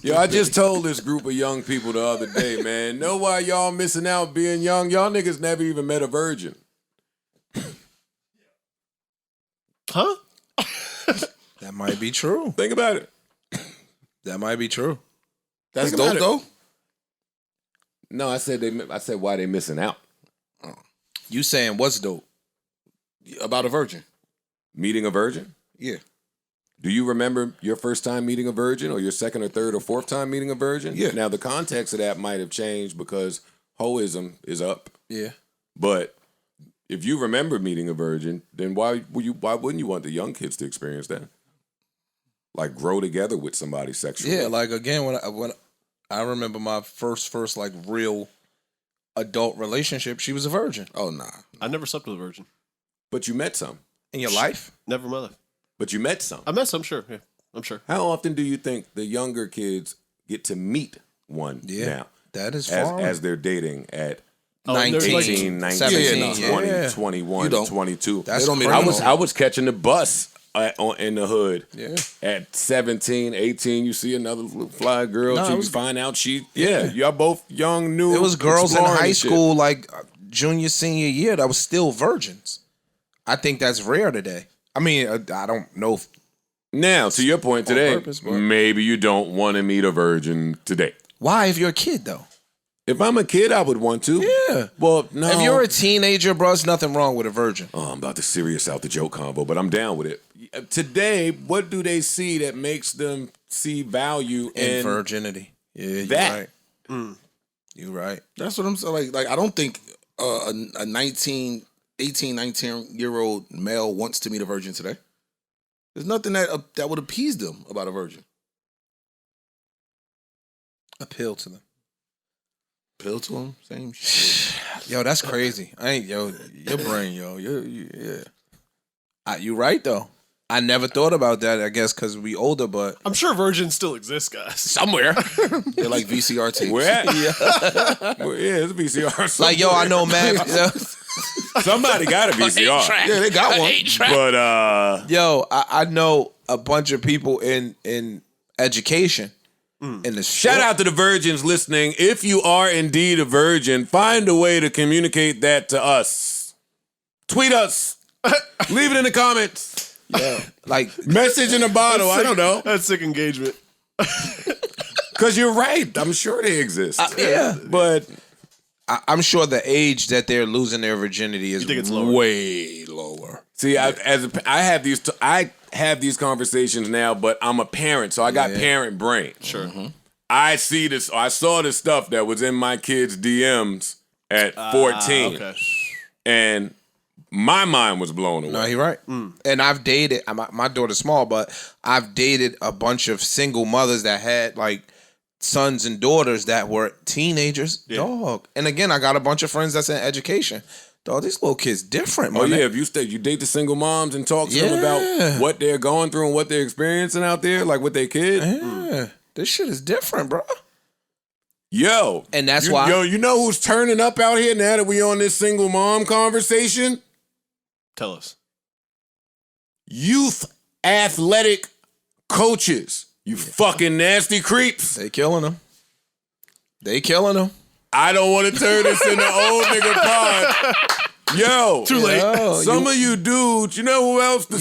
Yo, I just told this group of young people the other day, man, know why y'all missing out being young? Y'all niggas never even met a virgin. Huh? That might be true. Think about it. That might be true. That's Think about dope, it. though. No, I said why they missing out. You saying what's dope? About a virgin. Meeting a virgin? Yeah. Do you remember your first time meeting a virgin or your second or third or fourth time meeting a virgin? Yeah. Now, the context of that might have changed because hoism is up. Yeah. But if you remember meeting a virgin, then why wouldn't you want the young kids to experience that? Like grow together with somebody sexually. Yeah, like again, when I remember my first like real adult relationship, she was a virgin. Oh, nah. I never slept with a virgin. But you met some. In your life? Never in my life. But you met some. I met some, sure. Yeah, I'm sure. How often do you think the younger kids get to meet one now? That is as they're dating at 19, 18, 19, 17, 20, 21, 22. That's don't meet crazy. I was catching the bus in the hood. Yeah. At 17, 18, you see another little fly girl. You find out y'all both young, new. It was girls in exploring high and shit. school, like junior, senior year, that was still virgins. I think that's rare today. I mean, I don't know. If Now, to your point today, purpose, but- maybe you don't want to meet a virgin today. why, if you're a kid, though? If I'm a kid, I would want to. Yeah. Well, no. If you're a teenager, bro, there's nothing wrong with a virgin. Oh, I'm about to serious out the joke combo, but I'm down with it. Today, what do they see that makes them see value In in virginity. Yeah, you're that? right. You're right. That's what I'm saying. Like I don't think a 18, 19-year-old male wants to meet a virgin today. There's nothing that would appease them about a virgin. Appeal to them. Appeal to them, same shit. Yo, that's crazy. Your brain, yo. Yeah. You right, though. I never thought about that, I guess, because we older, but... I'm sure virgins still exist, guys. Somewhere. They're like VCR tapes. Where at? Yeah, it's a VCR. Like, yo, I know, man. Somebody got a VCR. Yeah, they got one. But Yo, I know a bunch of people in education. In the shout out to the virgins listening. If you are indeed a virgin, find a way to communicate that to us. Tweet us. Leave it in the comments. Yeah, like Message in a bottle. I don't know. That's sick engagement. Because you're right. I'm sure they exist. yeah, But I'm sure the age that they're losing their virginity is think it's lower? way lower. see, I have these conversations now, but I'm a parent, so I got parent brain. Sure. I see this. I saw the stuff that was in my kids' DMs at 14, Okay. and my mind was blown away. No, you're right. And I've dated. My daughter's small, but I've dated a bunch of single mothers that had like sons and daughters that were teenagers. Yeah. Dog. And again, I got a bunch of friends that's in education. Dog, these little kids different, Oh man. yeah, if you date the single moms and talk to them about what they're going through and what they're experiencing out there, like with their kids. Yeah. This shit is different, bro. Yo, And that's why- Yo, you know who's turning up out here now that we on this single mom conversation? Tell us. Youth athletic coaches. You fucking nasty creeps. They killing them. They killing them. I don't want to turn this into old nigga pod. Yo, Too late. Yo, some of you dudes, you know who else? The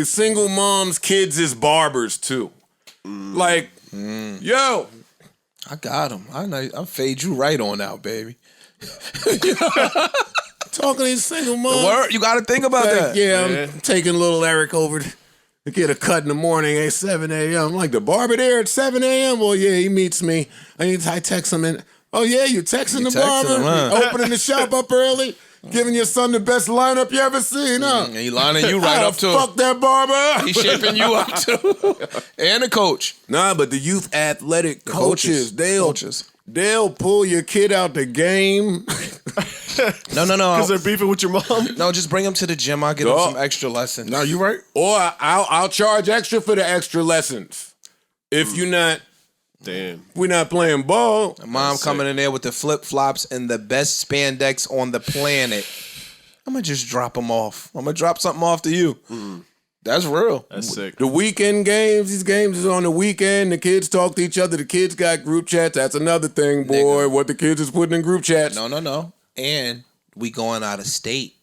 single mom's kids is barbers too. Like, yo, I got them. I fade you right on out, baby. talking to these single moms. Word, you got to think about that. Yeah, I'm taking little Eric over to get a cut in the morning at 7 a.m. I'm like, the barber there at 7 a.m.? Well, yeah, he meets me. I text him and, oh, yeah, you texting the texting barber? him, huh? Opening the shop up early? Giving your son the best lineup you ever seen, huh? And he lining you right I'd up to fuck that barber. He's shaping you up too. And the coach. Nah, but the youth athletic coaches, coaches. they'll pull your kid out the game. No. Because they're beefing with your mom? No, just bring him to the gym. I'll get him some extra lessons. No, you right. Or I'll charge extra for the extra lessons. If you're not, Damn. we're not playing ball. Mom coming in there with the flip-flops and the best spandex on the planet. I'm going to just drop them off. I'm going to drop something off to you. That's real. That's sick. The weekend games, these games is on the weekend. The kids talk to each other. The kids got group chats. That's another thing, boy. Nigga. What the kids is putting in group chats. No. And we going out of state.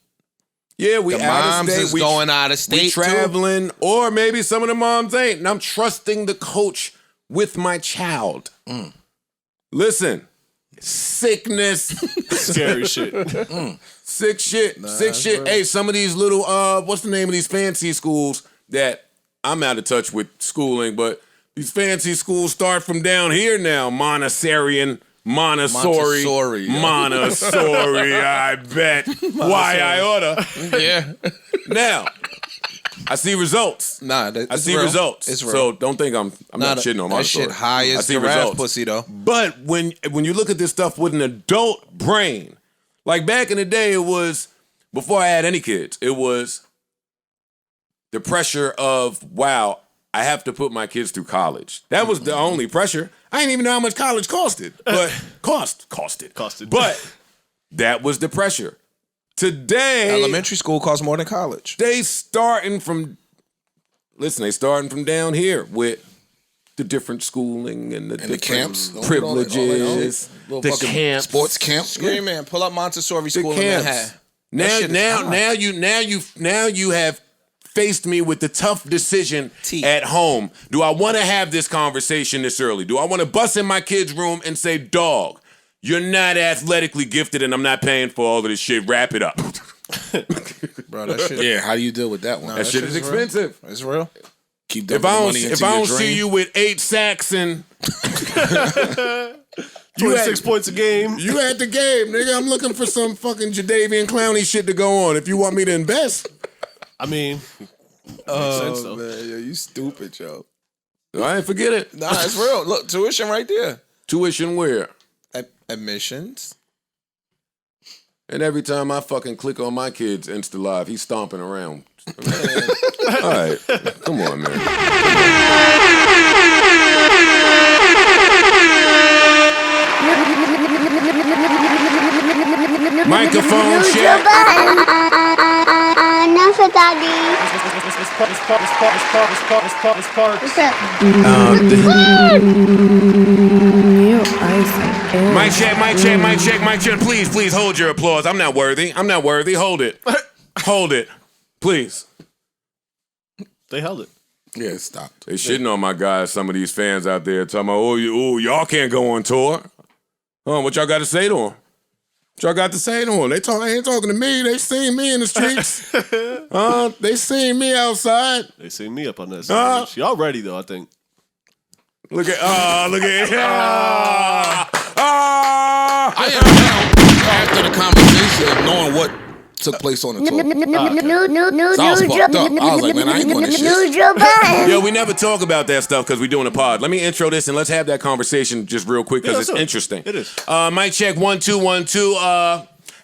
Yeah, we The out moms of state. is going out of state We traveling, or maybe some of the moms ain't. And I'm trusting the coach with my child. Listen, sickness, Scary shit. sick shit. Hey, some of these little what's the name of these fancy schools that I'm out of touch with schooling, but these fancy schools start from down here now. Montessori, Montessori, yeah. Montessori, I bet. Why I oughta. Yeah. Now, I see results. Nah, I see results. It's real. So don't think I'm not shitting on my that story. shit high I as see giraffe results. pussy though. But when you look at this stuff with an adult brain, like back in the day, it was before I had any kids. It was the pressure of wow, I have to put my kids through college. That was the only pressure. I didn't even know how much college costed, but costed. But that was the pressure. Today, Elementary school costs more than college. they starting from down here with the different schooling and the different camps, privileges, Little the fucking camps, sports camp. Scream, man. Pull up Montessori the school in Manhattan. camps. That shit is high. Now you have faced me with the tough decision T. at home. Do I want to have this conversation this early? Do I want to bust in my kid's room and say, dog, you're not athletically gifted and I'm not paying for all of this shit. Wrap it up. Bro, that shit. Yeah, how do you deal with that one? That shit is shit is real. expensive. It's real. Keep If dumping I the don't, money into if I your don't drain. see you with 8 sacks and 26 points a game. you at the game, nigga, I'm looking for some fucking Jadavian Clowney shit to go on. If you want me to invest, I mean, makes sense though. Man, yo, you stupid, yo. I ain't forget it. Nah, it's real. Look, tuition right there. Tuition where? Admissions. And every time I fucking click on my kid's Insta Live, he's stomping around. All right, come on, man. Microphone check. Enough of daddy. Mic check. Please hold your applause. I'm not worthy. Hold it. Please. They held it. Yeah, it stopped. They shitting on my guys, some of these fans out there talking about, y'all can't go on tour. What y'all got to say to them? What y'all got to say to them? They ain't talking to me. They seen me in the streets. They seen me outside. They see me up on that stage. Y'all ready though, I think. Look at I am now after the conversation of knowing what took place on the tour. So I was fucked up. I was like, man, I ain't doing this shit. Yo, we never talk about that stuff because we doing a pod. Let me intro this and let's have that conversation just real quick because Yeah, it's so interesting. it is. Mic check 1 2 1 2.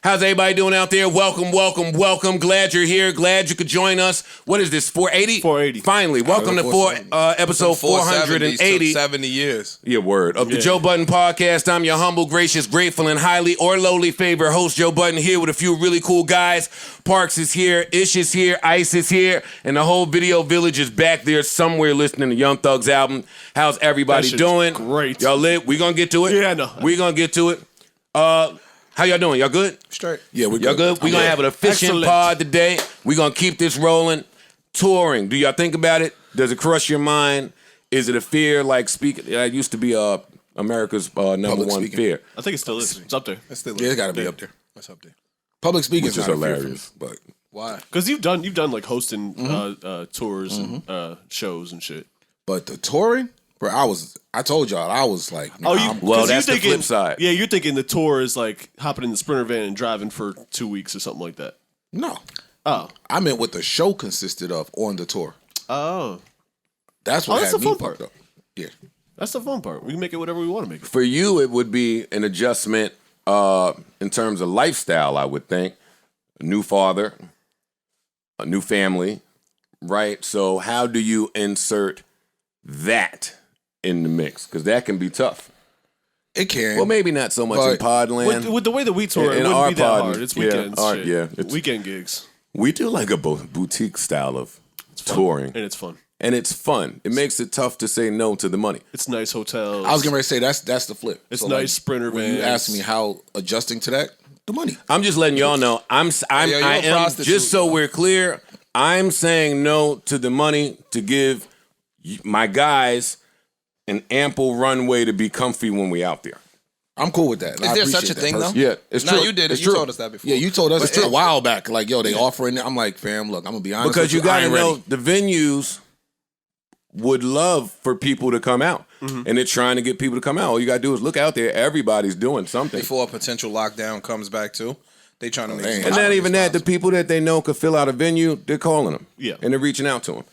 How's everybody doing out there? Welcome. Glad you're here. Glad you could join us. What is this? 480? 480. Finally, welcome to episode 480. 70 years. Yeah, word. Of the Joe Budden podcast. I'm your humble, gracious, grateful, and highly or lowly favorite host, Joe Budden, here with a few really cool guys. Parks is here, Ish is here, Ice is here, and the whole video village is back there somewhere listening to Young Thug's album. How's everybody That shit's doing? great. Y'all lit? We gonna get to it? Yeah, I know. We gonna get to it. How y'all doing? Y'all good? Straight. Yeah, we're Y'all good? We gonna have an efficient Excellent. pod today. We gonna keep this rolling. Touring. Do y'all think about it? Does it crush your mind? Is it a fear? Like speaking, it used to be America's number Public one speaking. fear. I think it still is. It's up there. Yeah, it's got to be up there. That's up there. Public speaking Which is is not a fear hilarious. for me, but Why? Because you've done like hosting tours and shows and shit. but the touring, bro, I told y'all I was like, nah, I'm- Well, 'cause that's you're the flip side. Yeah, you're thinking the tour is like hopping in the Sprinter van and driving for 2 weeks or something like that. no. Oh. I meant what the show consisted of on the tour. Oh. That's what that's had the me fun fucked part. up. Yeah. That's the fun part. We can make it whatever we want to make it. For you, it would be an adjustment in terms of lifestyle, I would think. A new father, a new family, right? So how do you insert that in the mix? Because that can be tough. It can. Well, maybe not so much in But Podland. With the way that we tour, In it our wouldn't be that pod, hard. It's yeah, weekends. our- shit. yeah, it's- Weekend gigs. We do like a boutique style of touring. And it's fun. And it's fun. It makes it tough to say no to the money. It's nice hotels. I was going to say that's the flip. It's nice Sprinter when you vans. ask me how adjusting to that, the money. I'm just letting y'all know. I am prostitute, just so we're clear. I'm saying no to the money to give my guys an ample runway to be comfy when we out there. I'm cool with that. Is there such a thing though? Yeah, it's true. No, you did it. It's You true. told us that before. Yeah, you told us But a while back. Like, yo, they offering it. I'm like, fam, look, I'm gonna be honest. Because you with I got to ain't know ready. the venues would love for people to come out, and they're trying to get people to come out. All you got to do is look out there. Everybody's doing something. Before a potential lockdown comes back too, they trying to make. man. some And not even that, the possible. people that they know could fill out a venue, they're calling them. Yeah. And they're reaching out to them.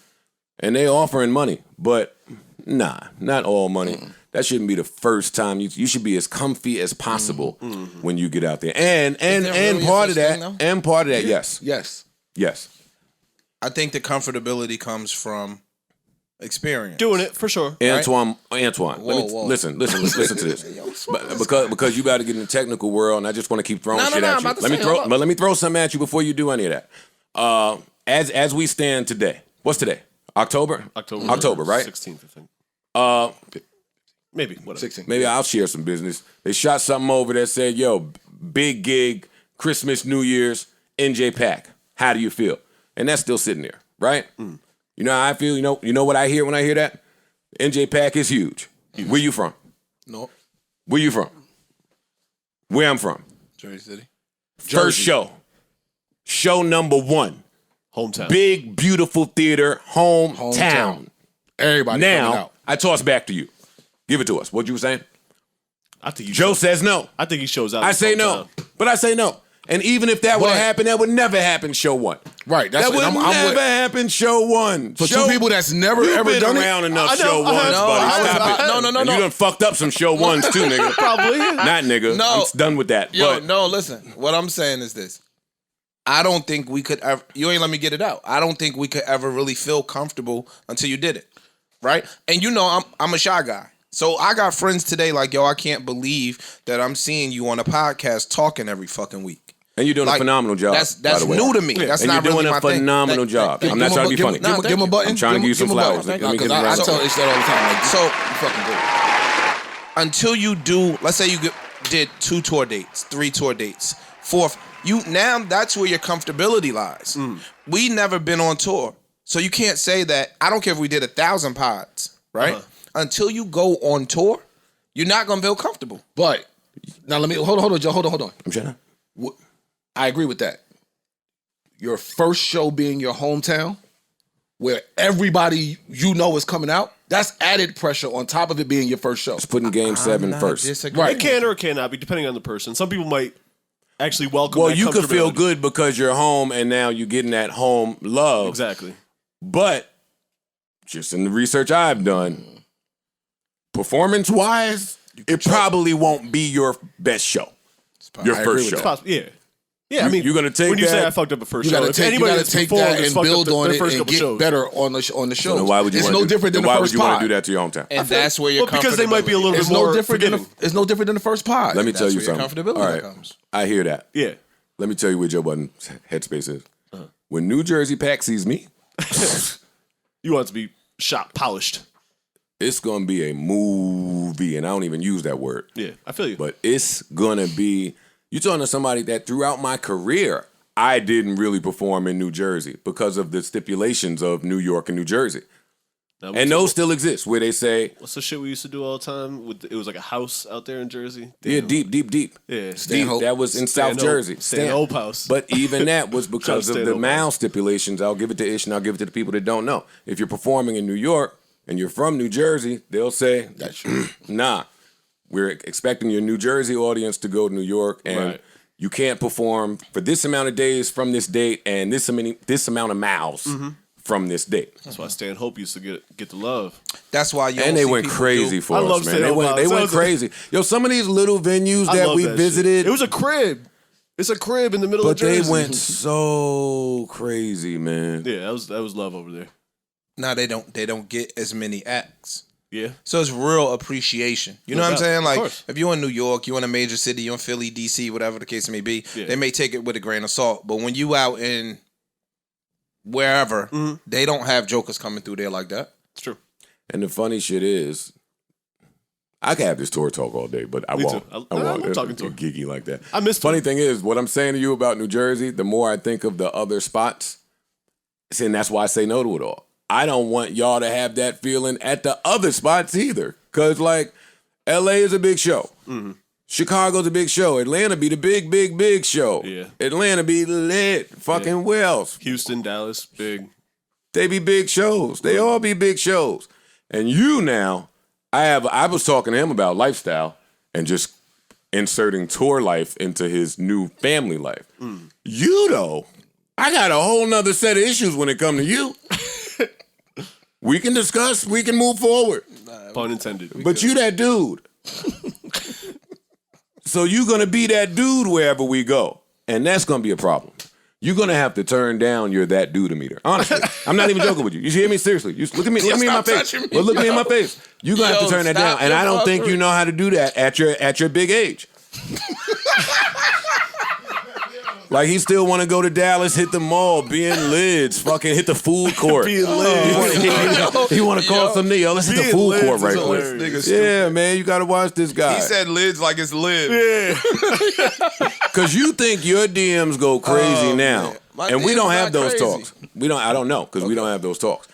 And they offering money. But nah, not all money. That shouldn't be the first time. You should be as comfy as possible when you get out there. And there really a part of such that, thing, though? and part of that, yes. Yes. I think the comfortability comes from experience. Doing it for sure. Antoine, Whoa. listen to this. Because you got to get in the technical world, and I just want to keep throwing No, shit I'm at you. about to say, hold up. Let me throw something at you before you do any of that. As we stand today, what's today? October, right? 16th, I think. Maybe. Whatever. 16. Maybe I'll share some business. They shot something over that said, "Yo, big gig, Christmas, New Year's, NJ Pack. How do you feel?" And that's still sitting there, right? You know how I feel. You know what I hear when I hear that? NJ Pack is huge. Where you from? No, Where you from? Where I'm from. Jersey City. First show number 1. Hometown. Big beautiful theater, hometown. Everybody coming Now out. I toss back to you. Give it to us. What you were saying? I think Joe says no. I think he shows out. I this say whole no. time. But I say no. And even if that would have But- happened, that would never happen. Show 1. Right. That's That would what never I'm with. happen. Show 1. For two people that's never You've ever been done around it. enough I know, show I have. ones, No, buddy. I was Stop not- it. no. And you done fucked up some show ones too, nigga. Probably. Not nigga. No. I'm done with that. Yo, but no, listen. What I'm saying is this. I don't think we could ever, you ain't let me get it out. I don't think we could ever really feel comfortable until you did it. Right? And you know, I'm a shy guy. So I got friends today like, yo, I can't believe that I'm seeing you on a podcast talking every fucking week. and you're doing a Like, phenomenal job. That's by the way. new to me. That's and not you're really doing my a phenomenal thing. job. I'm not trying to be funny. No, Give him a button. I'm trying to give you some him a button. flowers. Let me get I it tell Ish that all the time. Like, So- you fucking good. Until you do, let's say you did 2 tour dates, 3 tour dates, 4th, now that's where your comfortability lies. We never been on tour. So you can't say that, I don't care if we did 1,000 pods, right? Until you go on tour, you're not gonna feel comfortable. But now let me hold on, Joe. Hold on. I'm shut up. I agree with that. Your first show being your hometown, where everybody you know is coming out, that's added pressure on top of it being your first show. It's putting game 7 first. It can or it cannot be, depending on the person. Some people might actually welcome Well, that you could feel comfortability. good because you're home and now you're getting that home love. Exactly. But just in the research I've done, performance-wise, it probably won't be your best show. Your I agree first with show. It's possible. Yeah. Yeah, I mean, you're gonna take when you say that- I fucked up a first You show, gotta if take, anybody you that's gotta take performed that has and fucked up build on their it first and couple get shows. better on the shows. Then why would you It's wanna no do- different than the why first would you want pod. to do that to your hometown? And that's where your Well, because they might be a little It's bit more no different than forgiving. it's no different than the first pod. Let me tell you where your something. comfortability All right, comes. I hear that. Yeah. Let me tell you where Joe Budden's headspace is. When New Jersey Pack sees me, You want it to be shot, polished. it's gonna be a movie, and I don't even use that word. Yeah, I feel you. But it's gonna be. You talking to somebody that throughout my career, I didn't really perform in New Jersey because of the stipulations of New York and New Jersey. Now, And those still exist, where they say, what's the shit we used to do all the time? It was like a house out there in Jersey. yeah, deep. Yeah. Deep. That was in South Jersey. Stanhope House. But even that was because of the Stanhope MAL stipulations. I'll give it to Ish and I'll give it to the people that don't know. If you're performing in New York and you're from New Jersey, they'll say, That's true. nah, we're expecting your New Jersey audience to go to New York and Right. you can't perform for this amount of days from this date and this amount of miles from this date. That's why Stanhope used to get the love. That's why you And don't they see went people crazy do- for I us, love man. Stanhope House. They That went was a- crazy. Yo, some of these little venues I that love we that shit. visited, It was a crib. It's a crib in the middle but of Jersey. they went so crazy, man. Yeah, that was love over there. Now they don't get as many acts. Yeah. So it's real appreciation. You know No what I'm doubt. saying? Of Like, course. if you're in New York, you're in a major city, you're in Philly, DC, whatever the case may be, Yeah. they may take it with a grain of salt. But when you out in wherever, they don't have jokers coming through there like that. It's true. And the funny shit is, I can have this tour talk all day, but I Me won't. too. I I won't. love talking tour. Geeky like that. I miss Funny tour. thing is, what I'm saying to you about New Jersey, the more I think of the other spots, and that's why I say no to it all. I don't want y'all to have that feeling at the other spots either. Because, like, LA is a big show. Mm-hmm. Chicago's a big show. Atlanta be the big show. Yeah. Atlanta be lit. Fucking Wells. Houston, Dallas, big. They be big shows. They all be big shows. And you now, I was talking to him about lifestyle and just inserting tour life into his new family life. You, though, I got a whole nother set of issues when it come to you. We can discuss. We can move forward. Pun intended. But you that dude. So you going to be that dude wherever we go. And that's going to be a problem. You're going to have to turn down your that dude meter. Honestly. I'm not even joking with you. You hear me? Seriously. You look at me in my stop face. touching me, Well, look me in my face. You're going to have to turn that down. stop And I don't your think you fuckery. know how to do that at your big age. Like, he still want to go to Dallas, hit the mall, be in Lids, fucking hit the food court. Being lit. He want to call some nigga, let's hit the Being food Lids court is right quick. hilarious. Yeah, man, you got to watch this guy. He said lids like it's lid. Yeah. Because you think your DMs go crazy now. man. My And we DMs don't have not those crazy. talks. I don't know, because we don't have those talks.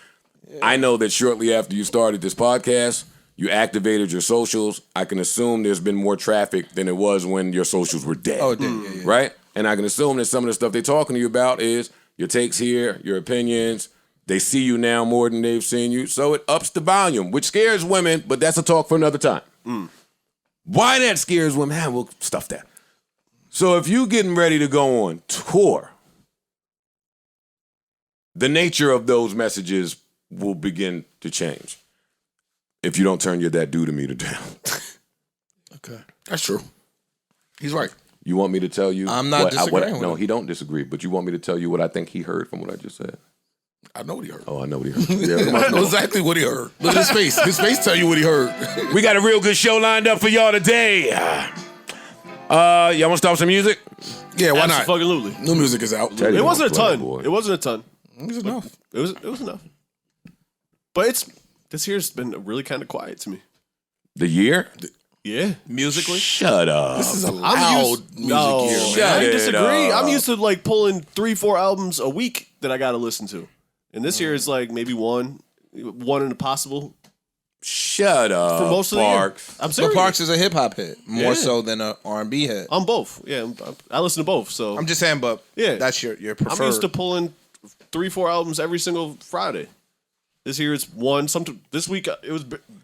I know that shortly after you started this podcast, you activated your socials. I can assume there's been more traffic than it was when your socials were dead. Oh, yeah. Right? And I can assume that some of the stuff they're talking to you about is your takes here, your opinions. They see you now more than they've seen you. So it ups the volume, which scares women, but that's a talk for another time. Why that scares women? We'll stuff that. So if you getting ready to go on tour, the nature of those messages will begin to change if you don't turn your that dude meter down. Okay. That's true. He's right. You want me to tell you? I'm not disagreeing with No, him. he don't disagree. But you want me to tell you what I think he heard from what I just said? I know what he heard. Oh, I know what he heard. Yeah, come I on. know exactly what he heard. Look at his face. His face tell you what he heard. We got a real good show lined up for y'all today. Y'all want to start with some music? Yeah, why not? Absolutely. New music is out. Tell you It wasn't a what, ton. boy. It wasn't a ton. It was enough. It was enough. But this year's been really kind of quiet to me. The year? Yeah. Musically? Shut up. This is a I'm loud used, music no, year, man. Shut I it disagree. up. I'm used to like pulling 3-4 albums a week that I got to listen to, and this year is like maybe one in a possible Shut up. for most of the year. Parks. I'm But serious. Parks is a hip hop hit more Yeah. so than a R&B hit. I'm both. Yeah, I listen to both. So I'm just saying, but Yeah. that's your preferred. I'm used to pulling 3-4 albums every single Friday. This year it's one. This week it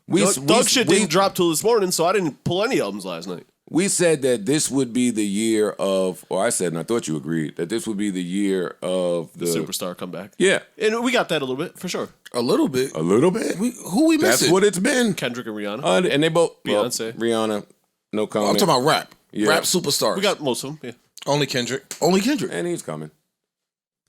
was. Doug shit didn't drop till this morning, so I didn't pull any albums last night. We said that this would be the year of, or I said, and I thought you agreed, that this would be the year of the Superstar comeback. Yeah. And we got that a little bit for sure. A little bit. A little bit. Who we That's missing? what it's been. Kendrick and Rihanna. And they both, Beyonce. Rihanna, no I'm comment. talking about rap. Yeah. Rap superstars. We got most of them. Yeah, Only Kendrick. only Kendrick. And he's coming.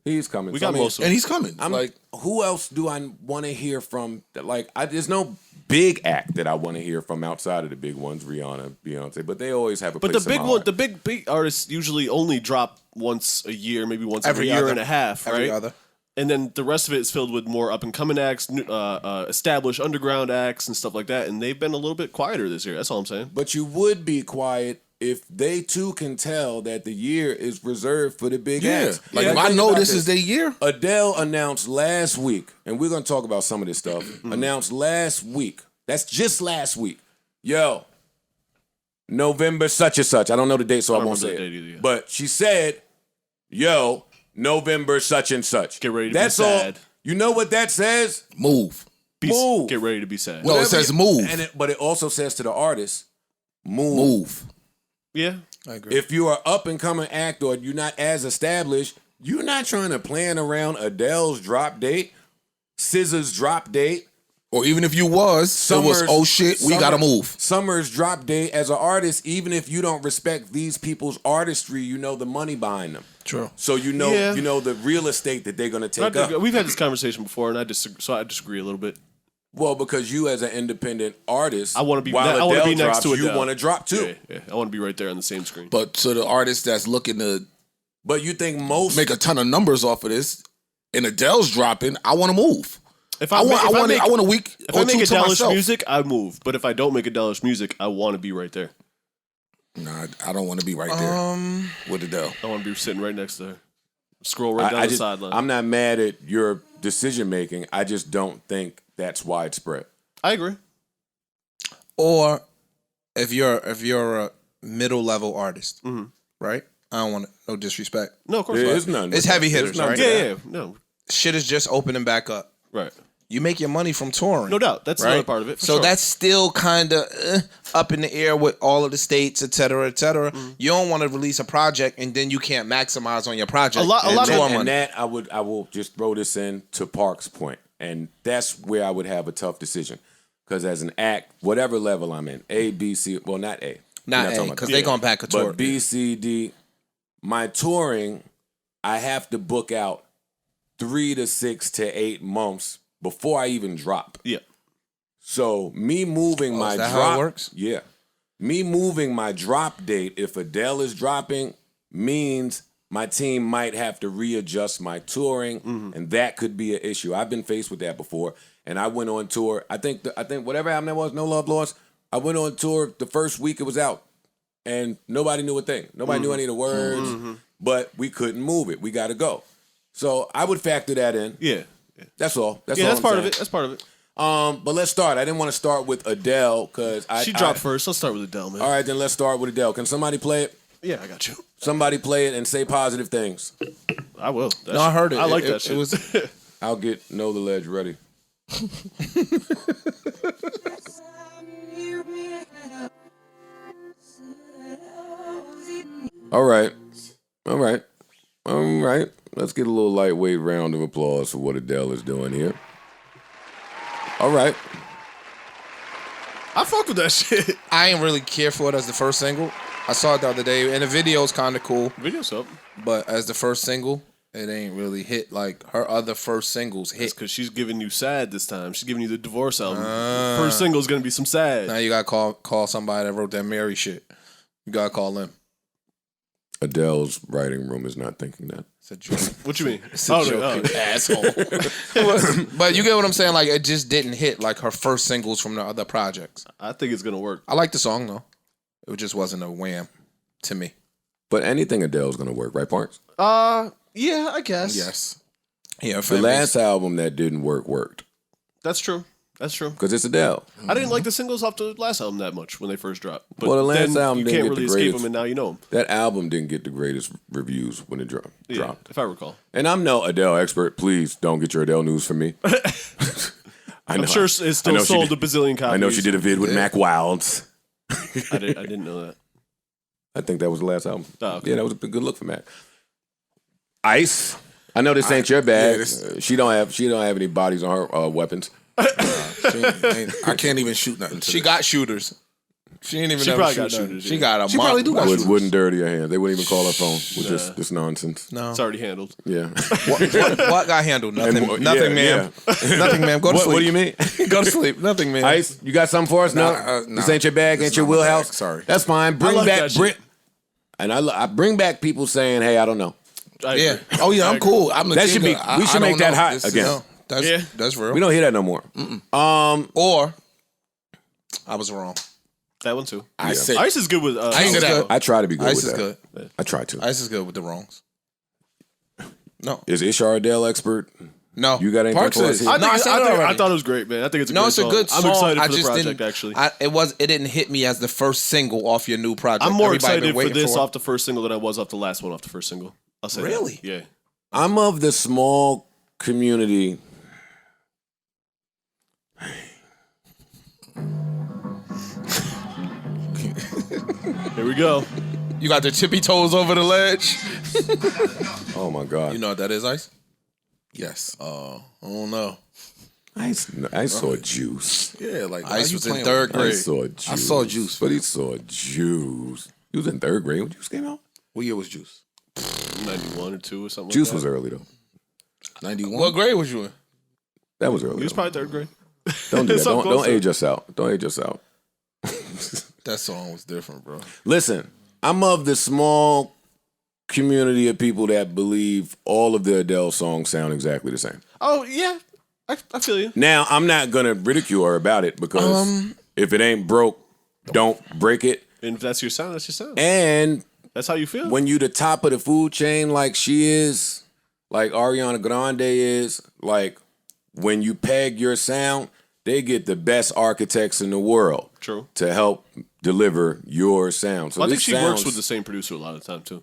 He's coming. we So, got I mean, most of And them. he's coming. I'm who else do I want to hear from? Like, there's no big act that I want to hear from outside of the big ones, Rihanna, Beyonce, but they always have a But place the in big my one, heart. the big artists usually only drop once a year, maybe once Every every year other. and a half, Every right? other. And then the rest of it is filled with more up and coming acts, established underground acts, and stuff like that. And they've been a little bit quieter this year. That's all I'm saying. But you would be quiet if they too can tell that the year is reserved for the big yeah. acts. Like, if I think know about this is their year, Adele announced last week, and we're going to talk about some of this stuff. Announced last week. That's just last week. Yo, November such and such. I don't know the date, so I don't won't say remember it. that date either, yeah. But she said, yo, November such and such. Get ready to That's be all. sad. You know what that says? move. Move. Get ready to be sad. No, it says move. But it also says to the artist, move. Move. Yeah. I agree. If you are up and coming act or you're not as established, you're not trying to plan around Adele's drop date, SZA's drop date, Or even if you it was, oh shit, we gotta move. Summer's drop date as an artist, even if you don't respect these people's artistry, you know the money behind them. True. So you know Yeah. you know the real estate that they're gonna take up. We've had this conversation before, and I disagree a little bit. Well, because you as an independent artist, I want to be. while I want to Adele be next drops, to Adele. you want to drop too. Yeah, I want to be right there on the same screen. But to the artist that's looking to But you think most make a ton of numbers off of this, and Adele's dropping, I want to move. If I want a week If or I make two to Adele myself. music, I move. But if I don't make Adele music, I want to be right there. Nah, I don't want to be right there with Adele. I want to be sitting right next to her. Scroll right down the sideline. I'm not mad at your decision making. I just don't think that's widespread. I agree. Or if you're a middle level artist, right? I don't want no disrespect. No, of course There's not. none. It's heavy hitters, right? Yeah, no. Shit is just opening back up. Right. You make your money from touring. No doubt. That's right? another part of it. For So sure. that's still kind of up in the air with all of the states, et cetera, et cetera. You don't want to release a project and then you can't maximize on your project. A lot and of tour And money. that I will just throw this in to Park's point, and that's where I would have a tough decision, because as an act, whatever level I'm in, A, B, C, well not A, Not We're A, talking because about they going back a tour. but B, C, D, my touring, I have to book out 3 to 6 to 8 months before I even drop. Yeah. So me moving my is that drop, how it works? yeah, me moving my drop date if Adele is dropping means my team might have to readjust my touring, and that could be an issue. I've been faced with that before, and I went on tour. I think whatever album that was, No Love Lost, I went on tour the first week it was out, and nobody knew a thing. Nobody knew any of the words, but we couldn't move it. We got to go. So I would factor that in. Yeah. That's all. That's Yeah, all that's I'm part saying. of it. That's part of it. But let's start. I didn't want to start with Adele because She dropped first. Let's start with Adele, man. All right, then let's start with Adele. Can somebody play it? Yeah, I got you. Somebody play it and say positive things. I will. No, I heard it. I like It- that it shit. was- I'll get Know the Ledge ready. All right. Let's get a little lightweight round of applause for what Adele is doing here. All right. I fuck with that shit. I ain't really care for it as the first single. I saw it the other day, and the video's kind of cool. Video's up. But as the first single, it ain't really hit like her other first singles It's hit. because she's giving you sad this time. She's giving you the divorce album. First single is gonna be some sad. Now you gotta call somebody that wrote that Mary shit. You gotta call them. Adele's writing room is not thinking that. It's a joke. What you mean? It's a joke, you asshole. But you get what I'm saying? Like it just didn't hit like her first singles from the other projects. I think it's gonna work. I like the song though. It just wasn't a wham to me. But anything Adele's going to work, right, Parks? Yeah, I guess. Yes. Yeah. The last album that didn't work worked That's true. That's true. because it's Adele. I didn't like the singles off the last album that much when they first dropped. But Well, the last then album you didn't can't get the really escape greatest. them, and now you know them. That album didn't get the greatest reviews when it dropped. Yeah, if I recall. And I'm no Adele expert. Please don't get your Adele news from me. I'm sure it's I still know she sold did- a bazillion copies. I know she did a vid with Mac Wilds. I didn't know that. I think that was the last album. Oh, okay. Yeah, that was a good look for Mac. Ice. I know this ain't your bag. She don't have any bodies on her weapons. I can't even shoot nothing. She got shooters. She ain't even She never probably shoot got nothing. shooters, She yeah. got a She probably do got shooters. Wouldn't dirty her hands. They wouldn't even call her phone with this nonsense. No. It's already handled. Yeah. What got handled? Nothing. And- Nothing, yeah, ma'am. Nothing, ma'am. Go to What, sleep. what do you mean? Go to sleep. Nothing, ma'am. Ice, you got something for us? No, Nah, this ain't your bag, this ain't is your not my wheelhouse. bag, sorry. That's fine. Bring like back that shit. and I bring back people saying, "Hey, I don't know." I Yeah. agree. Oh yeah, I'm cool. I'm the That king should be- of- we should I make don't that know. hot This is- again. No, that's real. We don't hear that no more. Or I was wrong. That one too. I said Ice is good with. Ice is good. I try to be good Ice with is that. good. I try to. Ice is good with the wrongs. No, Is Ishar Adele expert? no. You got anything Parks for us is- here? I, No, I think, said I, it think, already. I thought it was great, man. I think it's a No, great it's a song. good song. I'm excited I for the just project. didn't. Actually, It didn't hit me as the first single off your new project. I'm more Everybody excited been for waiting this it. off the first single than I was off the last one off the first single. I'll say that. Really? Yeah. I'm of the small community. Here we go. You got the tippy toes over the ledge. Oh my God! You know what that is, Ice? yes. I don't know. I saw Juice. Yeah, like why Ice you was in playing third with- I grade. saw Juice. I saw Juice, but he saw Juice. He was in third grade when Juice came out. What year was Juice? 91 or 2 or something. Juice like was that. early though. 91. What grade was you in? That was early. He was though. probably third grade. Don't do that. Something Don't close to age us out. Don't age us out. That song was different, bro. Listen, I'm of the small community of people that believe all of the Adele songs sound exactly the same. Oh yeah, I feel you. Now, I'm not gonna ridicule her about it because if it ain't broke, don't break it. And if that's your sound, that's your sound. And That's how you feel. when you the top of the food chain like she is, like Ariana Grande is, like when you peg your sound, they get the best architects in the world. True. To help deliver your sound. So Well, I think this she sounds, works with the same producer a lot of the time too.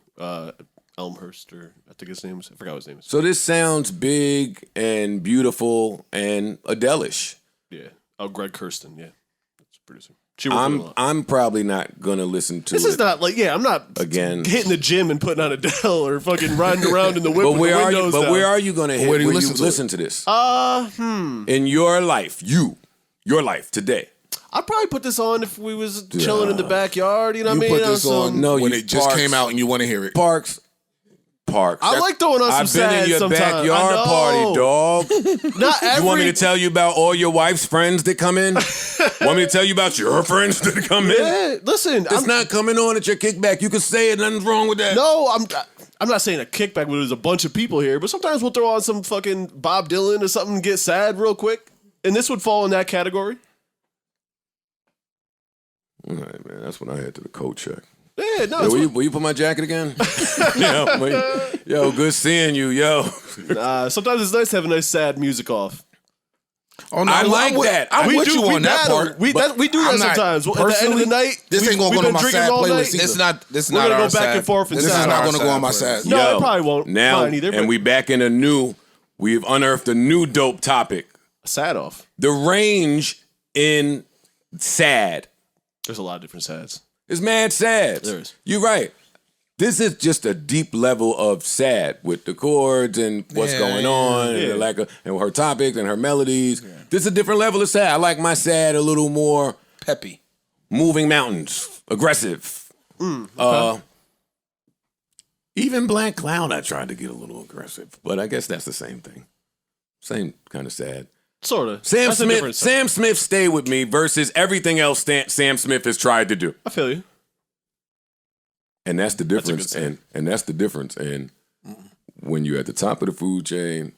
Elmhurst, or I think his name is. I forgot what his name is. So this sounds big and beautiful and Adele-ish. Yeah. Oh, Greg Kirsten. Yeah, that's the producer. She works with him a lot. I'm probably not gonna listen to This it. is not like I'm not Again. hitting the gym and putting on Adele or fucking riding around in the whip But with where the are you? windows But down. where are you gonna hit? where do you when listen to listen to this? Hmm. In your life, your life today. I'd probably put this on if we was chilling in the backyard. You know You what I mean? put this on No, when you- it just Parks. came out and you want to hear it. Parks. I like throwing on some I've been sad in your sometimes. backyard I know. party, dog. Not every. You want me to tell you about all your wife's friends that come in? Want me to tell you about your friends that come in? Yeah, listen. It's not coming on at your kickback. You can say it. Nothing's wrong with that. No, I'm not saying a kickback when there's a bunch of people here, but sometimes we'll throw on some fucking Bob Dylan or something and get sad real quick. And this would fall in that category. All right, man. That's when I head to the coat check. Yeah, no. Yo, will you put my jacket again? Yo, good seeing you, yo. Sometimes it's nice to have a nice sad music off. Oh, no, I like that. I'm with you on that battle. part. We but do that I'm not- sometimes. At the end of the personally, night, this ain't gonna we've go on been my drinking sad all playlist night. either. This We're not gonna our go back sad- and forth and This is sad. not our going to go sad on my playlist. sad. No, it probably won't. Now, Mine either, and but- we back in we've unearthed a new dope topic. Sad off. The range in sad There's a lot of different sads. is mad sad. There is. You're right. This is just a deep level of sad with the chords and what's Yeah, going yeah, on and, yeah. the lack of, and her topics and her melodies. This is a different level of sad. I like my sad a little more Peppy. moving mountains, aggressive. Even Black Cloud, I tried to get a little aggressive, but I guess that's the same thing. Same kind of sad. Sort of. Sam That's a different Smith, Sam Smith, Stay With Me versus everything else Sam Smith has tried to do. I feel you. And that's the That's a difference. good And that's the difference. And when you're at the top of the food chain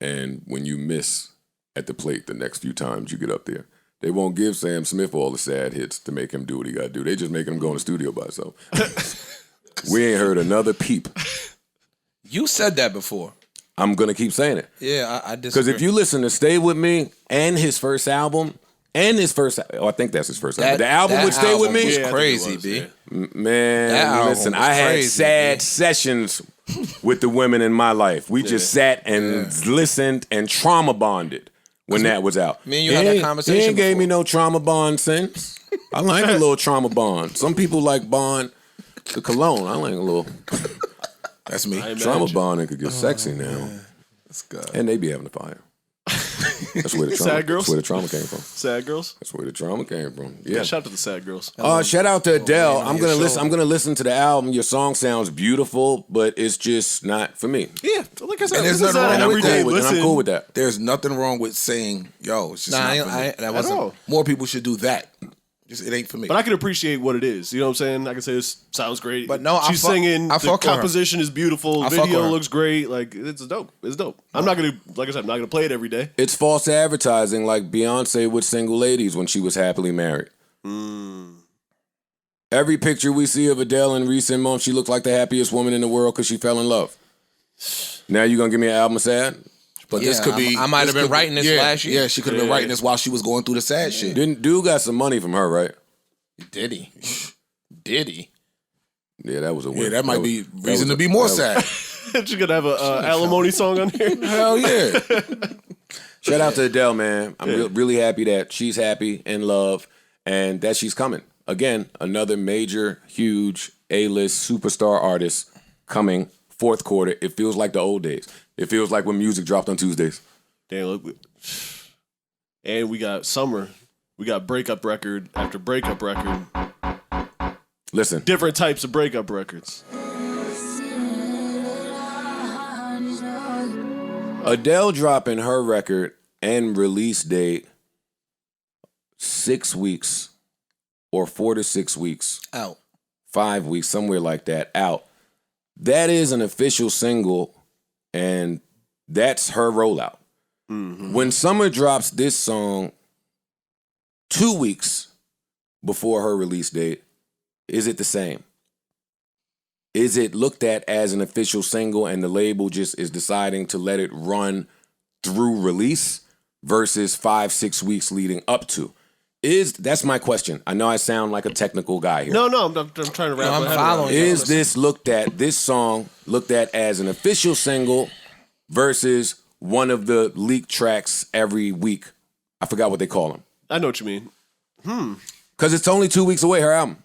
and when you miss at the plate the next few times you get up there, they won't give Sam Smith all the sad hits to make him do what he got to do. They just making him go in the studio by himself. We ain't heard another peep. You said that before. I'm going to keep saying it. Yeah, I disagree. Because if you listen to Stay With Me and his first album, I think that's his first album. The album with Stay With Me, was Yeah, I think it crazy, was, B. yeah. man, That album listen, was I had crazy, sad man. sessions with the women in my life. We just sat and listened and trauma bonded when that was out. Me and you had that conversation He ain't gave me before. no trauma bond since. I like a little trauma bond. Some people like bond the cologne. I like a little That's me. trauma bond. It could get sexy now. That's good. And they be having a fire. That's where the trauma. Sad girls? That's where the trauma came from. Sad girls. That's where the trauma came from. Yeah. Shout out to the sad girls. Shout out to Adele. man, I'm on gonna your listen. shoulder. I'm gonna listen to the album. Your song sounds beautiful, but it's just not for me. Yeah, like I said, And there's this is nothing not wrong an with everyday that. And listen. I'm cool with that. There's nothing wrong with saying, yo, it's just Nah, not for me. that wasn't. all. More people should do that. Just it ain't for me. But I can appreciate what it is. You know what I'm saying? I can say this sounds great. But no, she's singing. I The fuck with her. composition is beautiful. I fuck with Video her. looks great. Like it's dope. It's dope. I'm not gonna, like I said, I'm not gonna play it every day. It's false advertising, like Beyonce with Single Ladies when she was happily married. Every picture we see of Adele in recent months, she looked like the happiest woman in the world because she fell in love. Now you gonna give me an album of sad? But this Yeah, could be. I might have this been could be- writing this yeah, last year. Yeah, she could have been writing this while she was going through the sad shit. Didn't dude got some money from her, right? Did he? Did he? Yeah, that was a win. Yeah, that might be was- reason that to be was- more that was- sad. She's gonna have a alimony song on here. Hell yeah. Shout out to Adele, man. I'm really happy that she's happy in love and that she's coming. Again, another major, huge A-list superstar artist coming fourth quarter. It feels like the old days. It feels like when music dropped on Tuesdays. Damn, look. And we got summer. We got breakup record after breakup record. Listen, Different types of breakup records. Adele dropping her record and release date 6 weeks or 4 to 6 weeks, Out. 5 weeks, somewhere like that, out. that is an official single, and that's her rollout. When Summer drops this song 2 weeks before her release date, is it the same? Is it looked at as an official single and the label just is deciding to let it run through release versus 5-6 weeks leading up to? That's my question. I know I sound like a technical guy here. No, I'm trying to wrap I'm my head following around you. it. Is this song looked at as an official single versus one of the leaked tracks every week? I forgot what they call them. I know what you mean. Because it's only 2 weeks away, her album.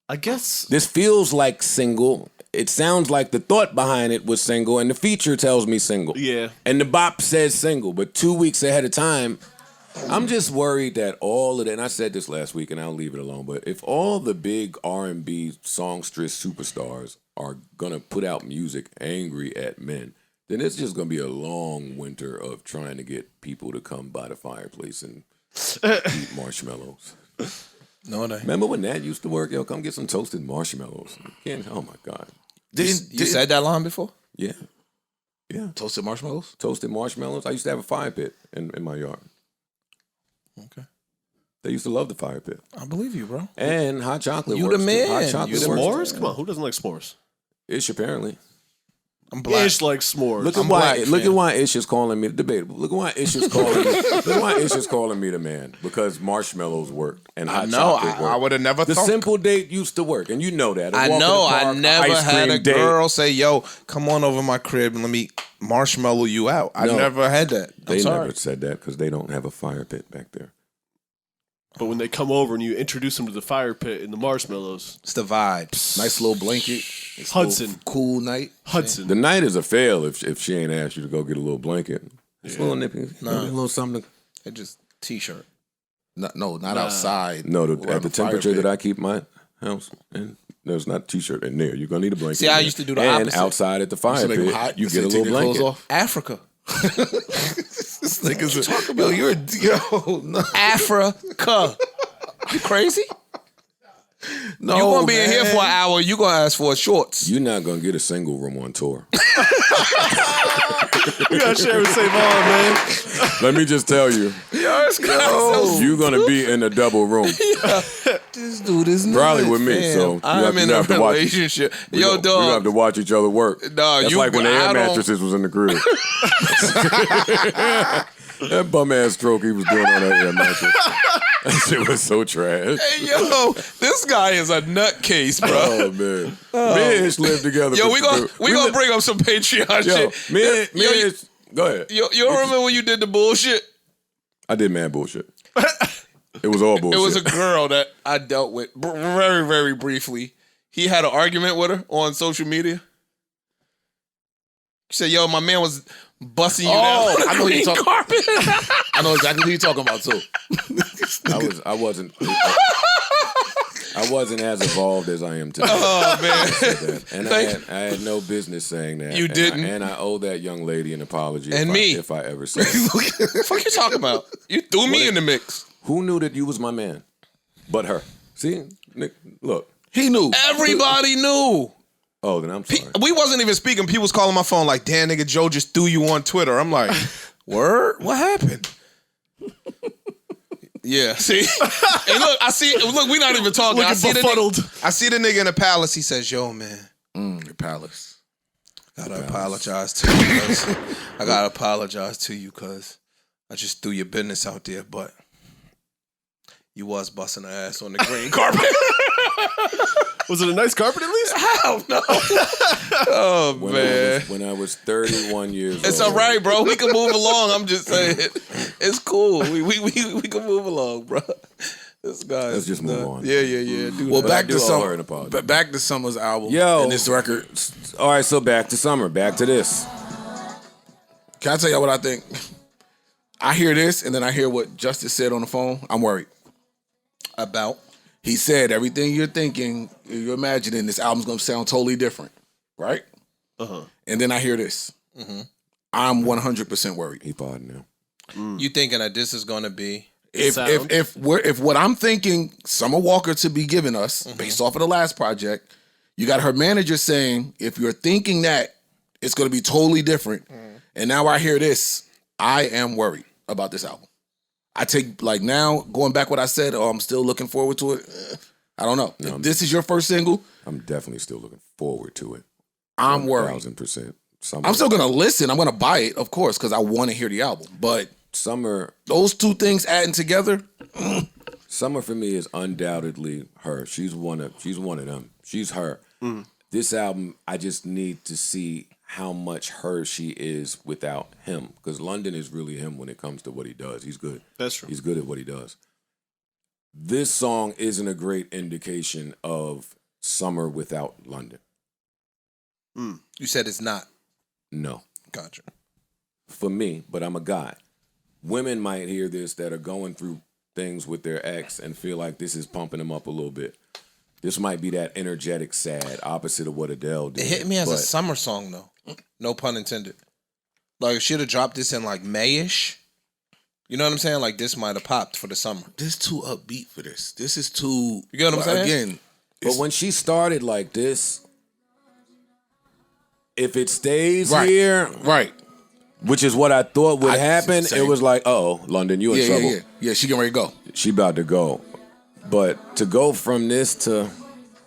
I guess. This feels like single. It sounds like the thought behind it was single, and the feature tells me single. Yeah. And the bop says single, but 2 weeks ahead of time, I'm just worried that all of that, and I said this last week, and I'll leave it alone, but if all the big R&B songstress superstars are going to put out music angry at men, then it's just going to be a long winter of trying to get people to come by the fireplace and eat marshmallows. No, they. Remember when that used to work? Yo, come get some toasted marshmallows. Oh my God. You said that line before? Yeah. Yeah. Toasted marshmallows? Toasted marshmallows. I used to have a fire pit in my yard. Okay. They used to love the fire pit. I believe you, bro. And hot chocolate. You works the too. man. Hot chocolate You the works S'mores? too. Come on, who doesn't like s'mores? Ish apparently. I'm black. Ish like s'mores. Look at why Ish is calling me debatable. Look at why Ish is calling me. Look at why Ish is calling me the man, because marshmallows work and hot chocolate work. I would have never The thought. simple date used to work, and you know that. I walk in the know. park, I never ice had cream a date. girl say, "Yo, come on over my crib and let me marshmallow you out." I No. never had that. I'm They sorry. never said that because they don't have a fire pit back there. But when they come over and you introduce them to the fire pit and the marshmallows, It's the vibe. Nice little blanket. It's a Hudson. little cool night. Hudson. The night is a fail if she ain't asked you to go get a little blanket. It's a little nippy. A little something. It just t-shirt. Not outside. No, around at the fire temperature pit. that I keep my house in, there's not a t-shirt in there. You're going to need a blanket. See, I in used there. to do the and opposite. outside at the fire So they pit, go hot, you so get a they take little their clothes blanket. off. Africa. This nigga's yo, no. Africa. You crazy? No, You gonna be in here man. for an hour? You gonna ask for shorts? You're not going to get a single room on tour. We gotta share and save on, man. Let me just tell you, you're going to be in a double room. This dude is Probably nuts, with me, fam. so you I'm have- in you a have to watch- relationship. We Yo, gonna have dog. to watch each other work. Nah, That's you- like when the I air don't- mattresses was in the crib. That bum ass stroke he was doing on that air mattress. That shit was so trash. Hey, yo, this guy is a nutcase, bro. Oh man, me and Ish live together. Yo, for- we gonna li- bring up some Patreon Yo, shit. me Yo, and Ish. Go ahead. You remember when you did the bullshit? I did mad bullshit. It was all bullshit. It was a girl that I dealt with very, very briefly. He had an argument with her on social media. She said, "Yo, my man was busting you down." I know who you're talking. carpet. I know exactly who you're talking about too. I wasn't as evolved as I am today. Oh man. And I had no business saying that. You And didn't. and I owe that young lady an apology. And me. if I ever said it. What the fuck you talking about? You threw me in the mix. Who knew that you was my man? But her. See, Nick, look. He knew. Everybody knew. Oh, then I'm sorry. We wasn't even speaking. People was calling my phone like, "Damn, nigga, Joe just threw you on Twitter." I'm like, "Word? What happened?" Yeah, see, and look, I see. Look, we not even talking. Looking I see befuddled. I see the nigga in the palace. He says, "Yo, man, Your palace. gotta apologize to you. Cause I gotta apologize to you because I just threw your business out there, but you was busting her ass on the green carpet." Was it a nice carpet at least? Hell no. Oh man. When I was 31 years old. It's all right, bro. We can move along. I'm just saying, it's cool. We can move along, bro. This guy. Let's just move on. Yeah. Do Well, that. back I do to owe her an Summer. apology. Back to Summer's album. Yo. And this record. All right, so back to Summer. Back to this. Can I tell y'all what I think? I hear this, and then I hear what Justice said on the phone. I'm worried. About. He said everything you're thinking, you're imagining, this album's gonna sound totally different, right? And then I hear this. I'm 100% worried. He pardon now. You thinking that this is gonna be? If what I'm thinking Summer Walker to be giving us based off of the last project, You got her manager saying, if you're thinking that it's going to be totally different, and now I hear this, I am worried about this album. I take, like, now, going back what I said, I'm still looking forward to it. I don't know. No, if this is your first single, I'm definitely still looking forward to it. I'm worried. 1,000%. I'm still going to listen. I'm going to buy it, of course, because I want to hear the album. But Summer, those two things adding together, Summer for me is undoubtedly her. She's one of them. She's her. This album, I just need to see how much her she is without him. Because London is really him when it comes to what he does. He's good. That's true. He's good at what he does. This song isn't a great indication of Summer without London. You said it's not. No. Gotcha. For me, but I'm a guy. Women might hear this that are going through things with their ex and feel like this is pumping them up a little bit. This might be that energetic sad, opposite of what Adele did. It hit me as a but summer song, though. No pun intended. Like, should have dropped this in, like, May-ish. You know what I'm saying? Like, this might have popped for the summer. this too upbeat for this. This is too... You get what I'm saying? Again, But when she started like this, if it stays right, here, right. which is what I thought would happen, same. it was like, oh, London, you in trouble. Yeah, she getting ready to go. She about to go. But to go from this to,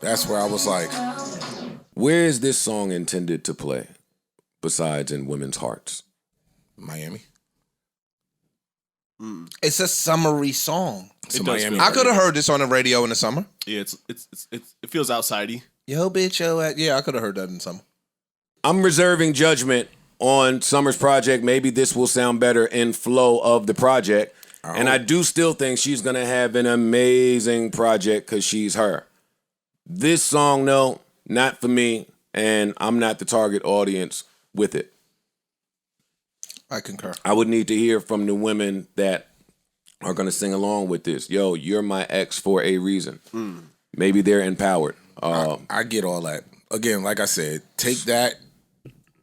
That's where I was like, where is this song intended to play besides in women's hearts? Miami. It's a summery song. It's a It does Miami. feel I could have heard this on the radio in the summer. Yeah, it feels outsidey. Yo, bitch, yo, yeah, I could have heard that in summer. I'm reserving judgment on Summer's project. Maybe this will sound better in flow of the project. And I do still think she's going to have an amazing project because she's her. This song, no, not for me. And I'm not the target audience with it. I concur. I would need to hear from the women that are going to sing along with this. Yo, you're my ex for a reason. Maybe they're empowered. I get all that. Again, like I said, take that,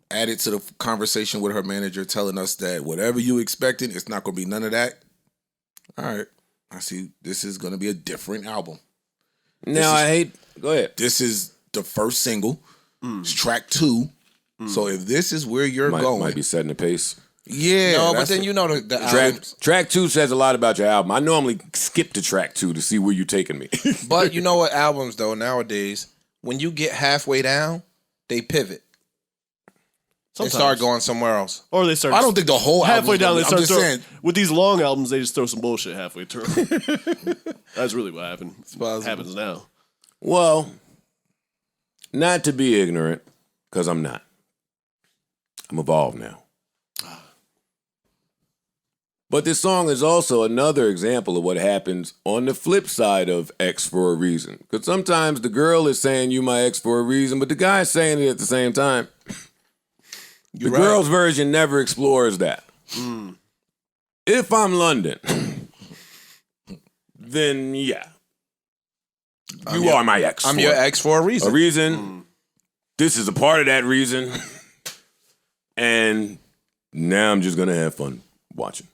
add it to the conversation with her manager telling us that whatever you expecting, it's not going to be none of that. All right. I see this is going to be a different album. Go ahead. This is the first single. It's track 2. So if this is where you're going. Might be setting the pace. Yeah. No, but then you know the albums. Track 2 says a lot about your album. I normally skip to track 2 to see where you're taking me. But you know what albums, though, nowadays, when you get halfway down, they pivot. Sometimes. They start going somewhere else. Or they start. I don't think the whole halfway down. They I'm start just throwing, saying. with these long albums, they just throw some bullshit halfway through. That's really what happens now. Well, not to be ignorant, because I'm not. I'm evolved now. But this song is also another example of what happens on the flip side of X for a reason. Because sometimes the girl is saying you my ex for a reason, but the guy's saying it at the same time. The girl's version never explores that. If I'm London, then yeah. You are my ex. I'm your ex for a reason. A reason. This is a part of that reason. And now I'm just going to have fun watching.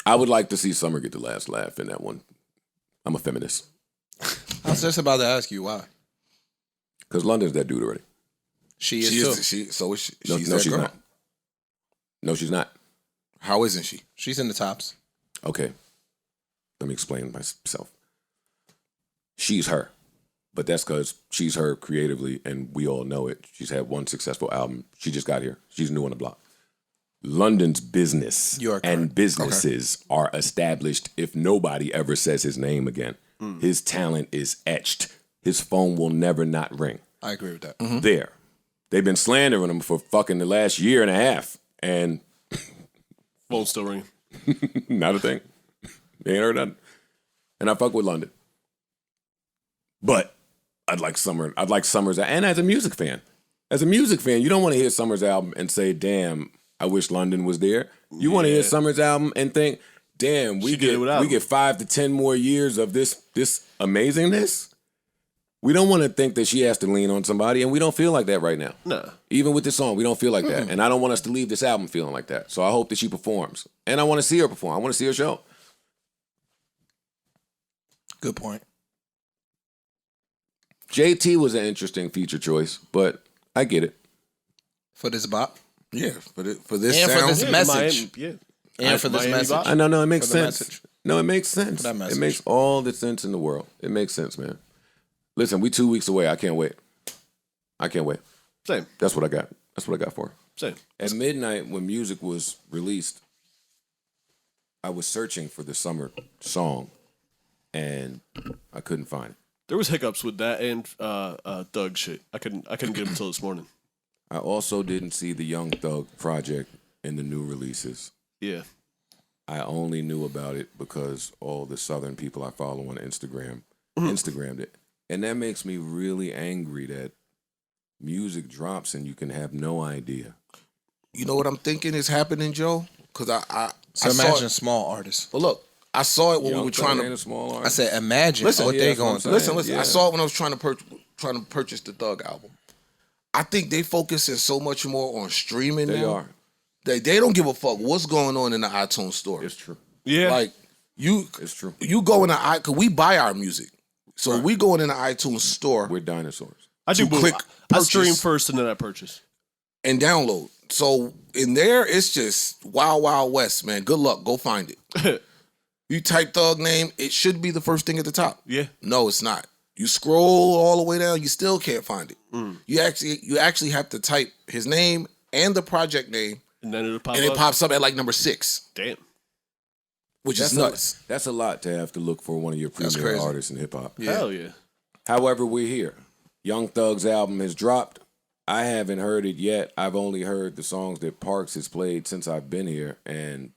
I would like to see Summer get the last laugh in that one. I'm a feminist. I was just about to ask you why. Because London's that dude already. She is too. No, she's not. No, she's not. How isn't she? She's in the tops. Okay. Let me explain myself. She's her. But that's because she's her creatively, and we all know it. She's had one successful album. She just got here. She's new on the block. London's business and businesses are established if nobody ever says his name again. His talent is etched. His phone will never not ring. I agree with that. There. They've been slandering him for fucking the last year and a half, and Phone's still ringing. not a thing. They ain't heard nothing. And I fuck with London. But I'd like Summer's, and as a music fan, you don't want to hear Summer's album and say, damn, I wish London was there. You want to hear Summer's album and think, damn, we get 5 to 10 more years of this amazingness. We don't want to think that she has to lean on somebody, and we don't feel like that right now. No. Even with this song, we don't feel like that. And I don't want us to leave this album feeling like that. So I hope that she performs. And I want to see her perform. I want to see her show. Good point. JT was an interesting feature choice, but I get it. For this bop. Yeah, for this And sound. for this message. Miami, And for this Miami message. bop. I know, it makes For the sense. message. No, it makes sense. that It message. makes all the sense in the world. It makes sense, man. Listen, we 2 weeks away. I can't wait. I can't wait. Same. That's what I got. That's what I got for her. Same. At midnight, when music was released, I was searching for the summer song, and I couldn't find it. There was hiccups with that and Thug shit. I couldn't get them until this morning. I also didn't see the Young Thug project in the new releases. Yeah. I only knew about it because all the Southern people I follow on Instagram Instagrammed it. And that makes me really angry that music drops and you can have no idea. You know what I'm thinking is happening, Joe? Because I So saw imagine it. small artists. But look, I saw it when we Young were Thug trying ain't to. a small I artist. said, imagine Listen, what yeah, they that's what going I'm through. saying. Listen. Yeah. I saw it when I was trying to purchase the Thug album. I think they focusing so much more on streaming They now. are. They don't give a fuck what's going on in the iTunes store. It's true. Yeah. Like It's true. you go in the cause we buy our music, so we go in the iTunes store We're dinosaurs. I do to both. click I stream purchase. first and then I purchase. and download. So in there, it's just wild, wild west, man. Good luck. Go find it. You type Thug name, it should be the first thing at the top. Yeah. No, it's not. You scroll all the way down, you still can't find it. You actually have to type his name and the project name, And then it'll pop and up. it pops up at like number 6, Damn. which is nuts. That's a lot to have to look for one of your That's premier crazy. artists in hip hop. Hell yeah. However, we're here. Young Thug's album has dropped. I haven't heard it yet. I've only heard the songs that Parks has played since I've been here, and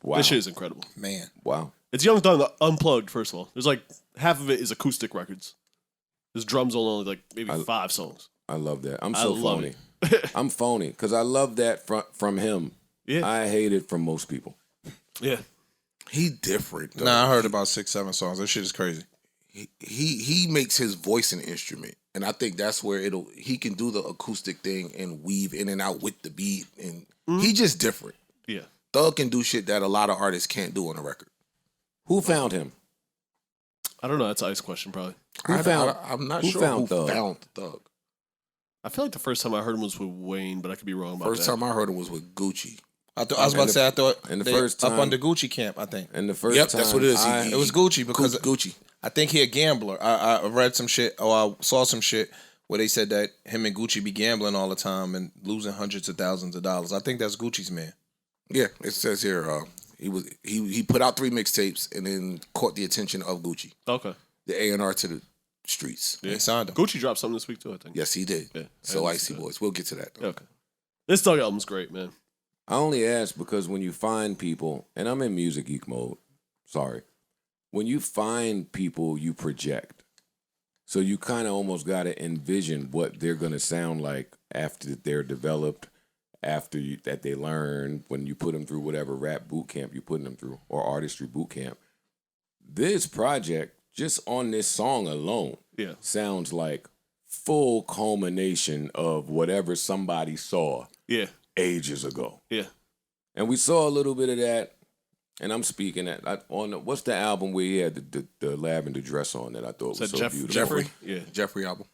wow, This shit is incredible. Man. wow. It's Young Thug unplugged, first of all. There's like half of it is acoustic records. His drums on only like maybe 5 songs. I love that. I'm I so love phony. I'm phony because I love that from him. Yeah. I hate it from most people. Yeah. He different. Though. Nah, I heard about 6, 7 songs. That shit is crazy. He makes his voice an instrument, and I think that's where he can do the acoustic thing and weave in and out with the beat, and he just different. Yeah. Thug can do shit that a lot of artists can't do on a record. Who found him? I don't know. That's an ice question, probably. I'm not who sure found who Thug? found Thug. I feel like the first time I heard him was with Wayne, but I could be wrong about First that. time I heard him was with Gucci. I was about to say, I thought and the they first up time- under Gucci camp, I think. And the first Yep, time that's what it is. It was Gucci because Gucci. I think he a gambler. I read some shit, or I saw some shit where they said that him and Gucci be gambling all the time and losing hundreds of thousands of dollars. I think that's Gucci's man. Yeah, it says here he put out 3 mixtapes and then caught the attention of Gucci, Okay. the A&R to the streets. They signed him. Gucci dropped something this week, too, I think. Yes, he did. Yeah, So I Icy listened to Boys. We'll get to that. Though. Okay. This Thug album's great, man. I only ask because when you find people, and I'm in music geek mode, sorry. When you find people, you project. So you kind of almost got to envision what they're going to sound like after they're developed, that they learn, when you put them through whatever rap boot camp you're putting them through, or artistry boot camp. This project, just on this song alone, Yeah. sounds like full culmination of whatever somebody saw Yeah. ages ago. Yeah. And we saw a little bit of that, and I'm speaking on what's the album where he had the lavender dress on that I thought was Is so that beautiful. Jeffrey? Yeah. Jeffrey album.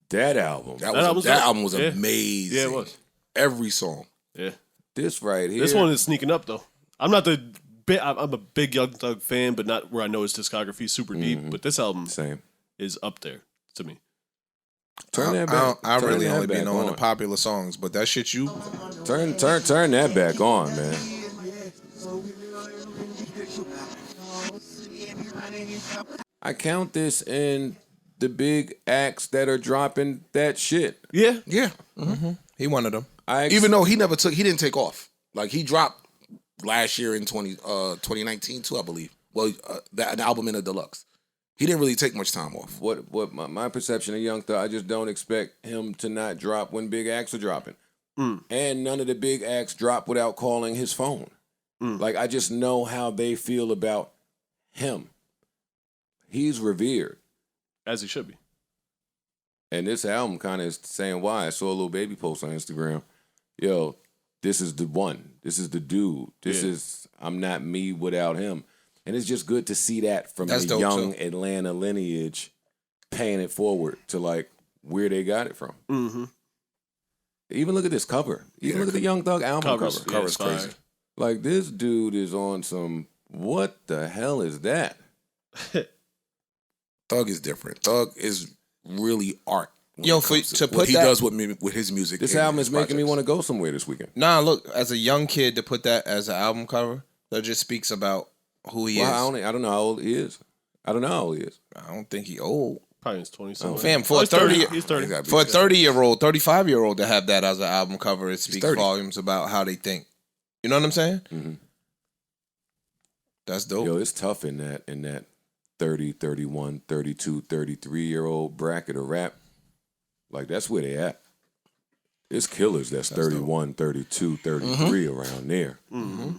That album. That album's album was yeah. amazing. Yeah, it was. Every song. Yeah. This right here. This one is sneaking up, though. I'm not the big. I'm a big Young Thug fan, but not where I know his discography is super deep. But this album same. is up there to me. Turn that back. I turn really that only be back knowing on. the popular songs, but that shit you Turn that back on, man. I count this in the big acts that are dropping that shit. Yeah. Yeah. he one of them. Even though he didn't take off. Like he dropped last year in 2019 too, I believe. Well, an album in a deluxe. He didn't really take much time off. What my perception of Young Thug, I just don't expect him to not drop when big acts are dropping. And none of the big acts drop without calling his phone. Like, I just know how they feel about him. He's revered. As he should be. And this album kind of is saying why. I saw a little baby post on Instagram. Yo, this is the one. This is the dude. This is, I'm not me without him. And it's just good to see that from That's the dope, young too. Atlanta lineage paying it forward to like where they got it from. Mm-hmm. Even look at this cover. Even look at the Young Thug album cover. Cover's crazy. Like this dude is on some. What the hell is that? Thug is different. Thug is really art. Yo, to put what he that, does with his music. This and album his is making me projects. want to go somewhere this weekend. Nah, look, as a young kid to put that as an album cover, that just speaks about who he is. I don't know how old he is. I don't think he old. Probably is 20-something. Fam, for he's a 30, 30. He's 30. for a 30-year-old, 35-year-old to have that as an album cover, it speaks 30. volumes about how they think. You know what I'm saying? Mm-hmm. That's dope. Yo, it's tough in that 30, 31, 32, 33-year-old bracket of rap. Like, that's where they at. It's killers that's 31, 32, 33 around there. Mm-hmm.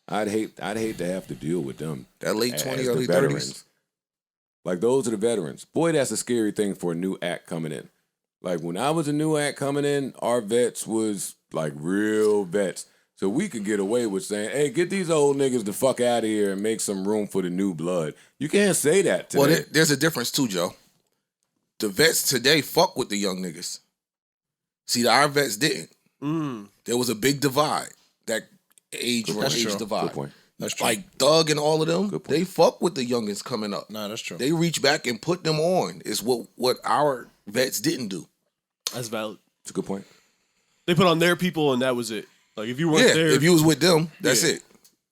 I'd hate to have to deal with them. That late as 20s, the early veterans. 30s. Like, those are the veterans. Boy, that's a scary thing for a new act coming in. Like, when I was a new act coming in, our vets was, like, real vets. So we could get away with saying, hey, get these old niggas the fuck out of here and make some room for the new blood. You can't say that today. Well, there's a difference too, Joe. The vets today fuck with the young niggas. See, our vets didn't. There was a big divide. That age divide. Good point. That's true. Like Thug and all of them, they fuck with the youngins coming up. Nah, that's true. They reach back and put them on. Is what our vets didn't do. That's valid. It's a good point. They put on their people, and that was it. Like, if you weren't there... if you was with them, that's it.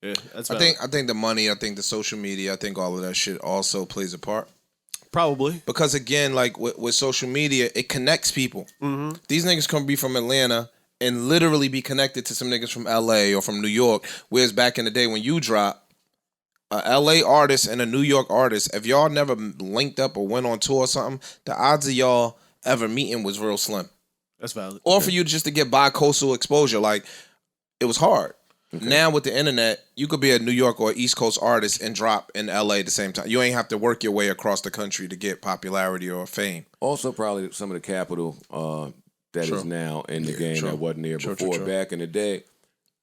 Yeah, that's I valid. think the money, I think the social media, I think all of that shit also plays a part. Probably. Because again, like with social media, it connects people. Mm-hmm. These niggas can be from Atlanta and literally be connected to some niggas from LA or from New York. Whereas back in the day when you drop a LA artist and a New York artist, if y'all never linked up or went on tour or something, the odds of y'all ever meeting was real slim. That's valid. Or for you just to get bi-coastal exposure, like it was hard. Okay. Now with the internet, you could be a New York or East Coast artist and drop in LA at the same time. You ain't have to work your way across the country to get popularity or fame. Also, probably some of the capital that is now in the game that wasn't there before. Back in the day,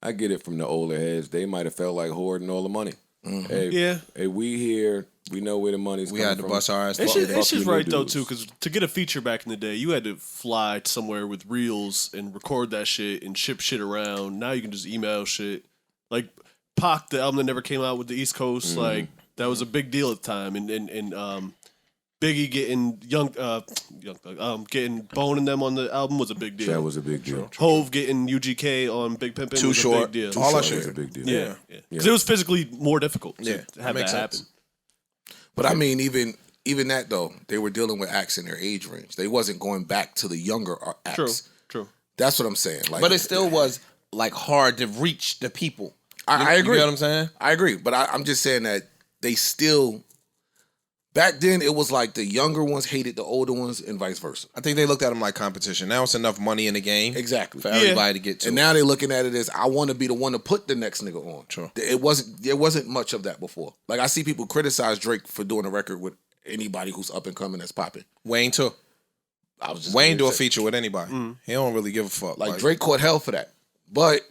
I get it from the older heads. They might have felt like hoarding all the money. Mm-hmm. Hey, we here. We know where the money's coming from. We had to bust our ass. It's just right, though, too, because to get a feature back in the day, you had to fly somewhere with reels and record that shit and ship shit around. Now you can just email shit. Like, Pac, the album that never came out with the East Coast, like, that was a big deal at the time. And Biggie getting getting Bone and them on the album was a big deal. That was a big deal. Hove getting UGK on Big Pimpin' Too was Short. a big deal. All that shit was a big deal. Yeah. Because it was physically more difficult to have that happen. But I mean, even that though, they were dealing with acts in their age range. They wasn't going back to the younger acts. True. That's what I'm saying. Like, but it still was like hard to reach the people. I agree. You know what I'm saying? I agree. But I'm just saying that they still. Back then, it was like the younger ones hated the older ones and vice versa. I think they looked at them like competition. Now it's enough money in the game. Exactly. For everybody to get to. And now they're looking at it as, I want to be the one to put the next nigga on. True. There wasn't much of that before. Like, I see people criticize Drake for doing a record with anybody who's up and coming that's popping. Wayne too. Wayne do a feature with anybody. He don't really give a fuck. Like Drake caught hell for that. But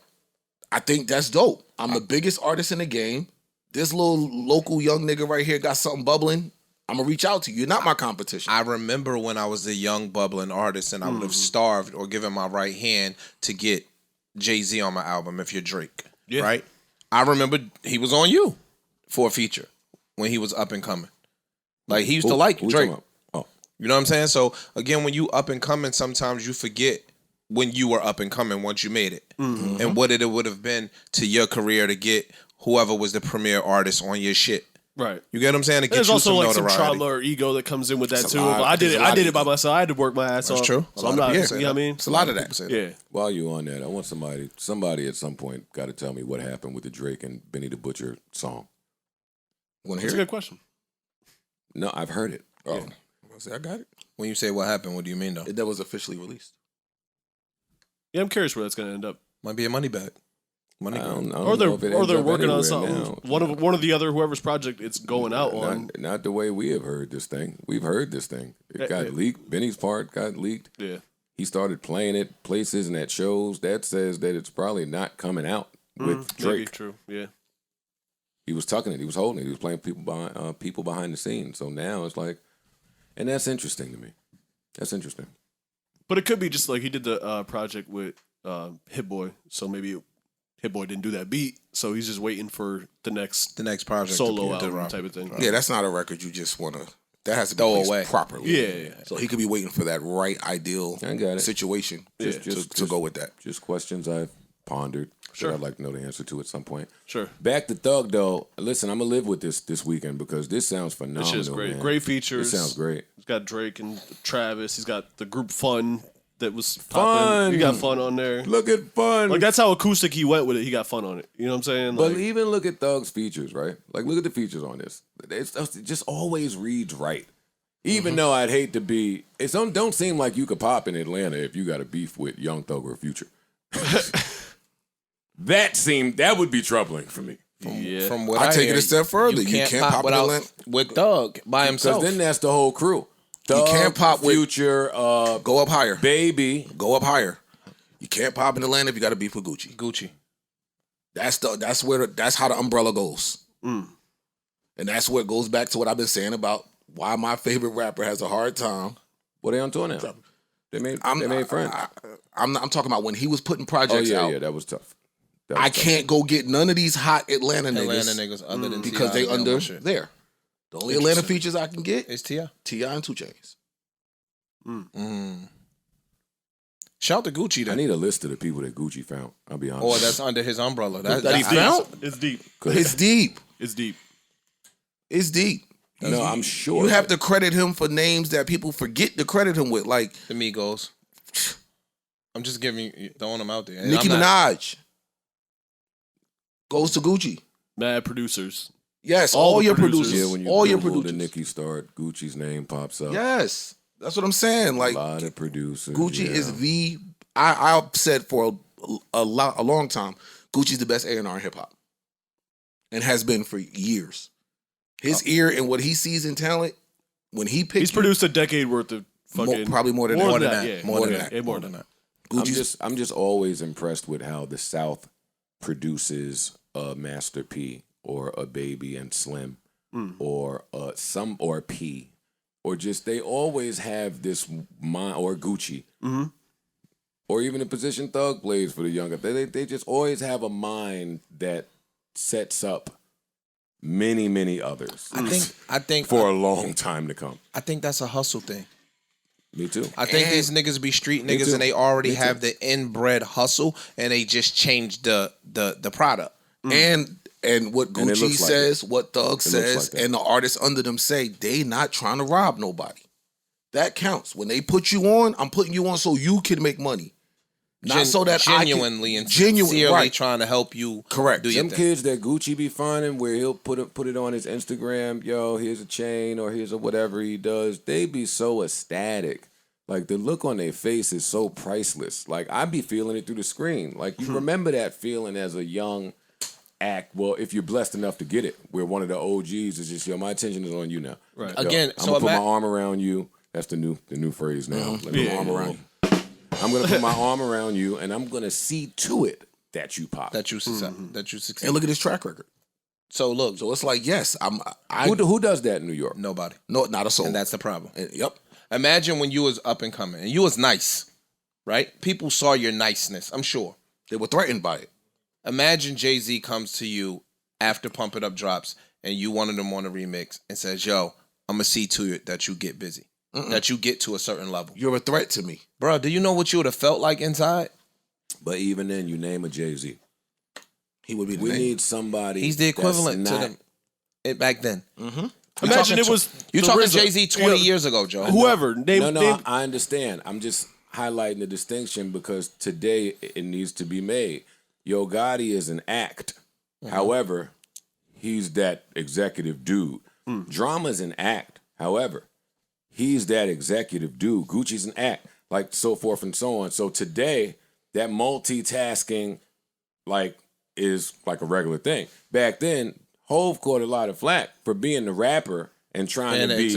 I think that's dope. I'm the biggest artist in the game. This little local young nigga right here got something bubbling. I'm going to reach out to you. You're not my competition. I remember when I was a young bubbling artist and I would have starved or given my right hand to get Jay-Z on my album if you're Drake. Yeah. Right? I remember he was on you for a feature when he was up and coming. Like, he used to like Drake. Oh. You know what I'm saying? So, again, when you up and coming, sometimes you forget when you were up and coming once you made it. Mm-hmm. And what it would have been to your career to get whoever was the premier artist on your shit. Right. You get what I'm saying? There's also like some trauma or ego that comes in with that too. I did it by myself. I had to work my ass off. That's true. So I'm not, you know what I mean? It's a lot of that. Yeah. While you on that, I want somebody at some point got to tell me what happened with the Drake and Benny the Butcher song. Want to That's hear a it? good question. No, I've heard it. Oh, I got it. When you say what happened, what do you mean though? That was officially released. Yeah, I'm curious where that's going to end up. Might be a money bag. I don't Or know if it ends they're up working on anywhere something. now. One of the other whoever's project it's going out on. Not the way we have heard this thing. We've heard this thing. It got leaked. Benny's part got leaked. Yeah. He started playing it places and at shows. That says that it's probably not coming out with Drake. Maybe true. Yeah. He was tucking it. He was holding it. He was playing people behind the scenes. So now it's like And that's interesting to me. That's interesting. But it could be just like he did the project with Hit Boy, so maybe Hit Boy didn't do that beat, so he's just waiting for the next project solo to album type of thing. Yeah, that's not a record you just want to. That has to be Throw placed away properly. Yeah. So he could be waiting for that right ideal I got it. situation to go with that. Just questions I've pondered. Sure. That I'd like to know the answer to at some point. Sure. Back to Thug though. Listen, I'm gonna live with this weekend because this sounds phenomenal. This shit's great. Man. Great features. This sounds great. He's got Drake and Travis. He's got the group Fun that was Fun. popping. He got Fun on there. Look at Fun. Like that's how acoustic he went with it. He got Fun on it. You know what I'm saying? But Like, even look at Thug's features, right? Like look at the features on this. It just always reads right. Even though I'd hate to be, it don't seem like you could pop in Atlanta if you got a beef with Young Thug or Future. That would be troubling for me. From what I take hear, it a step further. You can't pop without with Thug by himself. Because then that's the whole crew. Thug, can't pop with- Future, Go up higher. Baby. Go up higher. You can't pop in Atlanta if you got to beef with Gucci. Gucci. That's how the umbrella goes. And that's what goes back to what I've been saying about why my favorite rapper has a hard time. What are they on tour now? They made friends. I'm talking about when he was putting Oh projects yeah, out. yeah, that was tough. I can't go get none of these hot Atlanta niggas other than because T.I. they and under shit. there. The only Atlanta features I can get It's T.I. T.I. and 2 Chainz. Shout to Gucci I then. need a list of the people that Gucci found. I'll be honest. Or that's under his umbrella. That he That's found? it's deep. It's deep. It's deep. It's deep. No, I'm sure. You have to credit him for names that people forget to credit him with, like the Migos. I'm just throwing them out there. Nicki Minaj. Goes to Gucci. Mad producers. Yes, All all the your producers. producers. Yeah, when you all your Google the producers. Nicki start, Gucci's name pops up. Yes, that's what I'm saying. Like A lot of producers. Gucci yeah. is the. I've said for a long time, Gucci's the best A&R in hip hop, and has been for years. His ear and what he sees in talent, when he picks, He's produced a decade worth of fucking. probably more than more that. than that. Yeah, More than yeah, that. yeah, more than that. I'm just always impressed with how the South produces a Master P or a Baby and Slim or or P or just they always have this mind or Gucci or even the position Thug plays for the younger. They just always have a mind that sets up many others. I think for a long time to come. I think that's a hustle thing. Me too. I think these niggas be street niggas too. and they already Me too. have the inbred hustle and they just change the product. And what it Gucci looks like says, what Thug says, like that. and the artists under them say, they not trying to rob nobody. That counts. When they put you on, I'm putting you on so you can make money. Not so that genuinely I and can, sincerely right. trying to help you. Correct. Do your Them thing. kids that Gucci be finding where he'll put it on his Instagram, yo, here's a chain or here's a whatever he does, they be so ecstatic. Like the look on their face is so priceless. Like I be feeling it through the screen. Like you remember that feeling as a young act. Well, if you're blessed enough to get it, where one of the OGs is just, yo, my attention is on you now. Right. Yo, Again, I'm so gonna put my arm around you. That's the new phrase now. Let me put my arm around you. I'm gonna put my arm around you, and I'm gonna see to it that you pop. That you succeed. That you succeed. And look at his track record. So look, So it's like, yes, Who does that in New York? nobody. no, not a soul. And that's the problem. Yep. Imagine when you was up and coming and you was nice, right? People saw your niceness, I'm sure. They were threatened by it. Imagine Jay-Z comes to you after Pump It Up drops and you one of them on a remix and says, yo, I'm going to see to it that you get busy, that you get to a certain level. You're a threat to me. Bro, do you know what you would have felt like inside? But even then, you name a Jay-Z. He would be the We name. need somebody. He's the equivalent that's to them back then. Imagine it was You the talking RZA. Jay-Z 20 years ago, Joe. Whoever. No, I understand. I'm just highlighting the distinction because today it needs to be made. Yo Gotti is an act. However, he's that executive dude. Drama's an act. However, he's that executive dude. Gucci's an act. Like so forth and so on. So today, that multitasking is like a regular thing. Back then, Hove caught a lot of flack for being the rapper and trying to be.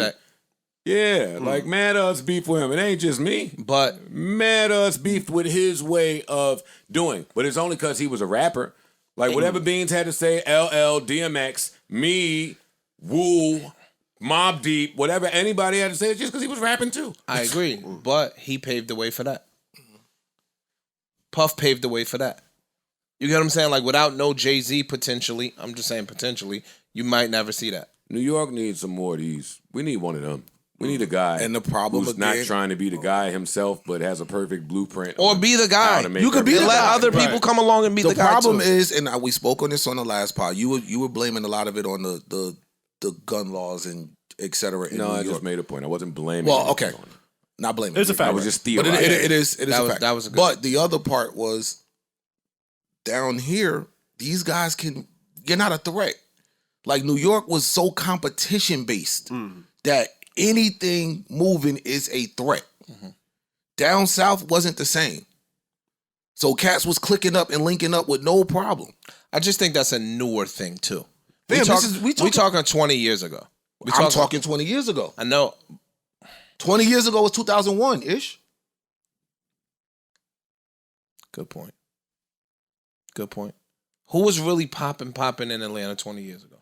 Yeah, like Mad Us beef with him. It ain't just me. But Mad Us beefed with his way of doing. But it's only because he was a rapper. Like whatever Beans had to say, LL, DMX, me, Woo, Mobb Deep, whatever anybody had to say, it's just because he was rapping too. I agree, but he paved the way for that. Puff paved the way for that. You get what I'm saying? Like, without no Jay-Z potentially, I'm just saying potentially, you might never see that. New York needs some more of these. We need one of them. We need a guy And the problem who's again- not trying to be the guy himself, but has a perfect blueprint. Or on be the how guy. to make You could be the everything. Let guy. other people come along and be the The guy problem too. is, and we spoke on this on the last pod. You were blaming a lot of it on the gun laws and et cetera. In No, New I York. just made a point. I wasn't blaming. Well, anything okay, on it. not blaming. It's a you. fact. I was just But theorizing. it is That a was- fact. that was a good- But the other part was down here. These guys you're not a threat. Like New York was so competition based that anything moving is a threat. Down south wasn't the same. So cats was clicking up and linking up with no problem. I just think that's a newer thing too. Fam, We talking 20 years ago. I'm talking 20 years ago. I know. 20 years ago was 2001-ish. Good point. Good point. Who was really popping in Atlanta 20 years ago?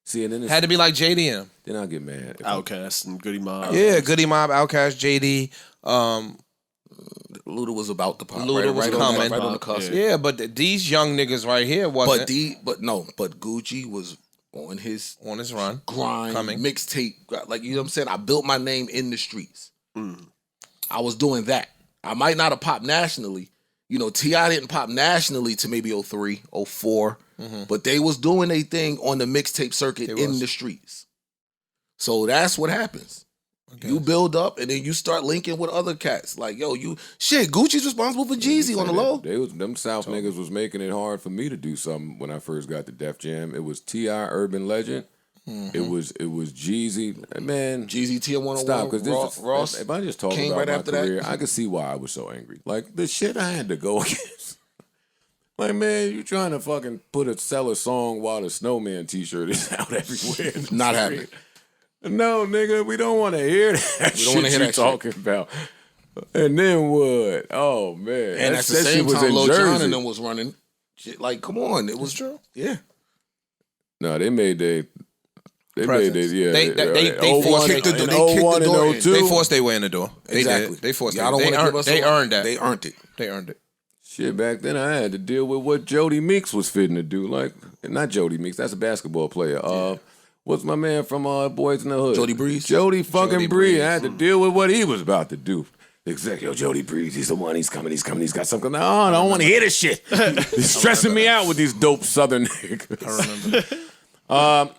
See, and then Had to be like JD and him. then I'll get mad. Outkast and Goody Mob. Yeah, Goody Mob, Outkast, JD. Luda was about to pop. Luda was coming. right on the cusp. Yeah, but these young niggas right here wasn't But Gucci was on his on his run. grind, Coming. mixtape. Like, you know what I'm saying? I built my name in the streets. I was doing that. I might not have popped nationally. You know, T.I. didn't pop nationally to maybe 03, 04. But they was doing a thing on the mixtape circuit in the streets. So that's what happens. You build up and then you start linking with other cats. Like, yo, Gucci's responsible for Jeezy on the low. Them South niggas was making it hard for me to do something when I first got to Def Jam. It was T.I. Urban Legend. It was Jeezy. Man, Jeezy TM101. stop, because Ross. if I just talk came about right my after that. career, I could see why I was so angry. Like, the shit I had to go against. Like, man, you trying to fucking sell a song while the Snowman t-shirt is out everywhere. Not happening. No, nigga, we don't want to hear that We don't wanna hear you that shit. talking about. And then what? Oh, man. And That at the shit same was time, in Lil Jon Jersey. and them was running. Shit, like, come on. It was true. Yeah. No, they made they made Presence. yeah. They forced kicked the door- in they kicked the 01 door in. and 02. They forced their way in the door. They Exactly. did. They forced Y'all their don't way. want to give us They earned that. They earned it. They earned it. Shit, back then I had to deal with what Jody Meeks was fitting to do. Like, not Jody Meeks, that's a basketball player. What's my man from Boys in the Hood? Jody Breeze? Jody fucking Jody Breeze. Breeze. I had to deal with what he was about to do. Exactly. Yo, Jody Breeze, he's the one. He's coming. He's got something. No, I don't want to hear this shit. He's stressing me out with these dope Southern niggas. I remember.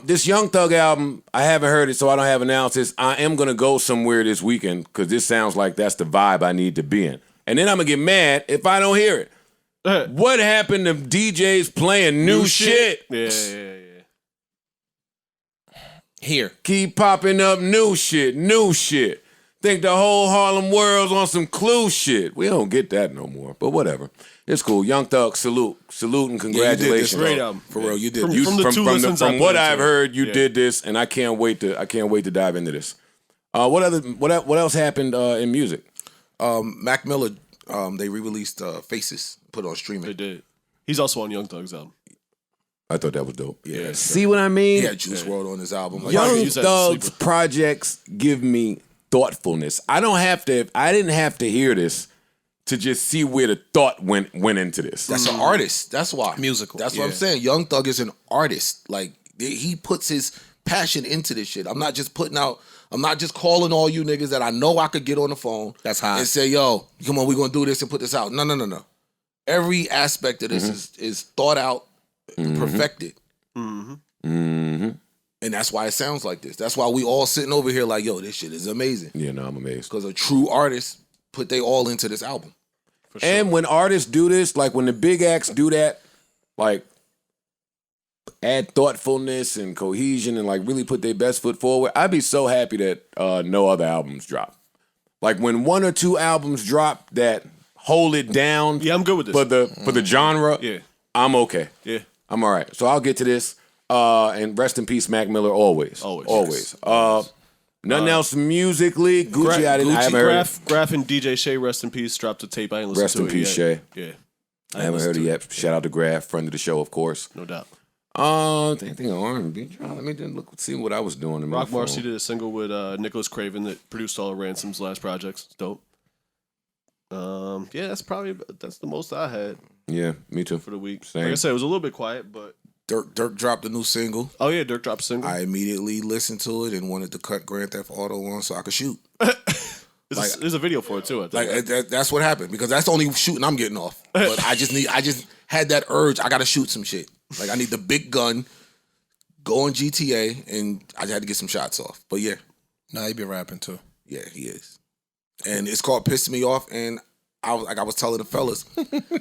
This Young Thug album, I haven't heard it, so I don't have analysis. I am gonna go somewhere this weekend because this sounds like that's the vibe I need to be in. And then I'm gonna get mad if I don't hear it. What happened to DJs playing new shit? Yeah. Here. Keep popping up new shit. Think the whole Harlem world's on some Clue shit. We don't get that no more, but whatever. It's cool. Young Thug, salute and congratulations. Great album. For real, you did. From- You- from the two listens I From what put into I've it. heard, you Yeah. did this, and I can't wait to dive into this. What else happened in music? Mac Miller, they re-released Faces, put on They streaming. did. He's also on Young Thug's album. I thought that was dope. Yeah. See what I mean? He had Juice WRLD on his album. Like, Young use that as a Thug's sleeper. projects give me thoughtfulness. I didn't have to hear this to just see where the thought went into this. that's an artist. That's why. Musical, That's what I'm yeah. saying. Young Thug is an artist. Like, he puts his passion into this shit. I'm not just calling all you niggas that I know I could get on the phone. That's hot. And say, yo, come on, we're gonna do this and put this out. No. Every aspect of this is thought out, perfected. And that's why it sounds like this. That's why we all sitting over here like, yo, this shit is amazing. Yeah, no, I'm amazed. Because a true artist put they all into this album. And when artists do this, like when the big acts do that, like add thoughtfulness and cohesion and like really put their best foot forward, I'd be so happy that no other albums drop. Like when one or two albums drop that hold it down. Yeah, I'm good with this. For the genre. Yeah. I'm okay. Yeah. I'm all right. So I'll get to this. And rest in peace, Mac Miller. Always. Nothing else musically. Gucci. I haven't heard it. Graf and DJ Shay, rest in peace, dropped a tape. I ain't listened Rest to in it peace, yet. Shay. Yeah. I haven't heard it yet. Shout out to Graf, friend of the show, of course. No doubt. Anything R&B. Let me just see what I was doing in my Rock phone. Marcy did a single with Nicholas Craven that produced all of Ransom's last projects. It's dope. Yeah, that's the most I had Yeah, me too. for the week. Same. Like I said, it was a little bit quiet, but Dirk dropped a new single. oh yeah, Dirk dropped a single. I immediately listened to it and wanted to cut Grand Theft Auto on so I could shoot. There's a video for it too. I think. Like that's what happened because that's the only shooting I'm getting off. But I just had that urge. I got to shoot some shit. Like I need the big gun, go on GTA, and I had to get some shots off. But yeah, Nah, he be rapping too. yeah, he is. And it's called "Pissed Me Off." And I was telling the fellas,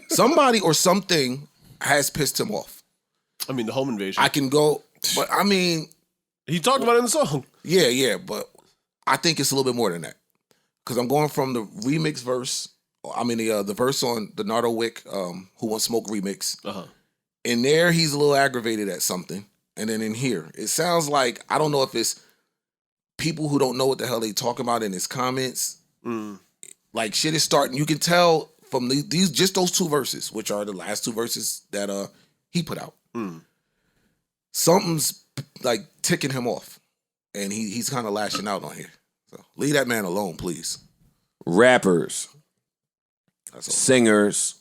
somebody or something has pissed him off. I mean, the home invasion. I can go, but I mean, he talked about it in the song. yeah, but I think it's a little bit more than that. Because I'm going from the remix verse, the verse on the Nardo Wick, Who Wants Smoke remix. Uh-huh. In there, he's a little aggravated at something. And then in here, it sounds like, I don't know if it's people who don't know what the hell they talking about in his comments. Like, shit is starting. You can tell from these just those two verses, which are the last two verses that he put out. Something's, like, ticking him off. And he's kind of lashing out on here. So leave that man alone, please. Rappers, That's all. singers,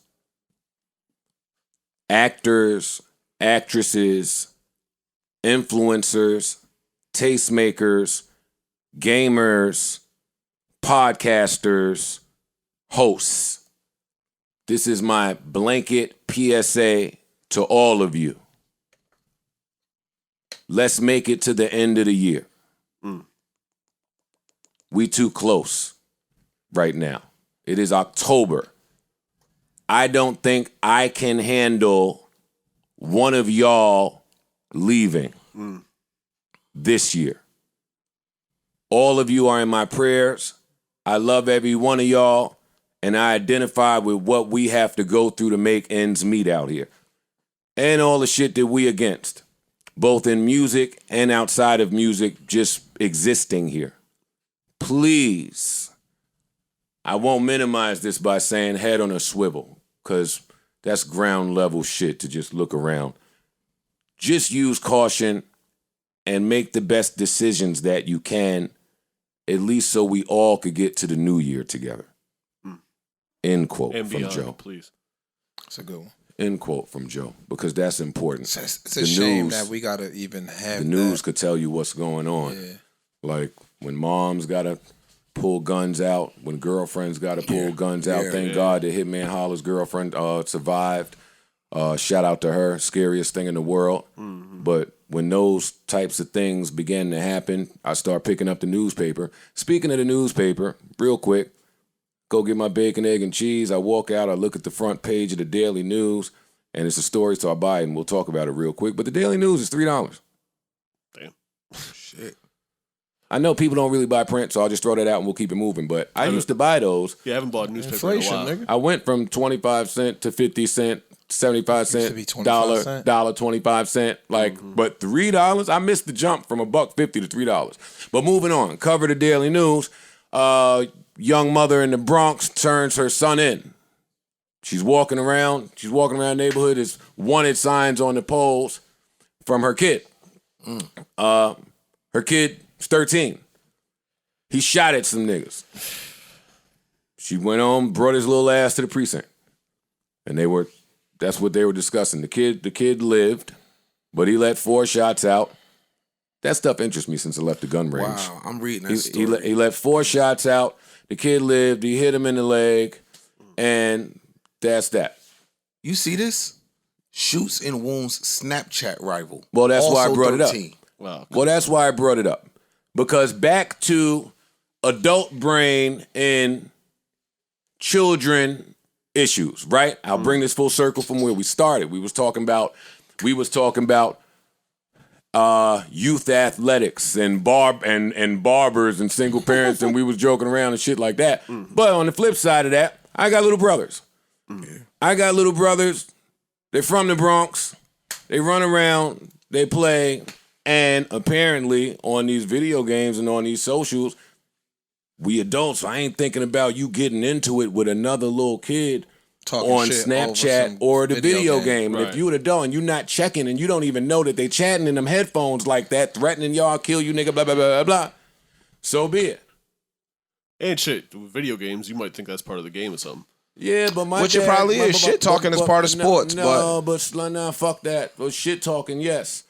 actors, actresses, influencers, tastemakers, gamers, podcasters, hosts. This is my blanket PSA to all of you. Let's make it to the end of the year. We too close right now. It is October. I don't think I can handle one of y'all leaving this year. All of you are in my prayers. I love every one of y'all, and I identify with what we have to go through to make ends meet out here. And all the shit that we against, both in music and outside of music, just existing here. Please, I won't minimize this by saying head on a swivel, because that's ground level shit to just look around. Just use caution and make the best decisions that you can, at least so we all could get to the new year together. End quote And from beyond, Joe. please. That's a good one. End quote from Joe, because that's important. It's a The shame news- that we gotta even have The news that. could tell you what's going on. Yeah. Like when moms gotta pull guns out, when girlfriends gotta pull guns out. Yeah. Thank God that Hitman Holler's girlfriend survived. Shout out to her, scariest thing in the world. But when those types of things begin to happen, I start picking up the newspaper. Speaking of the newspaper, real quick, go get my bacon, egg, and cheese. I walk out, I look at the front page of the Daily News, and it's a story, so I buy it, and we'll talk about it real quick. But the Daily News is $3. Damn. Shit. I know people don't really buy print, so I'll just throw that out and we'll keep it moving. But I used to buy those. Yeah, I haven't bought a newspaper Inflation, in a while. nigga. I went from 25 cent to 50 cent, 75 Used to cent, be 25 dollar, cent. dollar 25 cent. Like, but $3, I missed the jump from $1.50 to $3. But moving on, cover the Daily News. Young mother in the Bronx turns her son in. She's walking around the neighborhood. There's wanted signs on the poles from her kid. Her kid is 13. He shot at some niggas. She went home, brought his little ass to the precinct. And that's what they were discussing. The kid lived, but he let 4 shots out. That stuff interests me since I left the gun range. Wow, I'm reading that story. He let 4 shots out. The kid lived. He hit him in the leg. And that's that. You see this? Shoots and wounds Snapchat rival. Well, that's why I Also brought it up. 13. Wow. Well, that's why I brought it up. Because back to adult brain and children issues, right? I'll bring this full circle from where we started. We was talking about youth athletics and barbers and single parents, and we was joking around and shit like that. But on the flip side of that, I got little brothers. I got little brothers. They're from the Bronx. They run around. They play. And apparently on these video games and on these socials, we adults, I ain't thinking about you getting into it with another little kid Talking on shit over Snapchat some or the video game. game. And Right. if you an adult and you're not checking and you don't even know that they chatting in them headphones like that, threatening y'all, kill you, nigga, blah, blah, blah, blah, blah, so be it. And shit, with video games, you might think that's part of the game or something. Yeah, but my Which it dad- probably my- is. Shit talking is part of sports, No, but nah, fuck that. But shit talking, yes.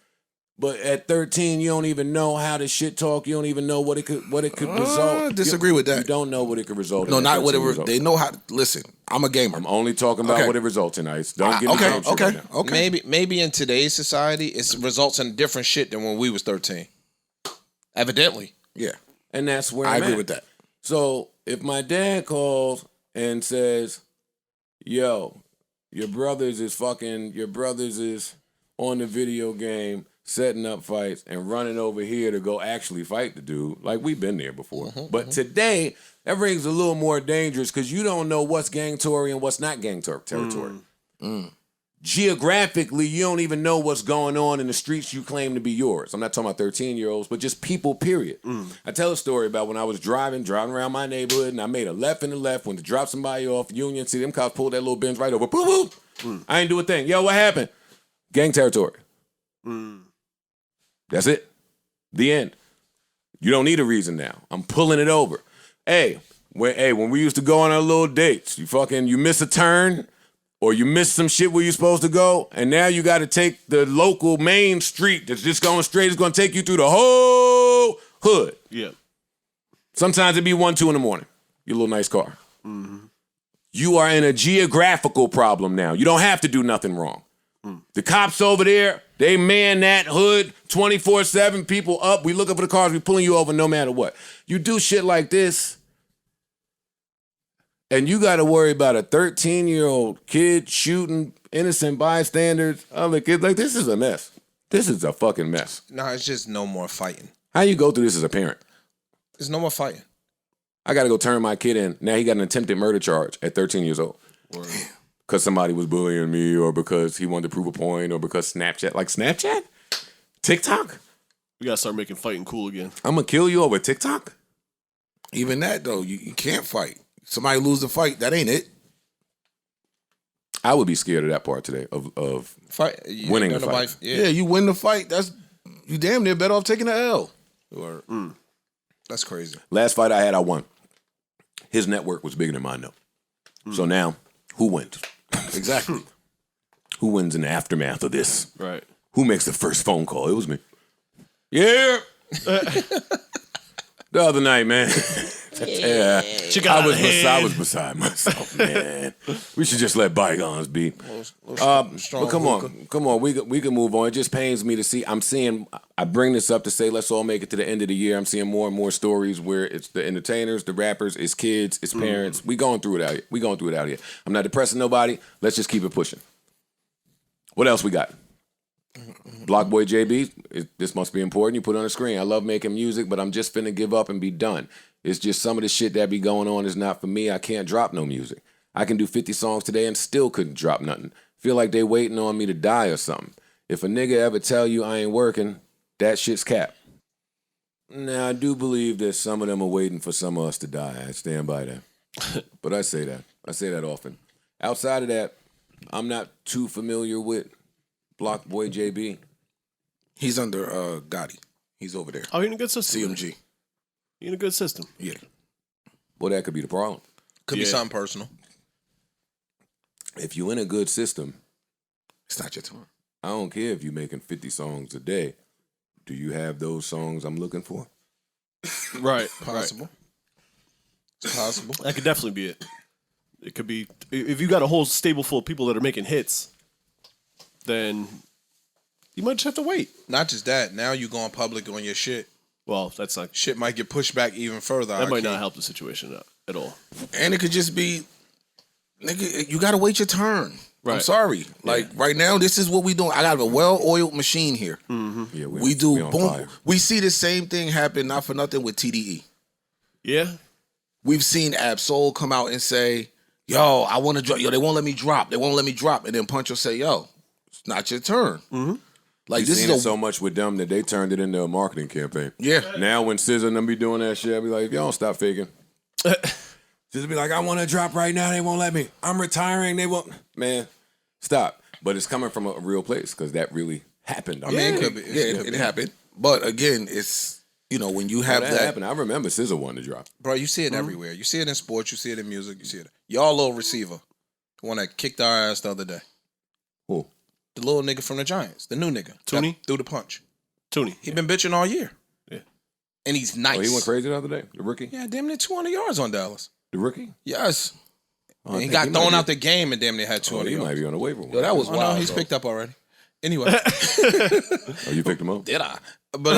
But at 13, you don't even know how to shit talk. You don't even know what it could result. Disagree with that. You don't know what it could result in. No, at not 13 whatever. years old. They know how to listen. I'm a gamer. I'm only talking about Okay. what it results in, Ice. Don't get me Okay, wrong. shit okay, right now. okay. Maybe in today's society, it results in different shit than when we was 13. Evidently. Yeah, And that's where I I'm agree at. with that. So if my dad calls and says, "Yo, your brothers is on the video game setting up fights and running over here to go actually fight the dude," like we've been there before. But today that rings a little more dangerous because you don't know what's gang territory and what's not gang territory. Geographically, you don't even know what's going on in the streets you claim to be yours. I'm not talking about 13-year-olds, but just people, period. I tell a story about when I was driving around my neighborhood, and I made a left in the left, went to drop somebody off, Union. See, them cops pulled that little Benz right over. Boop, boop. I ain't do a thing. Yo, what happened? Gang territory. That's it. The end. You don't need a reason now. I'm pulling it over. Hey, when we used to go on our little dates, you miss a turn, or you missed some shit where you're supposed to go, and now you got to take the local main street that's just going straight. It's going to take you through the whole hood. Yeah. Sometimes it'd be 1, 2 in the morning. Your little nice car. You are in a geographical problem now. You don't have to do nothing wrong. The cops over there, they man that hood 24/7. People up. We looking for the cars. We pulling you over no matter what. You do shit like this, and you got to worry about a 13-year-old kid shooting innocent bystanders, other kids. Like, this is a mess. This is a fucking mess. No, it's just no more fighting. How you go through this as a parent? There's no more fighting. I got to go turn my kid in. Now he got an attempted murder charge at 13 years old. Because somebody was bullying me, or because he wanted to prove a point, or because Snapchat? TikTok? We gotta start making fighting cool again. I'm going to kill you over TikTok? Even that though, you can't fight. Somebody lose the fight, that ain't it. I would be scared of that part today, of Fight. Winning the fight. Yeah, you win the fight. That's you damn near better off taking the L. That's crazy. last fight I had, I won. His network was bigger than mine, though. So now, who wins? Exactly. Who wins in the aftermath of this? Right. Who makes the first phone call? It was me. Yeah. The other night, man. Yeah. I was beside myself, man. We should just let bygones be. But come on. We can move on. It just pains me to see. I bring this up to say let's all make it to the end of the year. I'm seeing more and more stories where it's the entertainers, the rappers, it's kids, it's parents. We going through it out here. I'm not depressing nobody. Let's just keep it pushing. What else we got? Block Boy JB, this must be important. You put it on the screen. I love making music, but I'm just finna give up and be done. It's just some of the shit that be going on is not for me. I can't drop no music. I can do 50 songs today and still couldn't drop nothing. Feel like they waiting on me to die or something. If a nigga ever tell you I ain't working, that shit's cap. Now, I do believe that some of them are waiting for some of us to die. I stand by that. But I say that. I say that often. Outside of that, I'm not too familiar with Block Boy JB. He's under Gotti. He's over there. Oh, you're in a good system. CMG. You're in a good system. Yeah. Well, that could be the problem. Could be something personal. If you in a good system, It's not your turn. I don't care if you're making 50 songs a day. Do you have those songs I'm looking for? Right. Possible. It's possible. That could definitely be it. It could be if you got a whole stable full of people that are making hits, then you might just have to wait. Not just that. Now you going public on your shit. Well, that's not Shit might get pushed back even further. that might not help the situation at all. And it could just be, nigga, you gotta wait your turn. I'm Right. sorry. Like right now, this is what we doing. I got a well-oiled machine here. Yeah, We do on boom. fire. We see the same thing happen, not for nothing, with TDE. Yeah. We've seen Absol come out and say, yo, I want to drop. Yo, they won't let me drop. They won't let me drop. And then Punch will say, yo, it's not your turn. Like, You've this seen is it so much with them that they turned it into a marketing campaign. Yeah. Now when SZA and them be doing that shit, I be like, y'all stop faking. Just be like, I want to drop right now. They won't let me. I'm retiring. They won't. Man, stop. But it's coming from a real place because that really happened. I mean, it could be. It happened. But again, it's, when you have that. happened. I remember SZA wanted to drop. Bro, you see it everywhere. You see it in sports. You see it in music. You see it. Y'all little receiver. The one that kicked our ass the other day. Who? The little nigga from the Giants. The new nigga. Tooney? That threw the punch. Tooney. He been bitching all year. Yeah. And he's nice. Oh, he went crazy the other day? The rookie? Yeah, damn near 200 yards on Dallas. The rookie? Yes. Oh, And he got thrown out the game and damn near had 200 He might yards. be on the waiver. Yo, that was Oh, wild. no, he's though. picked up already. Anyway. Oh, you picked him up? Did I? But,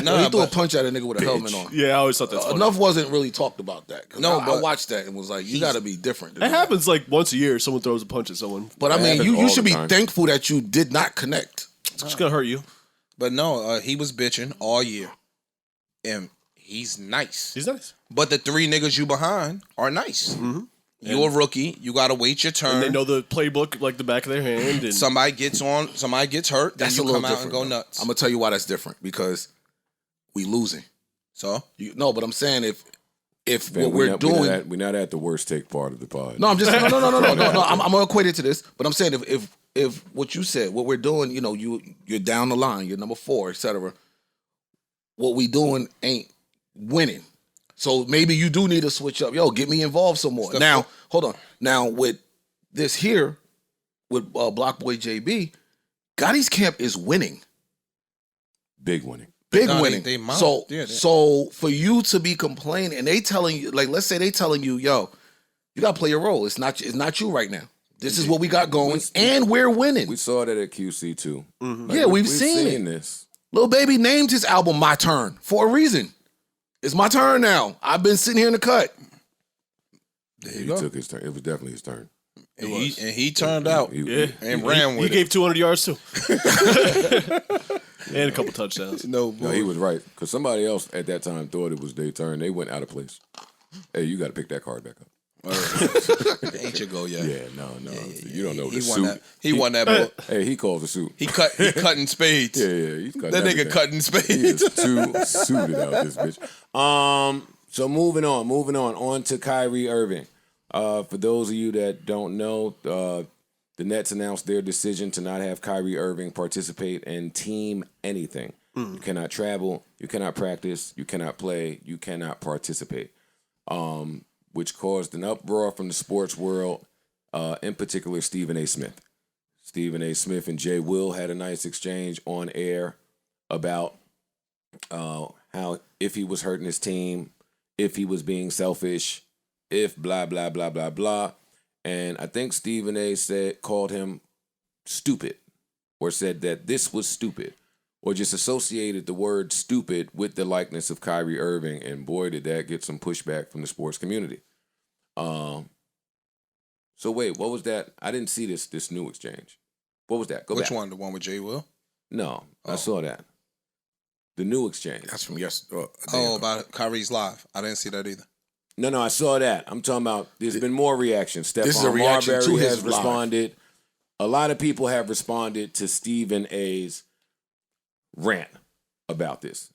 no, He threw a punch at a nigga with a helmet on. Yeah, I always thought that's funny. Enough wasn't really talked about that. No, I but watched that and was like, you got to be different. to It do that. happens like once a year. Someone throws a punch at someone. But I That mean, happens you all should the be time. thankful that you did not connect. It's just gonna hurt you. But no, he was bitching all year. And he's nice. He's nice. But the three niggas you behind are nice. Mm-hmm. You a rookie. You got to wait your turn. And they know the playbook like the back of their hand. And Somebody gets on. Somebody gets hurt. Then That's you a little come out different. and go though. nuts. I'm gonna tell you why that's different because we losing. So No, but I'm saying if Man, what we're doing. We're not at the worst take part of the pod. No, I'm just no. I'm gonna equate it to this, but I'm saying if what you said, what we're doing, you're down the line, you're number 4, etc. What we doing ain't winning, so maybe you do need to switch up. Yo, get me involved some more. Now, hold on. Now with this here, with Block Boy JB, Gotti's camp is winning, Big winning. big No, winning. they mount. So Yeah, so for you to be complaining and they telling you, like, let's say they telling you, yo, you gotta play your role. It's not you right now. This is what we got going, and we're winning. We saw that at QC too. Yeah, we've seen it. this. Lil Baby named his album My Turn for a reason. It's my turn now. I've been sitting here in the cut. there He you go. took his turn. It was definitely his turn. And he turned out yeah, and ran he with it. gave 200 yards too, and a couple touchdowns. No, No, he was right because somebody else at that time thought it was their turn. They went out of place. Hey, you got to pick that card back up. ain't your go yet. Yeah, no. You don't know He the won suit. that. He won that book. Hey, he calls the suit. He cutting spades. Yeah, he's cutting That nigga everything. cutting He spades. is too suited out this bitch. So moving on to Kyrie Irving. For those of you that don't know, the Nets announced their decision to not have Kyrie Irving participate in team anything. You cannot travel, you cannot practice, you cannot play, you cannot participate. Which caused an uproar from the sports world, in particular Stephen A. Smith. Stephen A. Smith and Jay Will had a nice exchange on air about how if he was hurting his team, if he was being selfish, if blah, blah, blah, blah, blah. And I think Stephen A. called him stupid, or said that this was stupid, or just associated the word stupid with the likeness of Kyrie Irving. And boy, did that get some pushback from the sports community. So wait, what was that? I didn't see this new exchange. What was that? Go Which back. one? The one with Jay Will? No, I Oh. saw that. The new exchange. That's from yesterday. Oh, about Kyrie's live. I didn't see that either. No, I saw that. I'm talking about there's been more reactions. This is a Stephon reaction Marbury to his has live. responded. A lot of people have responded to Stephen A.'s rant about this.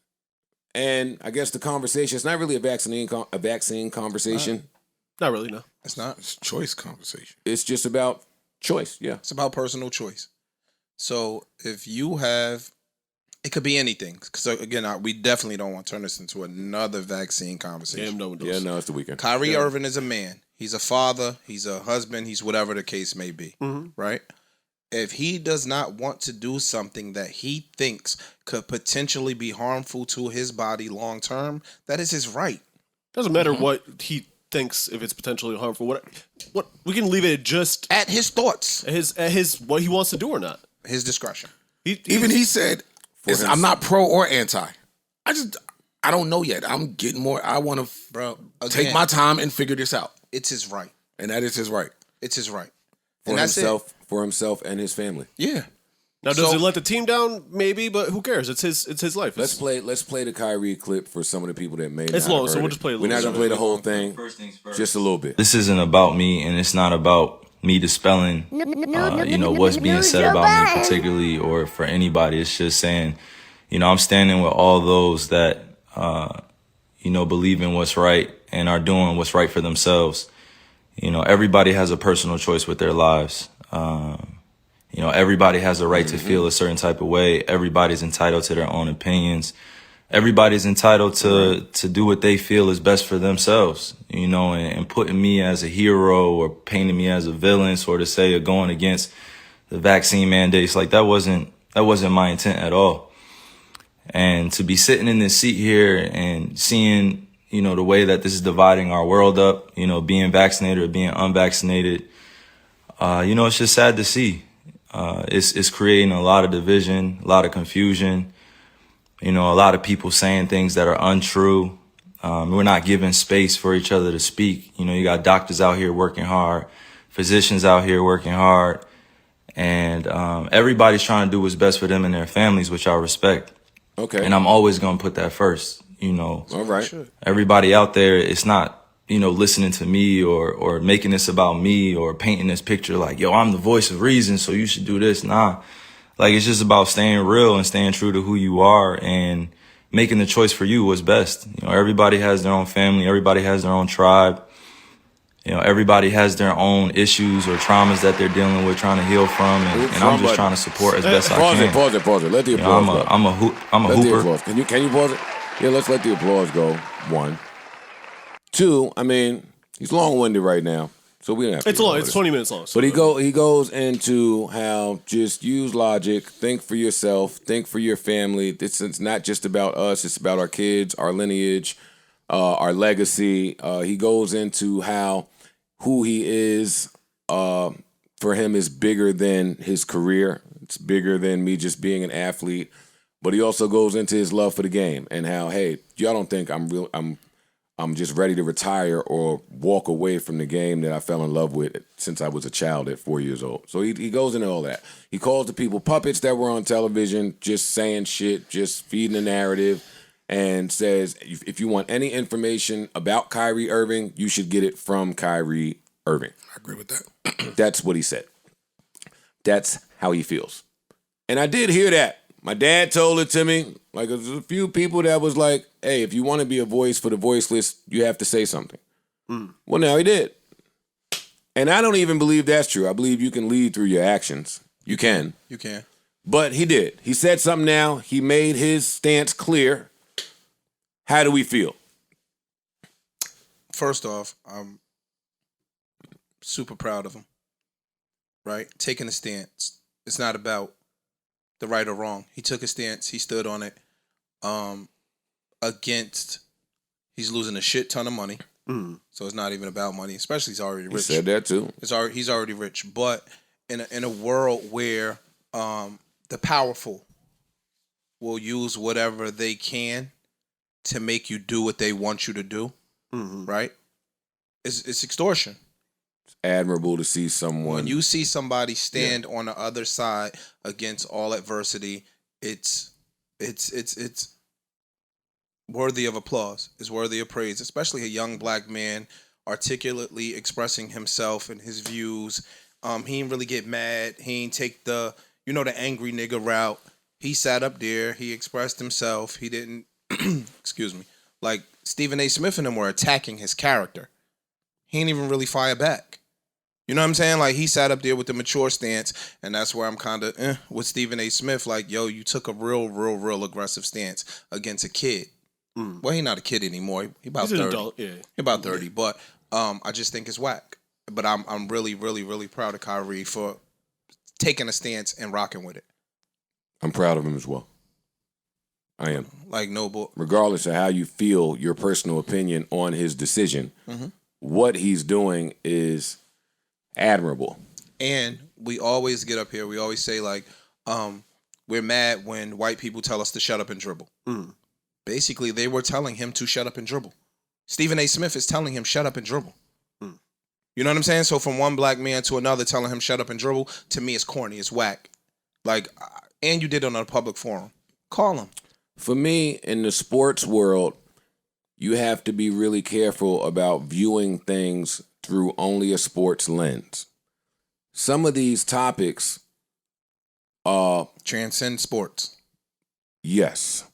And I guess the conversation, it's not really a vaccine conversation. Not really, no. It's not. It's choice conversation. It's just about choice, yeah. It's about personal choice. So if you have, it could be anything. Because again, we definitely don't want to turn this into another vaccine Yeah, conversation. I'm done with those. Yeah, no, it's the weekend. Kyrie Irving is a man. He's a father. He's a husband. He's whatever the case may be. Right? If he does not want to do something that he thinks could potentially be harmful to his body long term, that is his right. Doesn't matter what he thinks if it's potentially harmful. What we can leave it at just At his thoughts, at his what he wants to do or not. his discretion. Even he said, himself. I'm not pro or anti. I don't know yet. I'm getting more. I want to Bro, take again, my time and figure this out. It's his right. And that is his right. It's his right. For And that's himself and his family. Yeah. Now, does So- it let the team down? Maybe, but who cares? It's his life. Let's play the Kyrie clip for some of the people that may not It's have long, so heard we'll it. just play a We're not little gonna play the whole thing. First things first. Just a little bit. This isn't about me, and it's not about me dispelling, what's being said about me particularly or for anybody. It's just saying, I'm standing with all those that, believe in what's right and are doing what's right for themselves. You know, everybody has a personal choice with their lives. You know, everybody has a right to feel a certain type of way. Everybody's entitled to their own opinions. Everybody's entitled to do what they feel is best for themselves, you know, and putting me as a hero or painting me as a villain, sort of say, or going against the vaccine mandates. Like that wasn't my intent at all. And to be sitting in this seat here and seeing, you know, the way that this is dividing our world up, you know, being vaccinated or being unvaccinated, you know, it's just sad to see. It's creating a lot of division, a lot of confusion. You know, a lot of people saying things that are untrue. We're not giving space for each other to speak. You know, you got doctors out here working hard, physicians out here working hard, and everybody's trying to do what's best for them and their families, which I respect. Okay. And I'm always going to put that first, you know. All right. Everybody out there, it's not, you know, listening to me or making this about me or painting this picture like, yo, I'm the voice of reason, so you should do this. Nah. Like, it's just about staying real and staying true to who you are and making the choice for you what's best. You know, everybody has their own family. Everybody has their own tribe. You know, everybody has their own issues or traumas that they're dealing with, trying to heal from. And I'm just trying to support as best I can. Pause it. Let the applause go. I'm a Let hooper. the applause. Can you pause it? Yeah, let's let the applause go. 1. 2, I mean, he's long-winded right now. So we don't have to. It's long. It's 20 minutes long. So but he goes into how just use logic, think for yourself, think for your family. It's not just about us. It's about our kids, our lineage, our legacy. He goes into how who he is for him is bigger than his career. It's bigger than me just being an athlete. But he also goes into his love for the game and how, hey, y'all don't think I'm just ready to retire or walk away from the game that I fell in love with since I was a child at 4 years old. So he goes into all that. He calls the people puppets that were on television, just saying shit, just feeding the narrative, and says, if you want any information about Kyrie Irving, you should get it from Kyrie Irving. I agree with that. That's what he said. That's how he feels. And I did hear that. My dad told it to me. Like, there's a few people that was like, hey, if you want to be a voice for the voiceless, you have to say something. Well, now he did. And I don't even believe that's true. I believe you can lead through your actions. You can. You can. But he did. He said something now. He made his stance clear. How do we feel? First off, I'm super proud of him. Right? Taking a stance. It's not about the right or wrong. He took a stance. He stood on it. Against, he's losing a shit ton of money. So it's not even about money. Especially he's already rich. He said that too. He's already rich. But in a world where the powerful will use whatever they can to make you do what they want you to do, right? It's extortion. It's admirable to see someone. When you see somebody stand on the other side against all adversity, it's worthy of applause. It's worthy of praise, especially a young black man articulately expressing himself and his views. He didn't really get mad. He didn't take the angry nigga route. He sat up there. He expressed himself. He didn't, excuse me, like Stephen A. Smith and them were attacking his character. He didn't even really fire back. You know what I'm saying? Like, he sat up there with the mature stance, and that's where I'm kind of with Stephen A. Smith. Like, yo, you took a real aggressive stance against a kid. Well, he's not a kid anymore. He about 30. He's an adult, yeah. He about 30, but I just think it's whack. But I'm really proud of Kyrie for taking a stance and rocking with it. I'm proud of him as well. I am. Like, no bull. Regardless of how you feel, your personal opinion on his decision, what he's doing is admirable. And we always get up here. We always say, like, we're mad when white people tell us to shut up and dribble. Basically, they were telling him to shut up and dribble. Stephen A. Smith is telling him, shut up and dribble. You know what I'm saying? So from one black man to another telling him, shut up and dribble, to me, it's corny. It's whack. Like, and you did it on a public forum. Call him. For me, in the sports world, you have to be really careful about viewing things through only a sports lens. Some of these topics transcend sports. Yes.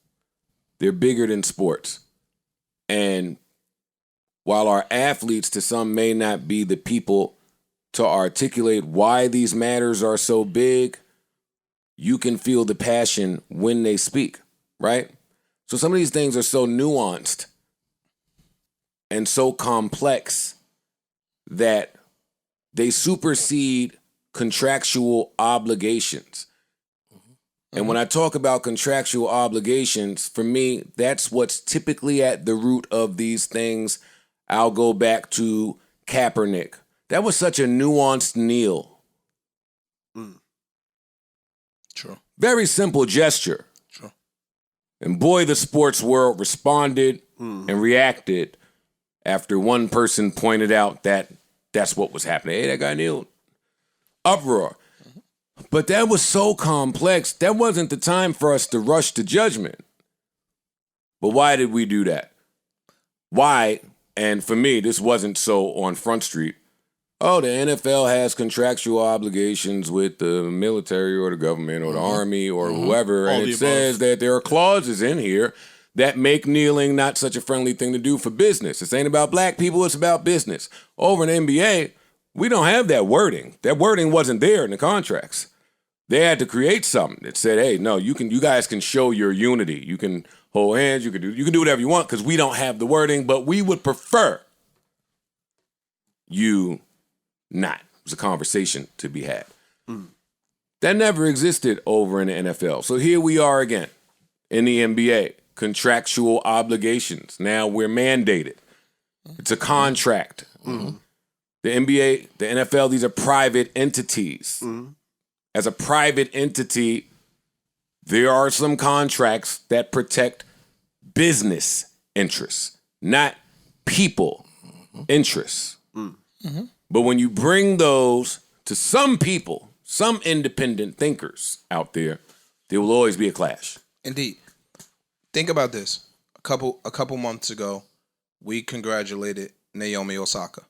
They're bigger than sports. And while our athletes to some may not be the people to articulate why these matters are so big, you can feel the passion when they speak, right? So some of these things are so nuanced and so complex that they supersede contractual obligations. And when I talk about contractual obligations, for me, that's what's typically at the root of these things. I'll go back to Kaepernick. That was such a nuanced kneel. True. Very simple gesture. True. And boy, the sports world responded and reacted after one person pointed out that that's what was happening. Hey, that guy kneeled. Uproar. But that was so complex. That wasn't the time for us to rush to judgment. But why did we do that? Why? And for me, this wasn't so on Front Street. Oh, the NFL has contractual obligations with the military or the government or the army or whoever. All And the it says that there are clauses in here that make kneeling not such a friendly thing to do for business. This ain't about black people, it's about business. Over in the NBA, we don't have that wording. That wording wasn't there in the contracts. They had to create something that said, hey, no, you guys can show your unity. You can hold hands, you can do whatever you want, because we don't have the wording, but we would prefer you not. It was a conversation to be had. That never existed over in the NFL. So here we are again in the NBA. Contractual obligations. Now we're mandated. It's a contract. The NBA, the NFL, these are private entities. As a private entity, there are some contracts that protect business interests, not people interests. But when you bring those to some people, some independent thinkers out there, there will always be a clash. Indeed. Think about this. A couple months ago, we congratulated Naomi Osaka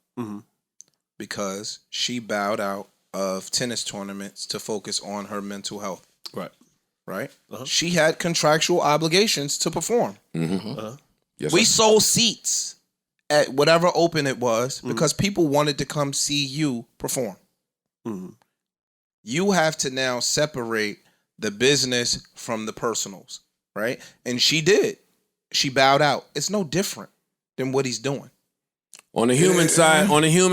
because she bowed out of tennis tournaments to focus on her mental health. Right? She had contractual obligations to perform. Yes, We sir. sold seats at whatever open it was because people wanted to come see you perform. You have to now separate the business from the personals, right? And she did. She bowed out. It's no different than what he's doing. On the human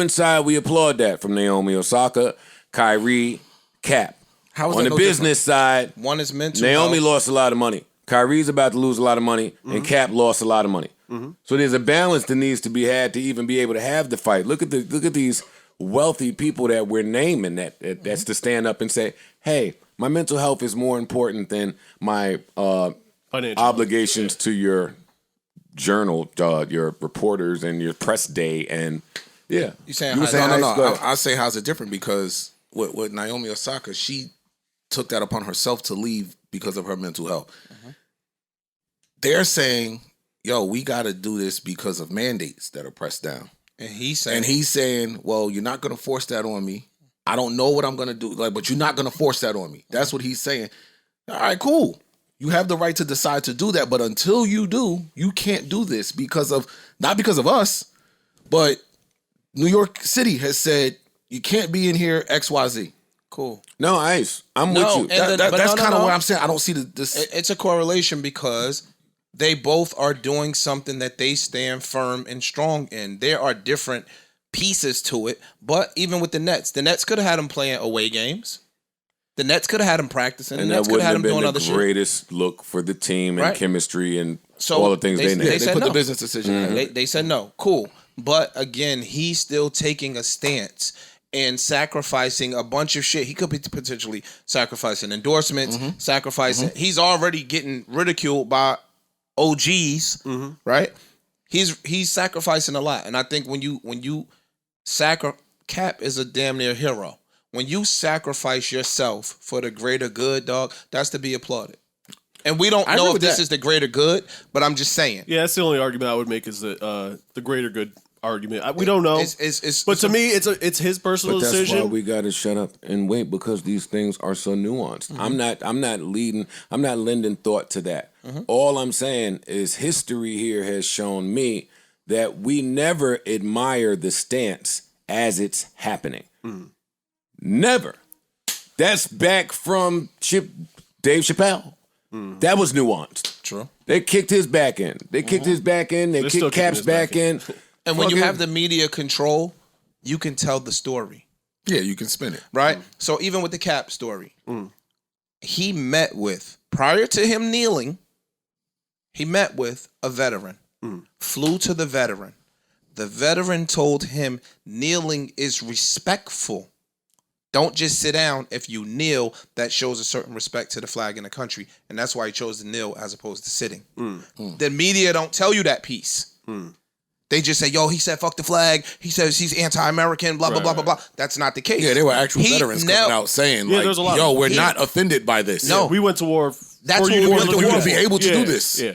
side, we applaud that from Naomi Osaka, Kyrie, Cap. How is On that the no business side, One is mental Naomi health. lost a lot of money. Kyrie's about to lose a lot of money, and Cap lost a lot of money. So there's a balance that needs to be had to even be able to have the fight. Look at these wealthy people that we're naming that's to stand up and say, hey, my mental health is more important than my Financial obligations to your journal, your reporters, and your press day, and yeah. You saying were how- saying No. go ahead. I say how's it different because with Naomi Osaka, she took that upon herself to leave because of her mental health. They're saying, yo, we got to do this because of mandates that are pressed down. And he's saying, He's saying, well, you're not going to force that on me. I don't know what I'm going to do, but you're not going to force that on me. That's what he's saying. All right, cool. You have the right to decide to do that, but until you do, you can't do this not because of us, but New York City has said you can't be in here XYZ. cool. No, Ice, I'm No, with you. and That's kind of no. what I'm saying. I don't see this. It's a correlation because they both are doing something that they stand firm and strong in. There are different pieces to it, but even with the Nets could have had them playing away games. The Nets could have had them practicing. And The Nets that could have wouldn't had have them been doing the other shit. greatest look for the team and Right. chemistry and So all the things they they named. They said put the no. business decision in. They said no. Cool. But again, he's still taking a stance and sacrificing a bunch of shit. He could be potentially sacrificing endorsements, sacrificing. He's already getting ridiculed by OGs, right? He's sacrificing a lot. And I think when you Cap is a damn near hero. When you sacrifice yourself for the greater good, dog, that's to be applauded. And we don't I know agree if with this that. is the greater good, but I'm just saying. Yeah, that's the only argument I would make is the greater good argument. We don't know, It's but to me, it's his personal But that's decision. why we got to shut up and wait because these things are so nuanced. I'm not lending thought to that. All I'm saying is history here has shown me that we never admire the stance as it's happening. Never. That's back from Dave Chappelle. That was nuanced. True. They kicked his back in. They kicked his back in. They They're still kicked kicking Cap's his back back in. And when you Fucking- have the media control, you can tell the story, Yeah, you can spin it. right? So even with the Cap story, he met with, prior to him kneeling, he met with a veteran, flew to the veteran. The veteran told him kneeling is respectful. Don't just sit down. If you kneel, that shows a certain respect to the flag and the country. And that's why he chose to kneel as opposed to sitting. The media don't tell you that piece. They just say, yo, he said fuck the flag. He says he's anti-American, blah, blah, blah, blah, blah. That's not the case. Yeah, they were actual He veterans coming knelt- out saying, Yeah, like, there's a lot yo, of- we're he- not offended by this. No. We went to war. That's for what you we to went to be able war to for. do be able to Yeah, do this. Yeah.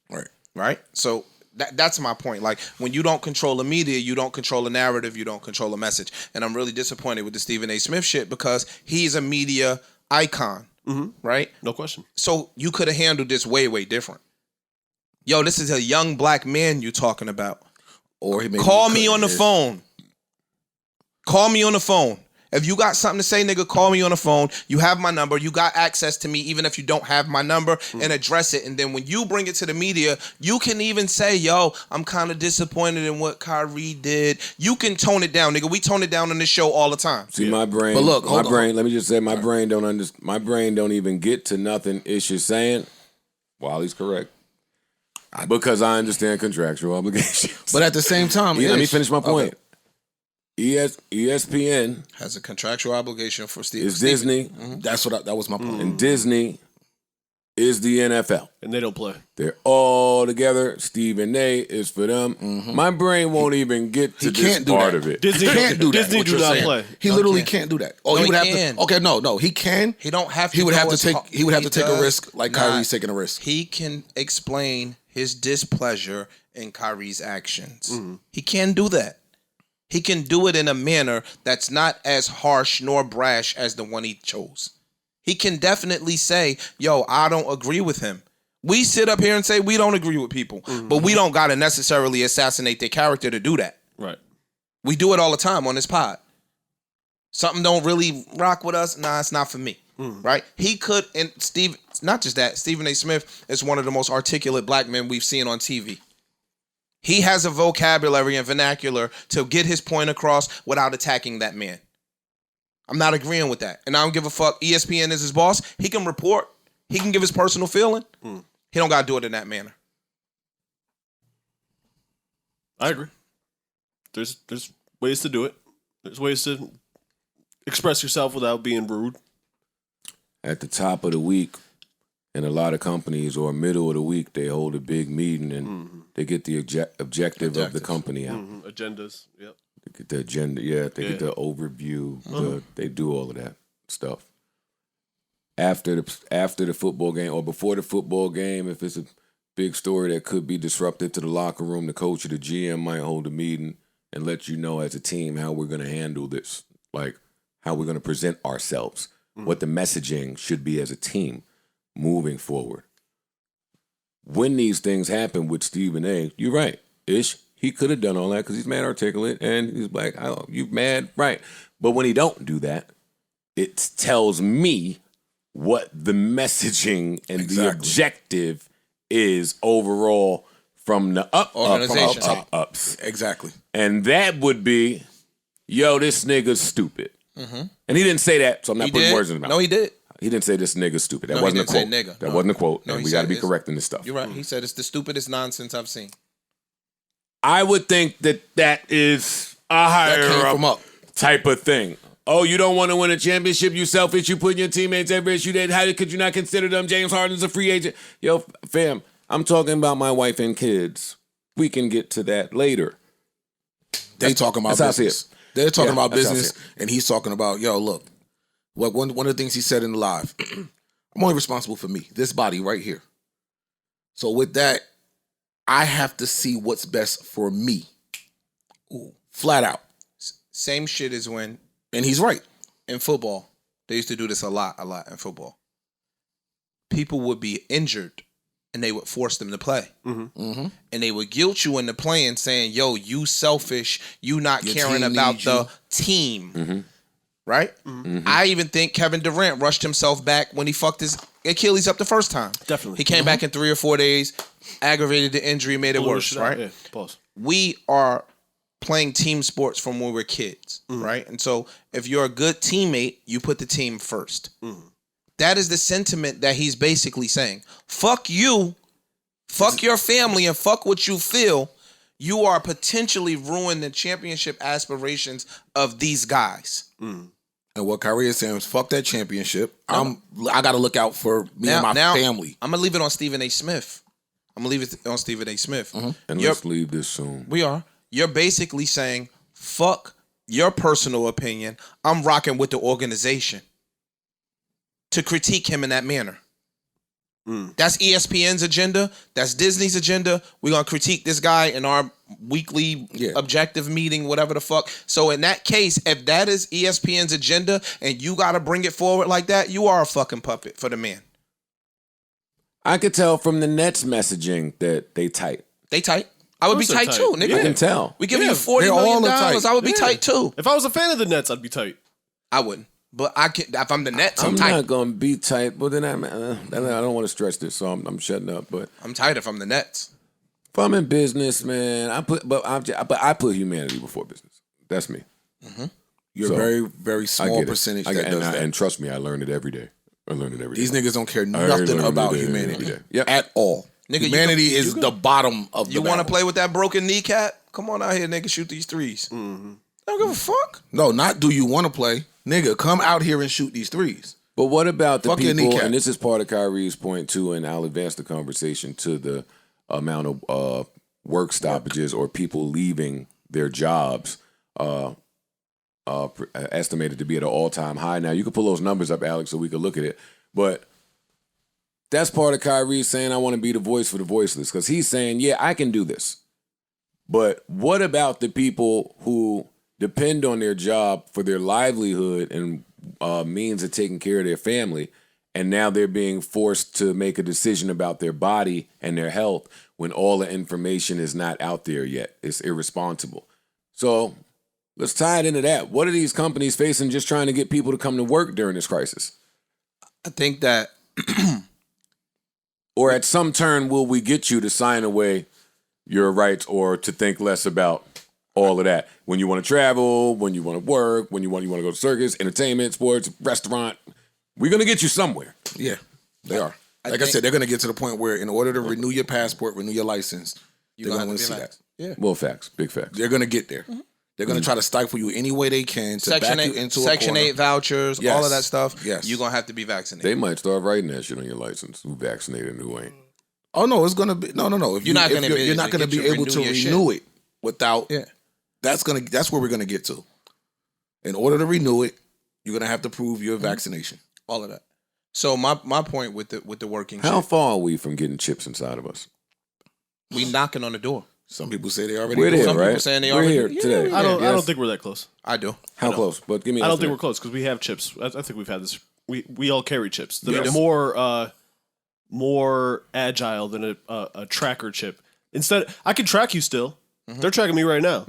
Right. Right? So that's my point. Like, when you don't control the media, you don't control the narrative, you don't control the message. And I'm really disappointed with the Stephen A. Smith shit because he's a media icon, right? No question. So you could have handled this way, way different. Yo, this is a young black man you talking about. Or he maybe Call couldn't me on the is- phone. Call me on the phone. If you got something to say, nigga, call me on the phone. You have my number. You got access to me, even if you don't have my number, and address it. And then when you bring it to the media, you can even say, yo, I'm kind of disappointed in what Kyrie did. You can tone it down, nigga. We tone it down on this show all the time. See, my brain. But look, my hold on. brain. Let me just say, my brain don't My brain don't even get to nothing Ish is saying. While he's correct, because I understand contractual obligations. But at the same time, let me Ish- finish my point. Okay. ESPN Has a contractual obligation for Steve. is Disney, That was my point. and Disney is the NFL. And they don't play. They're all together. Stephen A is for them. My brain won't even get to He this can't do part that. of it. Disney He can't do that. Disney what do you're not saying. play. He literally can't do that. Oh, No, he he would have can. to. Okay, no, he can. He don't have to. He would have go to as take. far- He would have to take a does risk like not. Kyrie's taking a risk. He can explain his displeasure in Kyrie's actions. He can do that. He can do it in a manner that's not as harsh nor brash as the one he chose. He can definitely say, yo, I don't agree with him. We sit up here and say we don't agree with people, but we don't got to necessarily assassinate their character to do that. Right. We do it all the time on this pod. Something don't really rock with us. Nah, it's not for me. Right? He could, and Steve, not just that, Stephen A. Smith is one of the most articulate black men we've seen on TV. He has a vocabulary and vernacular to get his point across without attacking that man. I'm not agreeing with that. And I don't give a fuck. ESPN is his boss. He can report. He can give his personal feeling. He don't got to do it in that manner. I agree. There's ways to do it. There's ways to express yourself without being rude. At the top of the week, in a lot of companies, or middle of the week, they hold a big meeting and they get the objective of the company out. Agendas. Yep. They get the agenda, they get the overview. They do all of that stuff. After the football game or before the football game, if it's a big story that could be disruptive to the locker room, the coach or the GM might hold a meeting and let you know as a team how we're going to handle this, like how we're going to present ourselves, what the messaging should be as a team moving forward. When these things happen with Stephen A., you're right, Ish. He could have done all that because he's mad articulate and he's like, oh, you mad? Right. But when he don't do that, it tells me what the messaging and the objective is overall from the Organization. ups. Exactly. And that would be, yo, this nigga's stupid. And he didn't say that, so I'm not He putting did. words in his mouth. No, he did. He didn't say this nigga's stupid. That No, he wasn't a didn't say quote. nigga. That No. wasn't a quote. No, And he we got to said be it's- correcting this stuff. You're right. He said it's the stupidest nonsense I've seen. I would think that is a higher came up from up. type of thing. Oh, you don't want to win a championship, you selfish, you putting your teammates at risk, how could you not consider them? James Harden's a free agent. Yo, fam, I'm talking about my wife and kids. We can get to that later. They talking about that's how I see business. They're talking Yeah, about that's how I business, see and he's talking about, yo, look. What one of the things he said in the live, I'm only responsible for me, this body right here. So with that, I have to see what's best for me. Ooh, flat out. Same shit as when And he's right. in football, they used to do this a lot in football. People would be injured and they would force them to play. And they would guilt you into playing, saying, yo, you selfish, you not Your caring team about needs the you. team. Right? I even think Kevin Durant rushed himself back when he fucked his Achilles up the first time. Definitely. He came back in 3 or 4 days, aggravated the injury, made it worse, right? Yeah, pause. We are playing team sports from when we're kids, right? And so if you're a good teammate, you put the team first. That is the sentiment that he's basically saying. Fuck you, fuck your family, and fuck what you feel. You are potentially ruining the championship aspirations of these guys. And what Kyrie is saying is, fuck that championship. I got to look out for me and my family. I'm gonna leave it on Stephen A. Smith. And let's leave this soon. We are. You're basically saying, fuck your personal opinion. I'm rocking with the organization to critique him in that manner. That's ESPN's agenda. That's Disney's agenda. We're going to critique this guy in our weekly objective meeting, whatever the fuck. So in that case, if that is ESPN's agenda and you got to bring it forward like that, you are a fucking puppet for the man. I could tell from the Nets messaging that they tight. They tight. I would be course they're tight tight. too, nigga. I can tell. We give you $40 They're all million. tight. I would be tight too. If I was a fan of the Nets, I'd be tight. I wouldn't. But I can. If I'm the Nets, I'm I'm tight. not gonna be tight, but then I don't want to stretch this, so I'm shutting up. But I'm tight if I'm the Nets. if I'm in business, man, I put humanity before business. That's me. You're So, a very, very I small get it. percentage I that get- does that. and trust me, I learn it every day. These niggas don't care I nothing learn about it every humanity day. Yep. at all. Nigga, Humanity is the bottom of the You want to barrel. play with that broken kneecap? Come on out here, nigga. Shoot these threes. I don't give a fuck. No, not do you want to play. Nigga, come out here and shoot these threes. But what about the Fuck your people? kneecap. And this is part of Kyrie's point too, and I'll advance the conversation to the amount of work stoppages or people leaving their jobs, estimated to be at an all-time high. Now you can pull those numbers up, Alex, so we could look at it. But that's part of Kyrie saying, "I want to be the voice for the voiceless," because he's saying, "Yeah, I can do this." But what about the people who depend on their job for their livelihood and means of taking care of their family, and now they're being forced to make a decision about their body and their health when all the information is not out there yet? It's irresponsible. So let's tie it into that. What are these companies facing just trying to get people to come to work during this crisis? I think that Or at some turn, will we get you to sign away your rights or to think less about all of that? When you want to travel, when you want to work, when you want to go to circus, entertainment, sports, restaurant, we're going to get you somewhere. Yeah, they are. I Like I think- said, they're going to get to the point where in order to renew your passport, renew your license, they're gonna going have to to see be that. Yeah. Well, facts, big facts. They're going to get there. They're going to try to stifle you any way they can to Section back you 8, into a Section corner. 8 vouchers, Yes. all of that stuff. Yes. You're going to have to be vaccinated. They might start writing that shit on your license. Who vaccinated and who ain't. Oh no, it's gonna be no. If You're not if gonna you're, be you're not able to gonna get be your able to renew your renew it without. Yeah. That's where we're gonna get to. In order to renew it, you're gonna have to prove your vaccination. all of that. So my point with the working How shit, far are we from getting chips inside of us? we knocking on the door. Some people say they already. We're do there, it. Some people right? saying they We're already- here Yeah, today. I don't Yes. think we're that close. I do. How close? But give me. I don't think estimate. we're close because we have chips. I think we've had this. We all carry chips. They're Yes. more agile than a tracker chip. Instead, I can track you still. They're tracking me right now,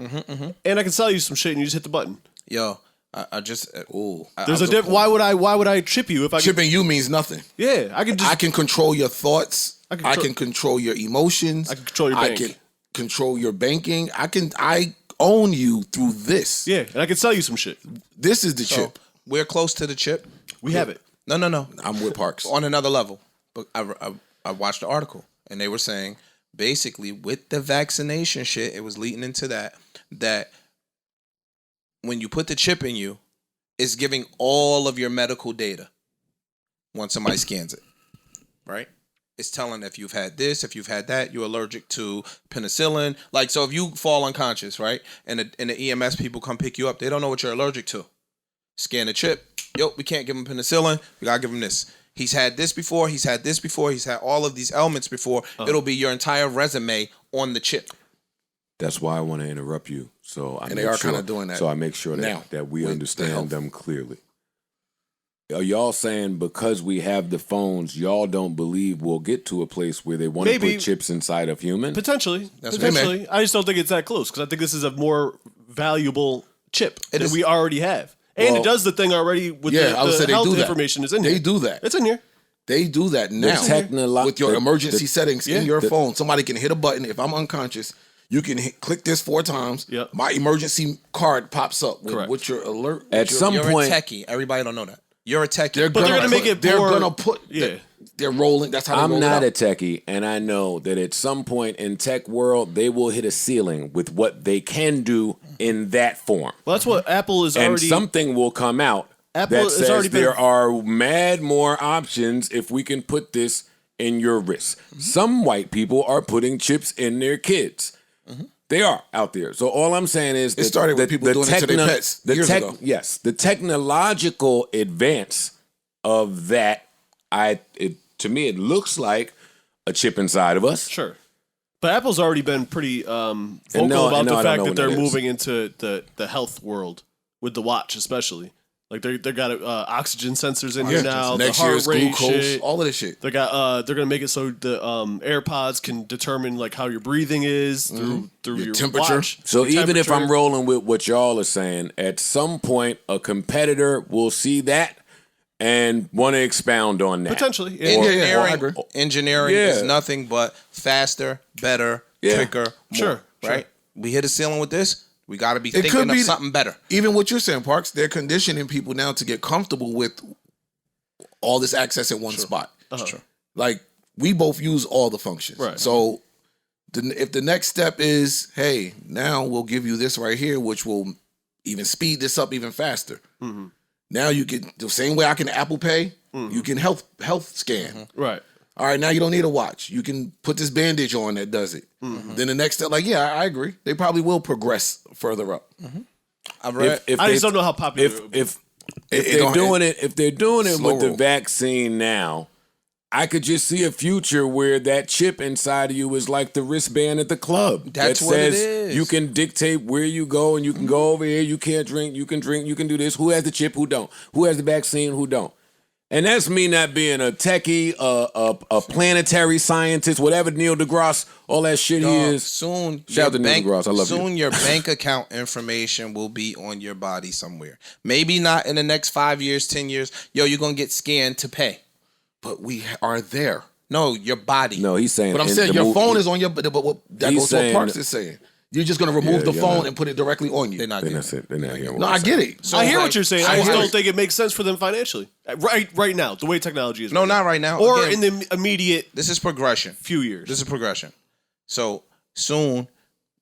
and I can sell you some shit, and you just hit the button. Yo, I just Ooh. There's a diff. Why would I chip you if I? Chipping you means nothing. Yeah, I can just. I can control your thoughts. I can I control- can control your emotions. I can control your bank. I can control your banking. I own you through this. Yeah, and I can sell you some shit. This is the so chip. we're close to the chip. We have it. No. I'm with Parks. On another level. But I watched the article and they were saying basically with the vaccination shit, it was leading into that when you put the chip in you, it's giving all of your medical data once somebody scans it. Right? It's telling if you've had this, if you've had that, you're allergic to penicillin. Like, so if you fall unconscious, right, and the EMS people come pick you up, they don't know what you're allergic to. Scan the chip. Yo, we can't give him penicillin. We gotta give him this. He's had this before. He's had this before. He's had all of these ailments before. It'll be your entire resume on the chip. That's why I want to interrupt you. So I And make they are sure- kinda doing that So I make sure now that we with the understand health. them clearly. are y'all saying because we have the phones, y'all don't believe we'll get to a place where they want to Maybe. put chips inside of humans? Potentially. That's Potentially. I just don't think it's that close because I think this is a more valuable chip that is. we already have. And Well, it does the thing already with I would say the they health do that. information is in They here. do that. It's in here. They do that now with your emergency settings in your phone. Somebody can hit a button. If I'm unconscious, you can click this 4 times. Yep. My emergency card pops up Correct. with your alert. At some You're point, a techie. Everybody don't know that. You're a techie. But they're gonna make it They're more- gonna put. Yeah. They're rolling. That's how they I'm roll not a it out. techie, and I know that at some point in tech world, they will hit a ceiling with what they can do in that form. Well, that's what Apple is And already. something will come out Apple that has says already been- there are mad more options if we can put this in your wrist. Some white people are putting chips in their kids. They are out there. So all I'm saying is that started with people doing it to their pets years ago. Yes, the technological advance of that, to me, it looks like a chip inside of us. Sure. But Apple's already been pretty vocal no, about no, the I don't fact know that when they're that is. moving into the health world with the watch, especially. Like they got oxygen sensors in here now. Next the heart year's rate glucose, shit. all of this shit. They got they're gonna make it so the AirPods can determine like how your breathing is through your temperature. watch. So your even if I'm temperature. rolling with what y'all are saying, at some point a competitor will see that and want to expound on that. potentially, yeah. Engineering, I agree. engineering Yeah. is nothing but faster, better, Yeah. quicker, more. Sure, Right? We hit a ceiling with this. We got to be It thinking could of be something better. Even what you're saying, Parks, they're conditioning people now to get comfortable with all this access in one spot. Like we both use all the functions. Right. So if the next step is, hey, now we'll give you this right here, which will even speed this up even faster. Now you can the same way I can Apple Pay, you can health scan. Right. All right, now you don't need a watch. You can put this bandage on that does it. Then the next step, like, yeah, I agree. They probably will progress further up. I've read. If I they- just don't know how popular it would be. if It they're don't- doing it, if they're doing it Slow with the roll. vaccine now, I could just see a future where that chip inside of you is like the wristband at the club. That's that what it says is. You can dictate where you go, and you can go over here. You can't drink. You can drink. You can do this. Who has the chip? Who don't? Who has the vaccine? Who don't? And that's me not being a techie, a planetary scientist, whatever Neil deGrasse, all that shit he is. Soon, Shout out to your Neil bank, deGrasse. I love you. soon your bank account information will be on your body somewhere. Maybe not in the next 5 years, 10 years. Yo, you're gonna get scanned to pay. But we are there. No, your body. No, he's saying. But I'm in saying the your movie- phone is on your. But what, that He's goes to what saying- Parks is saying. You're just gonna remove the yeah, phone man. and put it directly on you. They're not They're getting not, it. they're not hearing what No, I'm I saying. get it. So, I hear like, what you're saying. I I just hear don't it. think it makes sense for them financially. Right now, the way technology is. No, not right now. Or Again, in the immediate this is progression. few years. This is progression. So soon,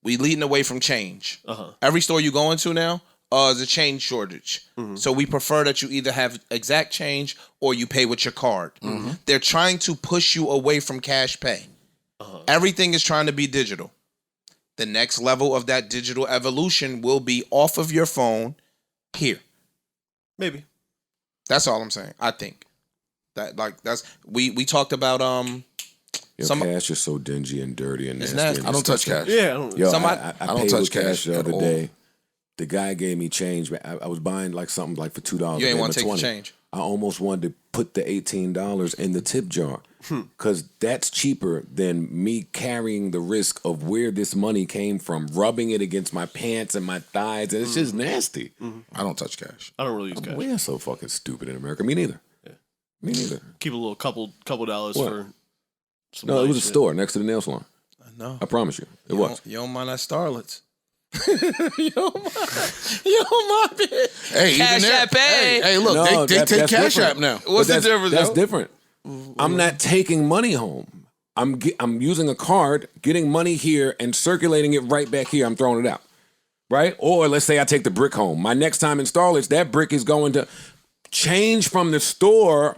we leading away from change. Every store you go into now, is a change shortage. So we prefer that you either have exact change or you pay with your card. They're trying to push you away from cash pay. Everything is trying to be digital. The next level of that digital evolution will be off of your phone here. Maybe. That's all I'm saying. I think that's we talked about Yo, some- cash is so dingy and dirty and It's nasty. nasty. and I don't touch disgusting. cash. Yeah. I don't, Yo, Somebody- I don't paid touch with cash the at other all. day. The guy gave me change. I was buying like something like for $2. You ain't want wanna to take the change. I almost wanted to put the $18 in the tip jar because that's cheaper than me carrying the risk of where this money came from, rubbing it against my pants and my thighs, and it's just nasty. I don't touch cash. I don't really use cash. We are so fucking stupid in America. Me neither. Me neither. Keep a little couple dollars What? for. Some No, it was a nice shit. store next to the nail salon. I know. I promise you, it was. You don't mind that starlets. you don't mind being Hey, Cash even there, App pay. hey, look, No, they that- take that's Cash different. App now. What's But the difference? That's though? different. I'm not taking money home. I'm using a card, getting money here, and circulating it right back here. I'm throwing it out, right? Or let's say I take the brick home. My next time in Starlets, that brick is going to change from the store.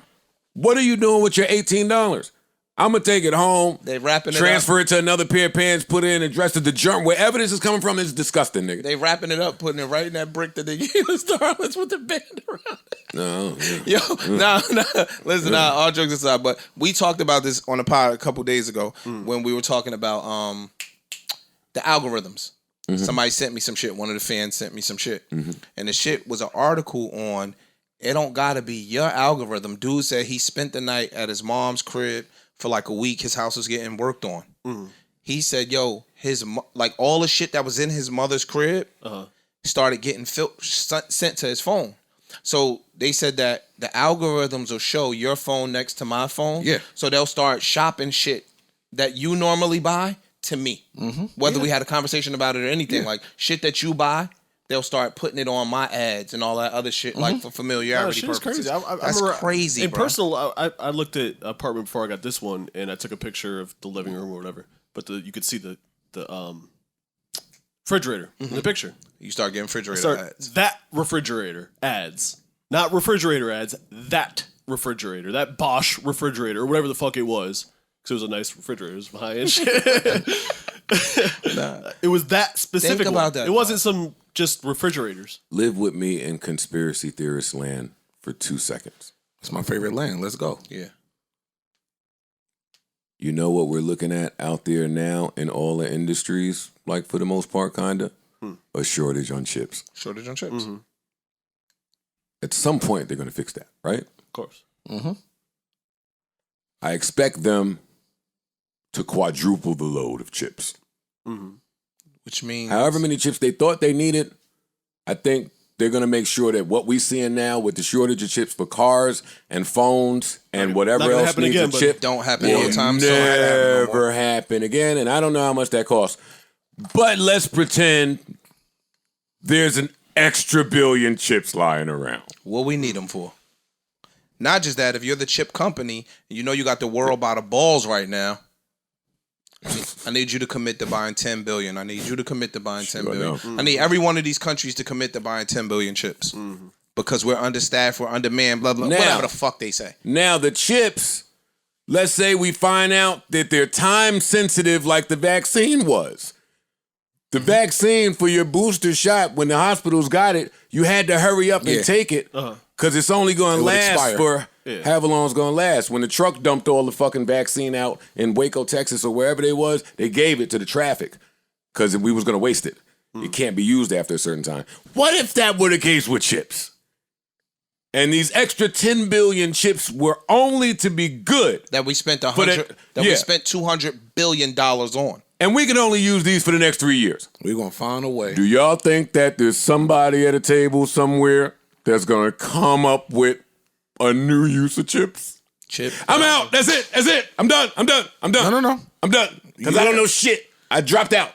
What are you doing with your $18? I'm gonna take it home. They wrapping it transfer it to another pair of pants, put it in, and dress it. The germ, wherever this is coming from, is disgusting, nigga. They wrapping it up, putting it right in that brick that they gave the starlets with the band around it. No, Yo, nah. Listen, all jokes aside, but we talked about this on a pod a couple days ago when we were talking about the algorithms. Somebody sent me some shit. One of the fans sent me some shit, and the shit was an article on It don't gotta be your algorithm. Dude said he spent the night at his mom's crib for like a week. His house was getting worked on. He said, "Yo, like all the shit that was in his mother's crib started getting sent to his phone." So they said that the algorithms will show your phone next to my phone. Yeah. So they'll start shopping shit that you normally buy to me. Whether we had a conversation about it or anything, like shit that you buy. They'll start putting it on my ads and all that other shit, like for familiarity purposes. Crazy. That's crazy, In bro. personal, I looked at an apartment before I got this one, and I took a picture of the living room or whatever. But you could see the refrigerator in the picture. You start getting refrigerator ads. That refrigerator ads, not refrigerator ads. That refrigerator, that Bosch refrigerator, or whatever the fuck it was, because it was a nice refrigerator. It was high end shit. It was that specific. Think about one. that, It wasn't some just refrigerators. Live with me in conspiracy theorist land for 2 seconds. It's my favorite land. Let's go. Yeah. You know what we're looking at out there now in all the industries, like for the most part, kinda? A shortage on chips. Shortage on chips. At some point, they're going to fix that, right? Of course. I expect them to quadruple the load of chips. Which means However many chips they thought they needed, I think they're going to make sure that what we're seeing now with the shortage of chips for cars and phones and whatever not gonna else happen needs again, a but chip don't happen will anytime soon. never happen again. And I don't know how much that costs. But let's pretend there's an extra billion chips lying around. What we need them for. Not just that, if you're the chip company, and you know you got the world by the balls right now, I need you to commit to buying 10 billion. I need you to commit to buying 10 billion. I need every one of these countries to commit to buying 10 billion chips. Because we're understaffed, we're undermanned, blah, blah, Now- whatever the fuck they say. Now, the chips, let's say we find out that they're time sensitive like the vaccine was. The vaccine for your booster shot, when the hospitals got it, you had to hurry up and take it because it's only going to would last expire. for however long it's going to last. When the truck dumped all the fucking vaccine out in Waco, Texas, or wherever they was, they gave it to the traffic because we was going to waste it. It can't be used after a certain time. What if that were the case with chips? And these extra 10 billion chips were only to be good. That we spent we spent $200 billion on. And we can only use these for the next 3 years. We're going to find a way. Do y'all think that there's somebody at a table somewhere that's going to come up with a new use of chips? Chip. I'm out. That's it. That's it. I'm done. I'm done. I'm done. No. I'm done. Because I don't know shit. I dropped out.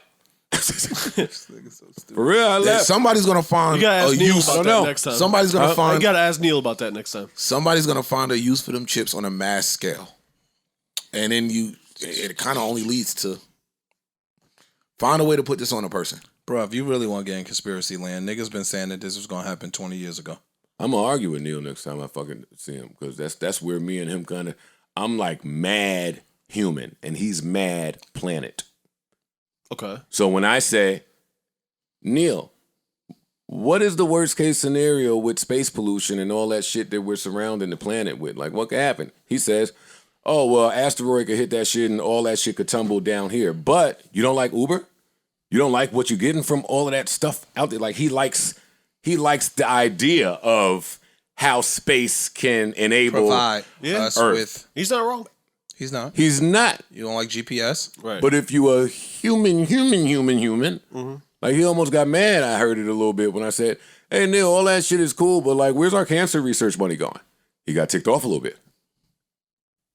For real, I left. Somebody's going to find You gotta a ask Neil use. about that next time. Somebody's going to You find. gotta ask Neil about that next time. Somebody's going to find a use for them chips on a mass scale. And then it kind of only leads to find a way to put this on a person. Bro, if you really want to get in conspiracy land, niggas been saying that this was going to happen 20 years ago. I'm going to argue with Neil next time I fucking see him because that's where me and him kind of, I'm like mad human and he's mad planet. Okay. So when I say, Neil, what is the worst case scenario with space pollution and all that shit that we're surrounding the planet with? Like, what could happen? He says, oh, well, asteroid could hit that shit and all that shit could tumble down here. But you don't like Uber? You don't like what you're getting from all of that stuff out there? Like, he likes the idea of how space can enable Provide us Earth. with... He's not wrong. He's not. He's not. You don't like GPS? Right. But if you a human, like he almost got mad. I heard it a little bit when I said, hey, Neil, all that shit is cool, but like, where's our cancer research money going? He got ticked off a little bit.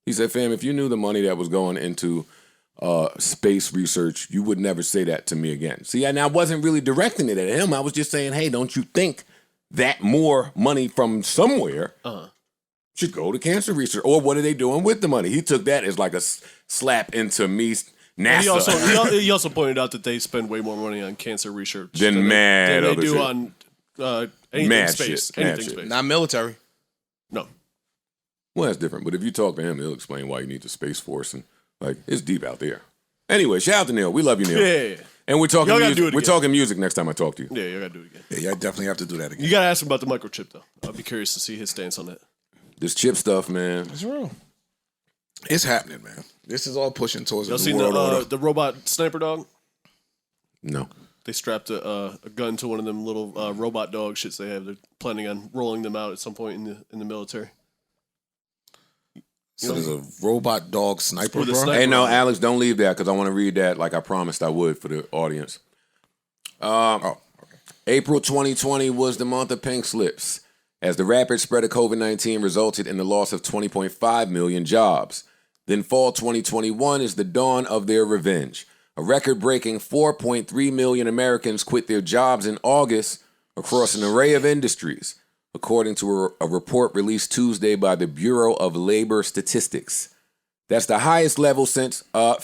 He said, fam, if you knew the money that was going into space research, you would never say that to me again. See, and I wasn't really directing it at him. I was just saying, hey, don't you think that more money from somewhere should go to cancer research? Or what are they doing with the money? He took that as like a slap into me, NASA. He also pointed out that they spend way more money on cancer research Than they other do shit. on anything Mad space. shit, mad Anything shit. space. Not military. No. Well, that's different. But if you talk to him, he'll explain why you need the Space Force. And like, it's deep out there. Anyway, shout out to Neil. We love you, Neil. Yeah. And we're talking Y'all gotta music. do it We're again. talking music next time I talk to you. Yeah, you gotta do it again. Yeah, you definitely have to do that again. You gotta ask him about the microchip though. I'll be curious to see his stance on that. This chip stuff, man. It's real. It's happening, man. This is all pushing towards Y'all a seen new world order. the robot sniper dog? No. They strapped a gun to one of them little robot dog shits they have. They're planning on rolling them out at some point in the military. So there's a robot dog sniper, With a bro? sniper. Hey, no, Alex, don't leave that because I want to read that like I promised I would for the audience. April 2020 was the month of pink slips, as the rapid spread of COVID-19 resulted in the loss of 20.5 million jobs. Then fall 2021 is the dawn of their revenge. A record-breaking 4.3 million Americans quit their jobs in August across an array of industries, according to a report released Tuesday by the Bureau of Labor Statistics. That's the highest level since, No,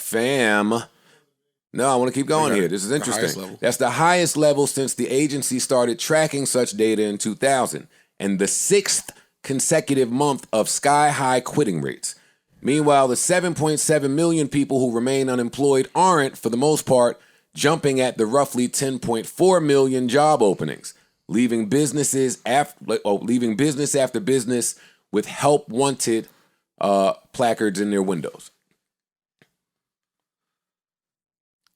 I want to keep going here. This is interesting. That's the highest level since the agency started tracking such data in 2000, and the 6th consecutive month of sky-high quitting rates. Meanwhile, the 7.7 million people who remain unemployed aren't, for the most part, jumping at the roughly 10.4 million job openings, leaving business after business with help wanted placards in their windows.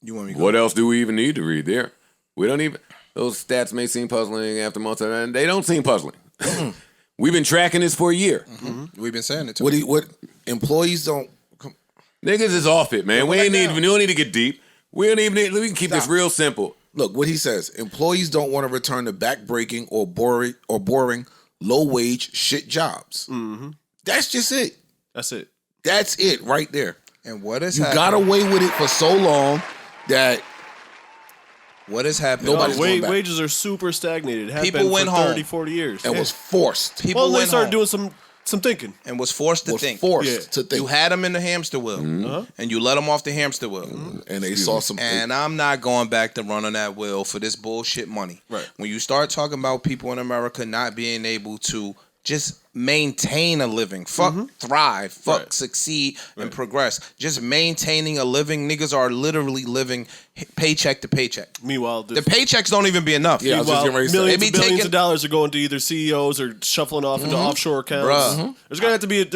You want me to What else do we even need to read there? We don't even. Those stats may seem puzzling after months, and they don't seem puzzling. We've been tracking this for a year. We've been saying it too. What employees don't? Niggas is off it, man. We don't need to get deep. We can keep this real simple. Look what he says. Employees don't want to return to backbreaking or boring low-wage shit jobs. That's just it. That's it. That's it right there. And what is You happening? got away with it for so long that What is happening? Nobody's going back. Wages are super stagnated. Have People been went for home. 30, 40 years. it was forced. People Well, they went started home doing some thinking. and was forced to Was think. forced to think. You had them in the hamster wheel, and you let them off the hamster wheel. And they saw some. And I'm not going back to run on that wheel for this bullshit money. Right. When you start talking about people in America not being able to just maintain a living, thrive, Right. succeed, and progress, just maintaining a living, niggas are literally living paycheck to paycheck. Meanwhile, The paychecks don't even be enough. Yeah, I was just getting ready to say. millions They and be billions taking- of dollars are going to either CEOs or shuffling off into offshore accounts. Bruh. There's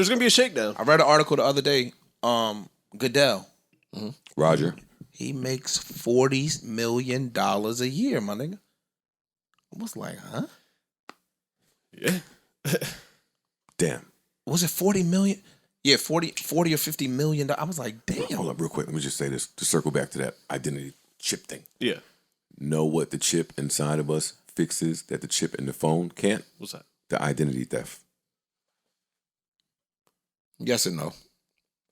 gonna be a shakedown. I read an article the other day. Goodell, Roger. he makes $40 million a year, my nigga. I was like, huh? Yeah. Damn. Was it 40 million? Yeah, 40 or 50 million. I was like, damn. Hold up real quick. Let me just say this to circle back to that identity chip thing. Yeah. Know what the chip inside of us fixes that the chip in the phone can't? What's that? The identity theft. Yes and no.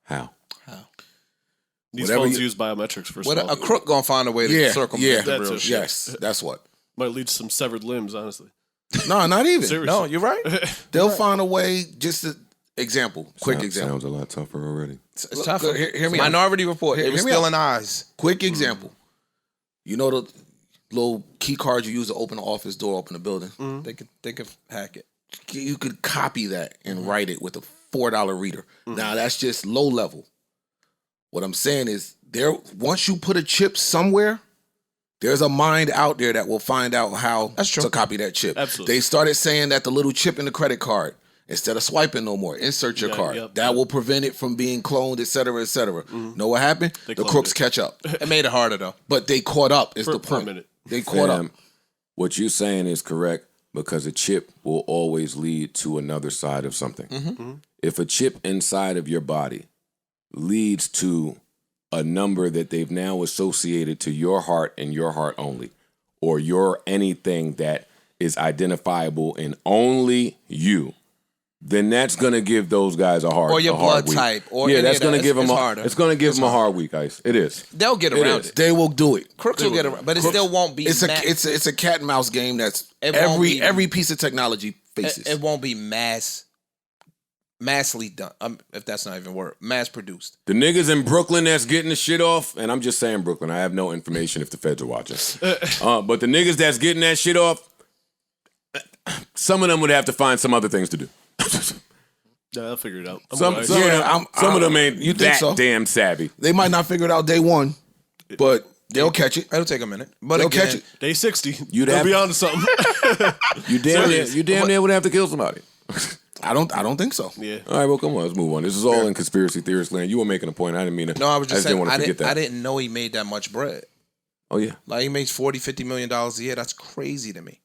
How? These Whatever phones you- use biometrics first What of all. a crook gonna find a way to Yeah, circumvent yeah, the real That's a- shit. Yes, that's what. Might lead to some severed limbs, honestly. No, not even. Seriously. No, you're right. They'll find a way. Just to quick example. Sounds a lot tougher already. It's tough. Look, hear me out. Minority Report. Hear It was me still out. in eyes. Quick example. You know the little key cards you use to open the office door, open the building. They could hack it. You could copy that and write it with a $4 reader. Now that's just low level. What I'm saying is once you put a chip somewhere, there's a mind out there that will find out how That's true. to copy that chip. Absolutely. They started saying that the little chip in the credit card, instead of swiping no more, insert your Yeah, card. yep, that yep. will prevent it from being cloned, et cetera, et cetera. Know what happened? They The cloned crooks it. catch up. It made it harder though. But they caught up is For the a point. minute. They caught Fam, up. what you're saying is correct because a chip will always lead to another side of something. If a chip inside of your body leads to a number that they've now associated to your heart and your heart only, or your anything that is identifiable in only you, then that's gonna give those guys a hard Or your a hard blood week. type, or yeah, any that's of gonna that. give them It's a harder. it's gonna give them a hard week, Ice. It is. They'll get It around is. it. They will do it. Crooks will get around, but it still won't be. It's a cat and mouse game that's It won't be- every piece of technology faces. It won't be massively done. If that's not even a word, mass produced. The niggas in Brooklyn that's getting the shit off, and I'm just saying Brooklyn, I have no information if the feds are watching. But the niggas that's getting that shit off, some of them would have to find some other things to do. Yeah, I'll figure it out. I'm Some, alright. some, of, them, some of them ain't You think that so? damn savvy. They might not figure it out day one, but they'll catch it. It'll take a minute, but They'll again, catch it. Day 60. You'd They'll have- be on to something. You damn near would have to kill somebody. I don't think so. Yeah. All right, well, come on, let's move on. This is all in conspiracy theorist land. You were making a point. I didn't mean to. No, I was just saying. didn't want to I forget didn't. that. I didn't know he made that much bread. Oh yeah. Like he makes $40-50 million a year. That's crazy to me.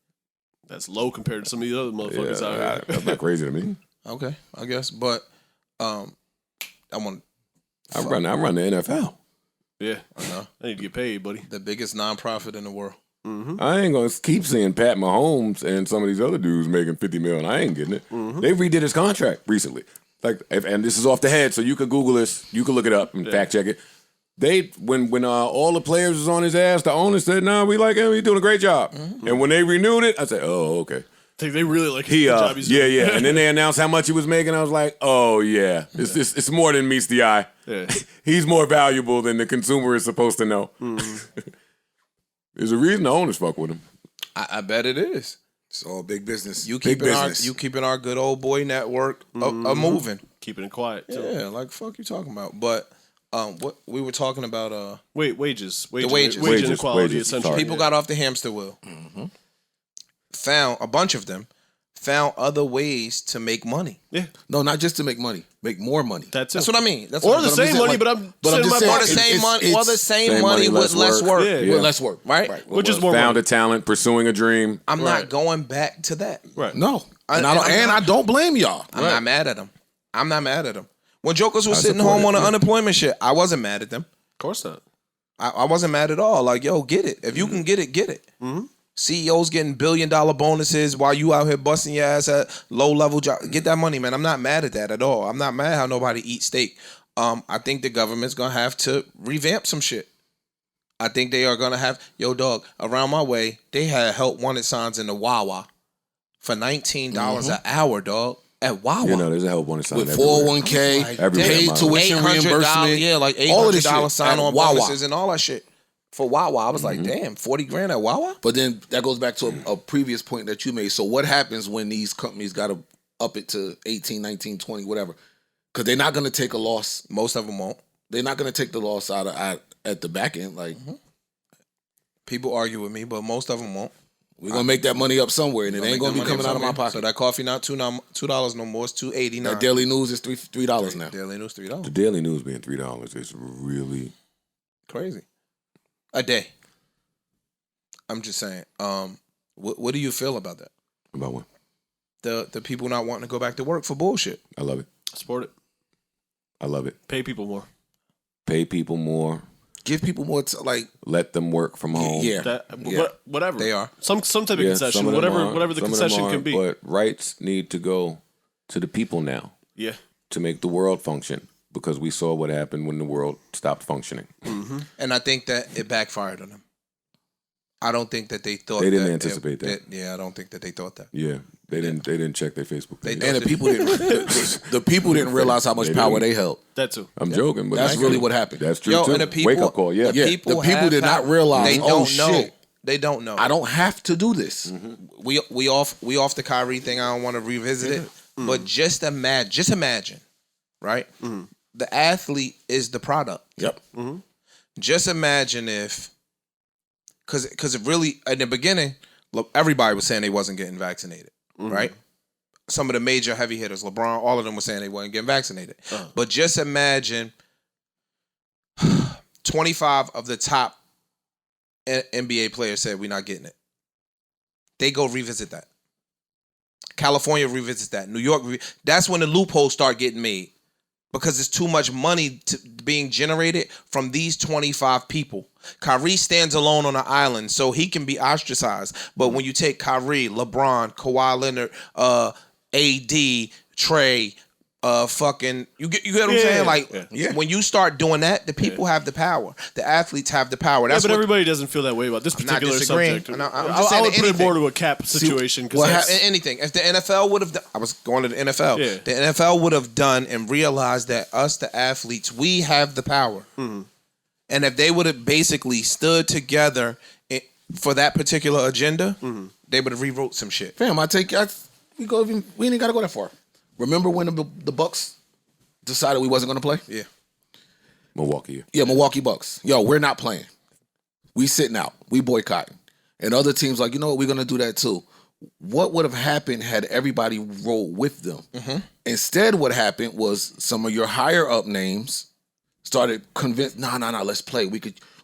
That's low compared to some of the other motherfuckers out here. That's not crazy to me. Okay, I guess, but I want. I run the NFL. Yeah, I know. I need to get paid, buddy. The biggest nonprofit in the world. I ain't gonna keep seeing Pat Mahomes and some of these other dudes making $50 million. I ain't getting it. They redid his contract recently. Like, and this is off the head, so you could Google this. You could look it up and fact check it. They when all the players was on his ass, the owner said, "No, we like him. He's doing a great job." And when they renewed it, I said, "Oh, okay." I think they really like He, the job he's doing. yeah. And then they announced how much he was making. I was like, "Oh yeah, it's more than meets the eye. Yeah. He's more valuable than the consumer is supposed to know." There's a reason the owners fuck with him. I bet it is. It's all big business. You big keeping business. you keeping our good old boy network a moving. Keeping it quiet, too. Yeah, like fuck you talking about. But what we were talking about Wages. wages. Wage inequality, Wages. essentially. Sorry. people got off the hamster wheel. Found a bunch of them found other ways to make money. Yeah, No, not just to make money. Make more money. that's That's what I mean. That's Or what the I'm same saying. money, Like, but I'm but I'm saying just my saying or the market. same money, or the same Same money money, with less work. Yeah. With less work. Right? Which is more Found money. a talent, pursuing a dream. I'm Right. not going back to that. Right. No. And I don't blame y'all. I'm not mad at them. I'm not mad at them. When jokers was I sitting support home it, on the yeah. unemployment shit, I wasn't mad at them. Of course not. I wasn't mad at all. Like, yo, get it. If you can get it, get it. CEOs getting $1 billion bonuses while you out here busting your ass at low level job. Get that money, man. I'm not mad at that at all. I'm not mad how nobody eats steak. I think the government's gonna have to revamp some shit. I think they are gonna have dog, around my way, they had help wanted signs in the Wawa for $19 an hour, dog. At Wawa. You know, there's a help wanted sign With everywhere. 401k, Like, Everywhere, paid man. tuition $800, reimbursement. yeah, like all of this $800 shit sign on at Wawa. bonuses and all that shit for Wawa. I was like, damn, 40 grand at Wawa? But then that goes back to a previous point that you made. So what happens when these companies got to up it to 18, 19, 20, whatever? Because they're not going to take a loss. Most of them won't. They're not going to take the loss out at the back end. Like, People argue with me, but most of them won't. we're going to make that money up somewhere, and it ain't going to be coming out of my pocket. So that coffee not $2 no more. It's $2.89. That Daily News is $3 now. Daily News $3. The Daily News being $3 is really Crazy. A day. I'm just saying. What do you feel about that? about one. The people not wanting to go back to work for bullshit. I love it. Support it. I love it. Pay people more. Pay people more. Give people more, Let them work from home. yeah. Whatever. They are. Some type of Yeah, concession. some of them are, Whatever the some of them concession are, can be. But rights need to go to the people now Yeah. to make the world function, because we saw what happened when the world stopped functioning. And I think that it backfired on them. I don't think that they thought They didn't that anticipate that. Yeah, I don't think that they thought that. Yeah, they didn't check their Facebook page. And the people didn't realize how much They power didn't. they held. That too. I'm joking, but That's really what happened. That's true Yo, too. and the people, Wake up call. Yeah, Yeah. people the people have did not power. realize, They oh, don't know. shit. They don't know. I don't have to do this. We off the Kyrie thing. I don't want to revisit it. But just imagine, right? The athlete is the product. Yep. Just imagine if, because it really in the beginning, look, everybody was saying they wasn't getting vaccinated, right? Some of the major heavy hitters, LeBron, all of them were saying they wasn't getting vaccinated. But just imagine 25 of the top NBA players said we're not getting it. They go revisit that. California revisits that. New York, that's when the loopholes start getting made, because there's too much money being generated from these 25 people. Kyrie stands alone on an island, so he can be ostracized. But when you take Kyrie, LeBron, Kawhi Leonard, AD, Trey, fucking, you get what I'm saying? Like, when you start doing that, the people have the power. The athletes have the power. That's But what, everybody doesn't feel that way about this I'm not particular disagreeing. subject. I'm just saying I would put it anything. more to a cap situation. Because anything. If the NFL would have done, I was going to the NFL. Yeah. The NFL would have done and realized that us, the athletes, we have the power. And if they would have basically stood together for that particular agenda, they would have rewrote some shit. Fam, we ain't got to go that far. Remember when the Bucks decided we wasn't going to play? Yeah. Milwaukee. Yeah, Milwaukee Bucks. Yo, we're not playing. We sitting out. We boycotting. And other teams like, you know what, we're going to do that too. What would have happened had everybody rolled with them? Instead, what happened was some of your higher up names started convinced, no, let's play.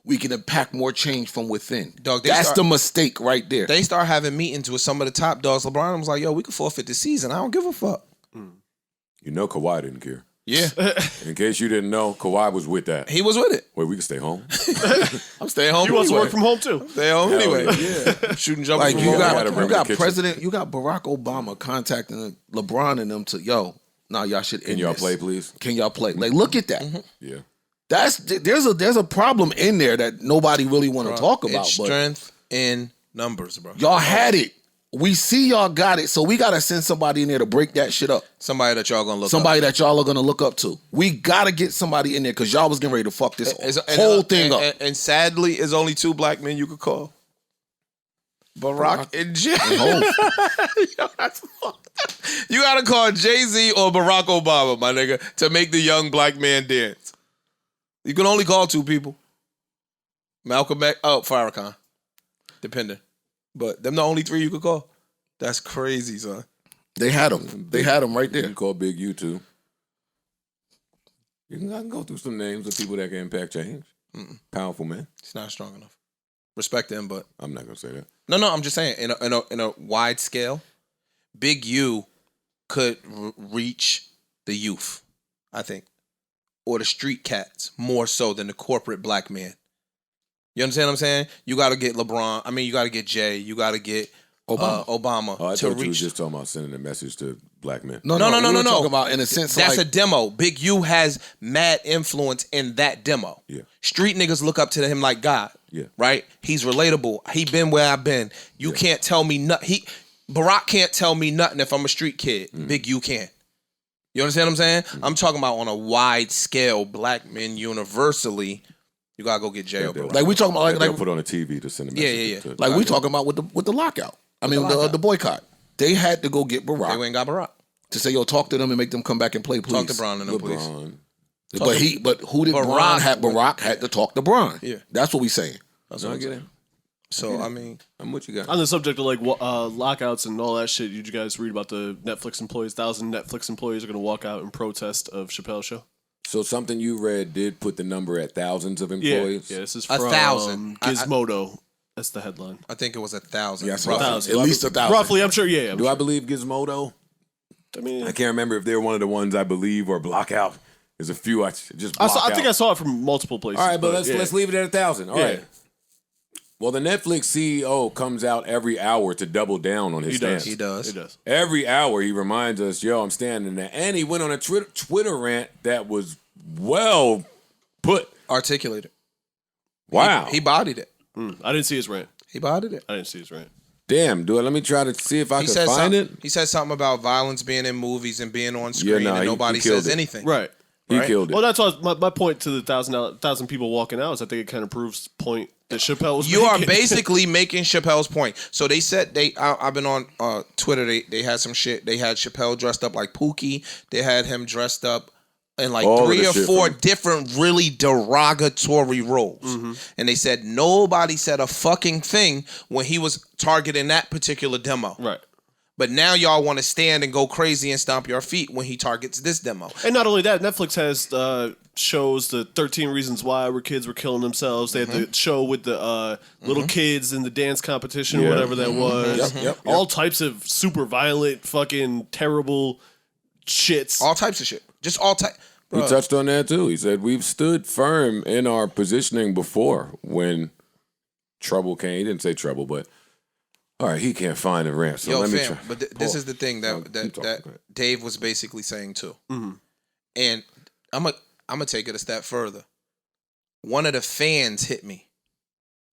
we can impact more change from within. Dog, That's the mistake right there. They start having meetings with some of the top dogs. LeBron was like, yo, we could forfeit the season. I don't give a fuck. You know Kawhi didn't care. Yeah. In case you didn't know, Kawhi was with that. He was with it. Wait, we can stay home? I'm staying home. He wants to anyway. work from home too. Stay home Hell anyway. yeah. Shooting jumpers Like from you home. gotta got remember the kitchen. president, you got Barack Obama contacting LeBron and them to y'all should Can end y'all this. play, please? Can y'all play? Like look at that. Yeah. There's a problem in there that nobody really want to talk about. It's But strength in numbers, bro. y'all had it. We see y'all got it, so we gotta send somebody in there to break that shit up. Somebody that y'all gonna look Somebody up. that y'all are gonna look up to. We gotta get somebody in there because y'all was getting ready to fuck this And- whole thing up. And sadly, it's only 2 black men you could call. Barack and Jay. Yo, that's fucked up. You gotta call Jay-Z or Barack Obama, my nigga, to make the young black man dance. You can only call 2 people. Malcolm X, Farrakhan. Depending. But them the only 3 you could call. That's crazy, son. They had them. They had them right You there. can call Big U too. I can go through some names of people that can impact change. Powerful man. It's not strong enough. Respect him, but I'm not gonna say that. no, I'm just saying in a wide scale, Big U could reach the youth, I think, or the street cats more so than the corporate black man. You understand what I'm saying? You got to get LeBron. I mean, you got to get Jay. You got to get Obama Oh, I to thought you were reach. just talking about sending a message to black men. No. We were talking about in a sense That's like a demo. Big U has mad influence in that demo. Yeah. Street niggas look up to him like God. Yeah. Right? He's relatable. He been where I've been. You can't tell me nothing. Barack can't tell me nothing if I'm a street kid. Big U can. You understand what I'm saying? I'm talking about on a wide scale, black men universally. You gotta go get Jay or Barack. like we talking about They'll like put on a TV to send a message. Yeah. To, like we talking about with the lockout. I mean the boycott. They had to go get They Barack ain't got Barack. to say, yo, talk to them and make them come back and play, please. Talk to Bron and them, please. LeBron. But who did Barack- Barack had to talk to Bron. Yeah. That's what we saying. That's No, what I I'm get saying. it. So I mean, I'm what you got. On the subject of like lockouts and all that shit, did you guys read about the Netflix employees? 1,000 Netflix employees are going to walk out in protest of Chappelle's show. So something you read did put the number at thousands of employees. Yeah. This is from 1,000. Gizmodo. That's the headline. I think it was 1,000. Yes, roughly. 1,000. at least 1,000. Roughly, I'm sure. Yeah. Do I believe Gizmodo? I mean, I can't remember if they're one of the ones I believe or block out. There's a few I just I block think out. I saw it from multiple places. All right, but yeah. let's leave it at 1,000. All Yeah. right. Well, the Netflix CEO comes out every hour to double down on his He does. stance. He does. He does. Every hour he reminds us, yo, I'm standing there. And he went on a Twitter rant that was well put. Articulated. Wow. He bodied it. I didn't see his rant. He bodied it. I didn't see his rant. Damn, dude. Let me try to see if I He can said find something. it. He said something about violence being in movies and being on screen, nah, and he nobody killed says it. anything. Right. He Right. killed it. Well, that's all, my point to the 1,000 people walking out is I think it kind of proves the point that Chappelle was You are making. basically making Chappelle's point. So they said I've been on Twitter. They had some shit. They had Chappelle dressed up like Pookie. They had him dressed up in like All of 3 the or shit 4 from- different really derogatory roles. And they said nobody said a fucking thing when he was targeting that particular demo. Right. But now y'all want to stand and go crazy and stomp your feet when he targets this demo. And not only that, Netflix has shows the 13 Reasons Why where kids were killing themselves. They had the show with the little kids in the dance competition or Yeah. whatever that was. Yep. All types of super violent, fucking terrible shits. All types of shit. Just all type. He touched on that too. He said, we've stood firm in our positioning before when trouble came. He didn't say trouble, but all right, he can't find the rant. So Yo, let me fam, try. but this is the thing No, that keep talking. Go ahead. Dave was basically saying too. And I'm gonna take it a step further. One of the fans hit me.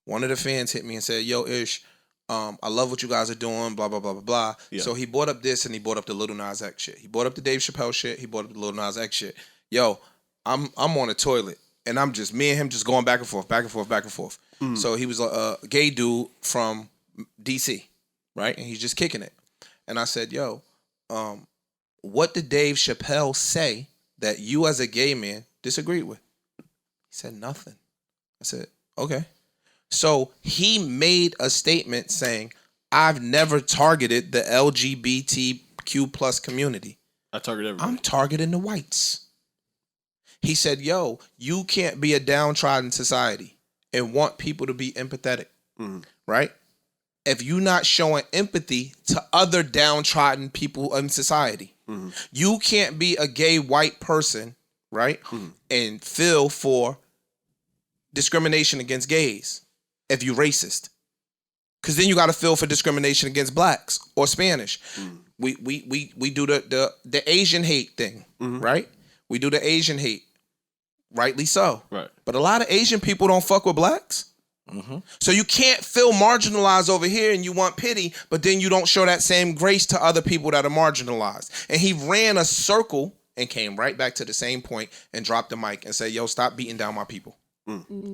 One of the fans hit me and said, "Yo, Ish, I love what you guys are doing, blah, blah, blah, blah, blah." Yeah. So he brought up this and he brought up the Lil Nas X shit. He brought up the Dave Chappelle shit. He brought up the Lil Nas X shit. Yo, I'm on the toilet and I'm just, me and him just going back and forth, back and forth, back and forth. So he was a gay dude from DC, right? And he's just kicking it. And I said, yo, what did Dave Chappelle say that you as a gay man disagreed with? He said nothing. I said, okay. So he made a statement saying, I've never targeted the LGBTQ plus community. I target everybody. I'm targeting the whites. He said, yo, you can't be a downtrodden society and want people to be empathetic, right? If you're not showing empathy to other downtrodden people in society, you can't be a gay white person, right? And feel for discrimination against gays if you're racist. Because then you got to feel for discrimination against blacks or Spanish. We do the Asian hate thing, right? We do the Asian hate, rightly so. Right. But a lot of Asian people don't fuck with blacks. So you can't feel marginalized over here and you want pity, but then you don't show that same grace to other people that are marginalized. And he ran a circle and came right back to the same point and dropped the mic and said, yo, stop beating down my people.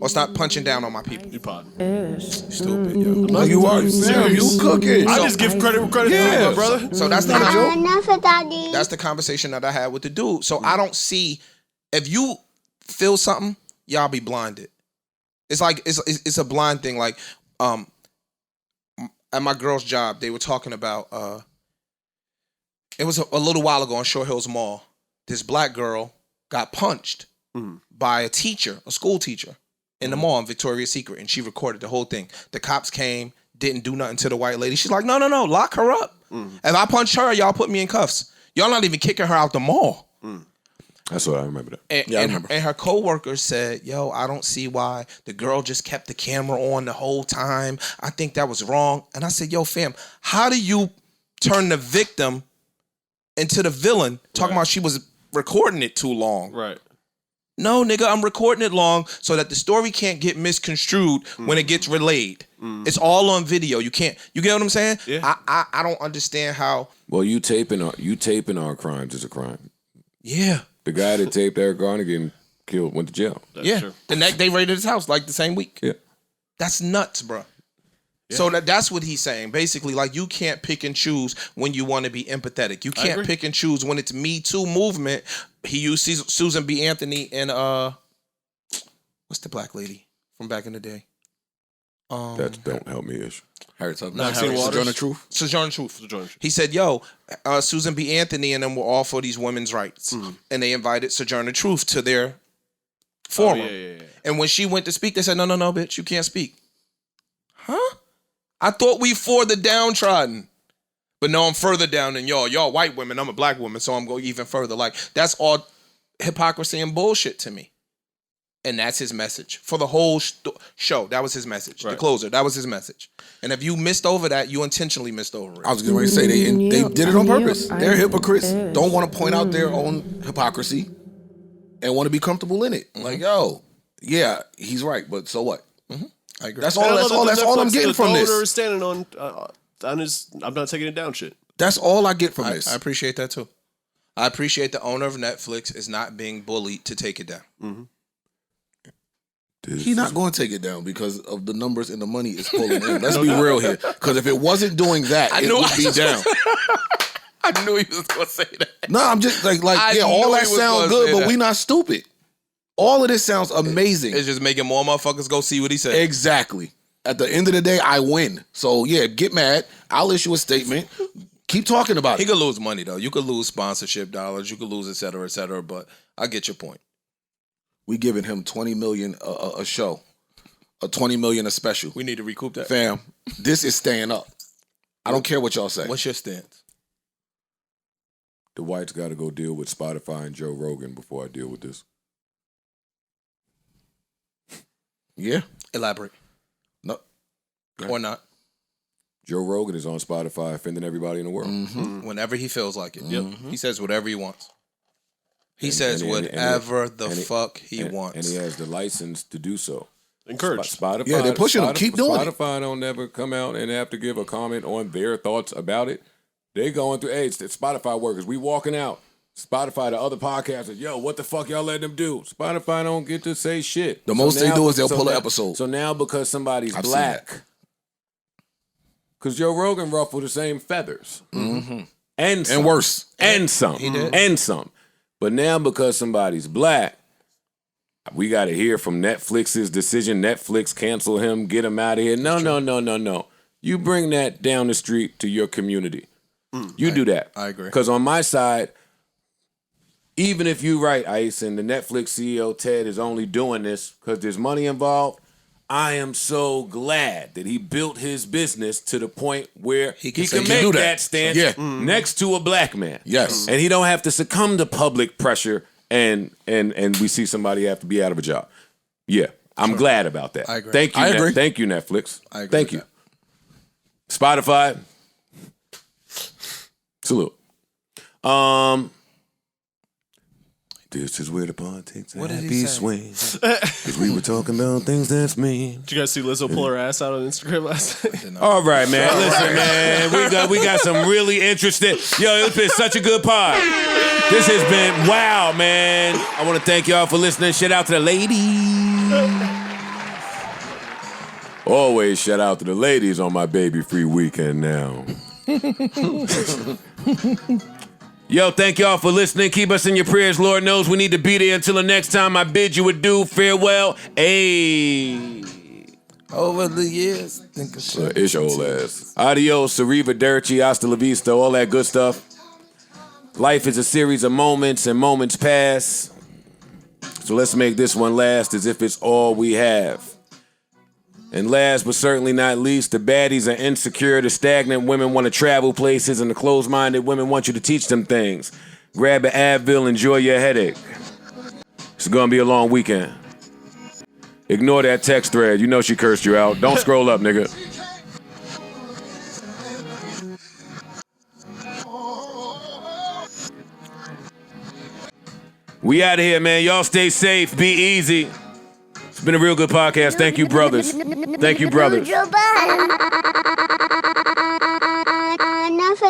Or stop punching down on my people. You potting. Stupid, yo. No, you are. Sam, you cooking. I just give credit where credit's due, my brother. So that's Daddy. that's the conversation that I had with the dude. So I don't see, if you feel something, y'all be blinded. It's like it's a blind thing. Like at my girl's job, they were talking about it was a little while ago on Short Hills Mall. This black girl got punched by a teacher, a school teacher, in the mall in Victoria's Secret, and she recorded the whole thing. The cops came, didn't do nothing to the white lady. She's like, no, lock her up. If I punch her, y'all put me in cuffs. Y'all not even kicking her out the mall. That's what I remember. That. And, Yeah, I remember. And her coworkers said, yo, I don't see why the girl just kept the camera on the whole time. I think that was wrong. And I said, yo, fam, how do you turn the victim into the villain talking about she was recording it too long? Right. No, nigga, I'm recording it long so that the story can't get misconstrued when it gets relayed. It's all on video. You can't. You get what I'm saying? Yeah. I don't understand how. Well, you taping our crimes is a crime. Yeah. The guy that taped Eric Garner getting killed went to jail. That's true. The next they raided his house like the same week. Yeah. That's nuts, bro. So that's what he's saying. Basically, like, you can't pick and choose when you want to be empathetic. You can't pick and choose when it's Me Too movement. He used Susan B. Anthony and what's the black lady from back in the day? That don't help me ish. Harriet Tubman. Maxine Waters. Sojourner Truth. Sojourner Truth. He said, yo, Susan B. Anthony and them were all for these women's rights. And they invited Sojourner Truth to their forum. Yeah. And when she went to speak, they said, no, bitch, you can't speak. Huh? I thought we for the downtrodden. But no, I'm further down than y'all. Y'all white women, I'm a black woman, so I'm going even further. Like, that's all hypocrisy and bullshit to me. And that's his message. For the whole show, that was his message. Right. The closer, that was his message. And if you missed over that, you intentionally missed over it. I was going to say they did it on purpose. They're hypocrites. Don't want to point out their own hypocrisy and want to be comfortable in it. Like, yo, yeah, he's right, but so what? I agree. That's all I'm getting from this. Is standing on his. I'm not taking it down. Shit. That's all I get from this. I appreciate that too. I appreciate the owner of Netflix is not being bullied to take it down. He's not going to take it down because of the numbers and the money is pulling in. Let's be real here. Because if it wasn't doing that, it would be down. I knew he was going to say that. No, I'm just like yeah, all that sounds good, but we not stupid. All of this sounds amazing. It's just making more motherfuckers go see what he said. Exactly. At the end of the day, I win. So yeah, get mad. I'll issue a statement. Keep talking about He it. could lose money though. You could lose sponsorship dollars. You could lose et cetera, but I get your point. We giving him $20 million a show, a $20 million a special. We need to recoup that. Fam, this is staying up. I don't care what y'all say. What's your stance? The whites got to go deal with Spotify and Joe Rogan before I deal with this. Yeah. Elaborate. No. Or not. Joe Rogan is on Spotify offending everybody in the world. Whenever he feels like it. Yep. He says whatever he wants. He says and whatever the fuck he wants. And he has the license to do so. Encouraged. Spotify, Yeah, they're pushing him. Keep doing it. Spotify don't never come out and have to give a comment on their thoughts about it. They going through, hey, it's the Spotify workers. We walking out. Spotify, the other podcasters, yo, what the fuck y'all letting them do? Spotify don't get to say shit. The most they do is they'll pull an now- episode. So now because somebody's I've seen black, because Joe Rogan ruffled the same feathers. And some. And worse. And some. He did. And some. But now because somebody's black, we got to hear from Netflix's decision. Netflix cancel him, get him out of here. No. You bring that down the street to your community. You do that. I agree. Because on my side, even if you right, Ice, and the Netflix CEO, Ted, is only doing this because there's money involved, I am so glad that he built his business to the point where he can say, make do that, that. stance Yeah. next to a black man. Yes. And he don't have to succumb to public pressure and we see somebody have to be out of a job. Yeah. I'm glad about that. I agree. Thank you. I agree. Thank you, Netflix. I agree Thank with you. Spotify. Salute. This is where the politics and What did he happy say? swing. Because we were talking about things that's mean. Did you guys see Lizzo pull her ass out on Instagram last night? All right, man. Listen, man. We got some really interesting. Yo, it's been such a good pod. This has been wow, man. I want to thank y'all for listening. Shout out to the ladies. Always shout out to the ladies on my baby free weekend now. Yo, thank y'all for listening. Keep us in your prayers. Lord knows we need to be there. Until the next time, I bid you adieu. Farewell. Ayy. Over the years, think of shit. It's your old ass. Adios, arrivederci, hasta la vista, all that good stuff. Life is a series of moments, and moments pass. So let's make this one last as if it's all we have. And last but certainly not least, the baddies are insecure, the stagnant women want to travel places, and the closed-minded women want you to teach them things. Grab an Advil, enjoy your headache. It's gonna be a long weekend. Ignore that text thread. You know she cursed you out. Don't scroll up, nigga. We out of here, man. Y'all stay safe. Be easy. It's been a real good podcast. Thank you, brothers. Thank you, brothers. Enough,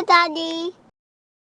Daddy.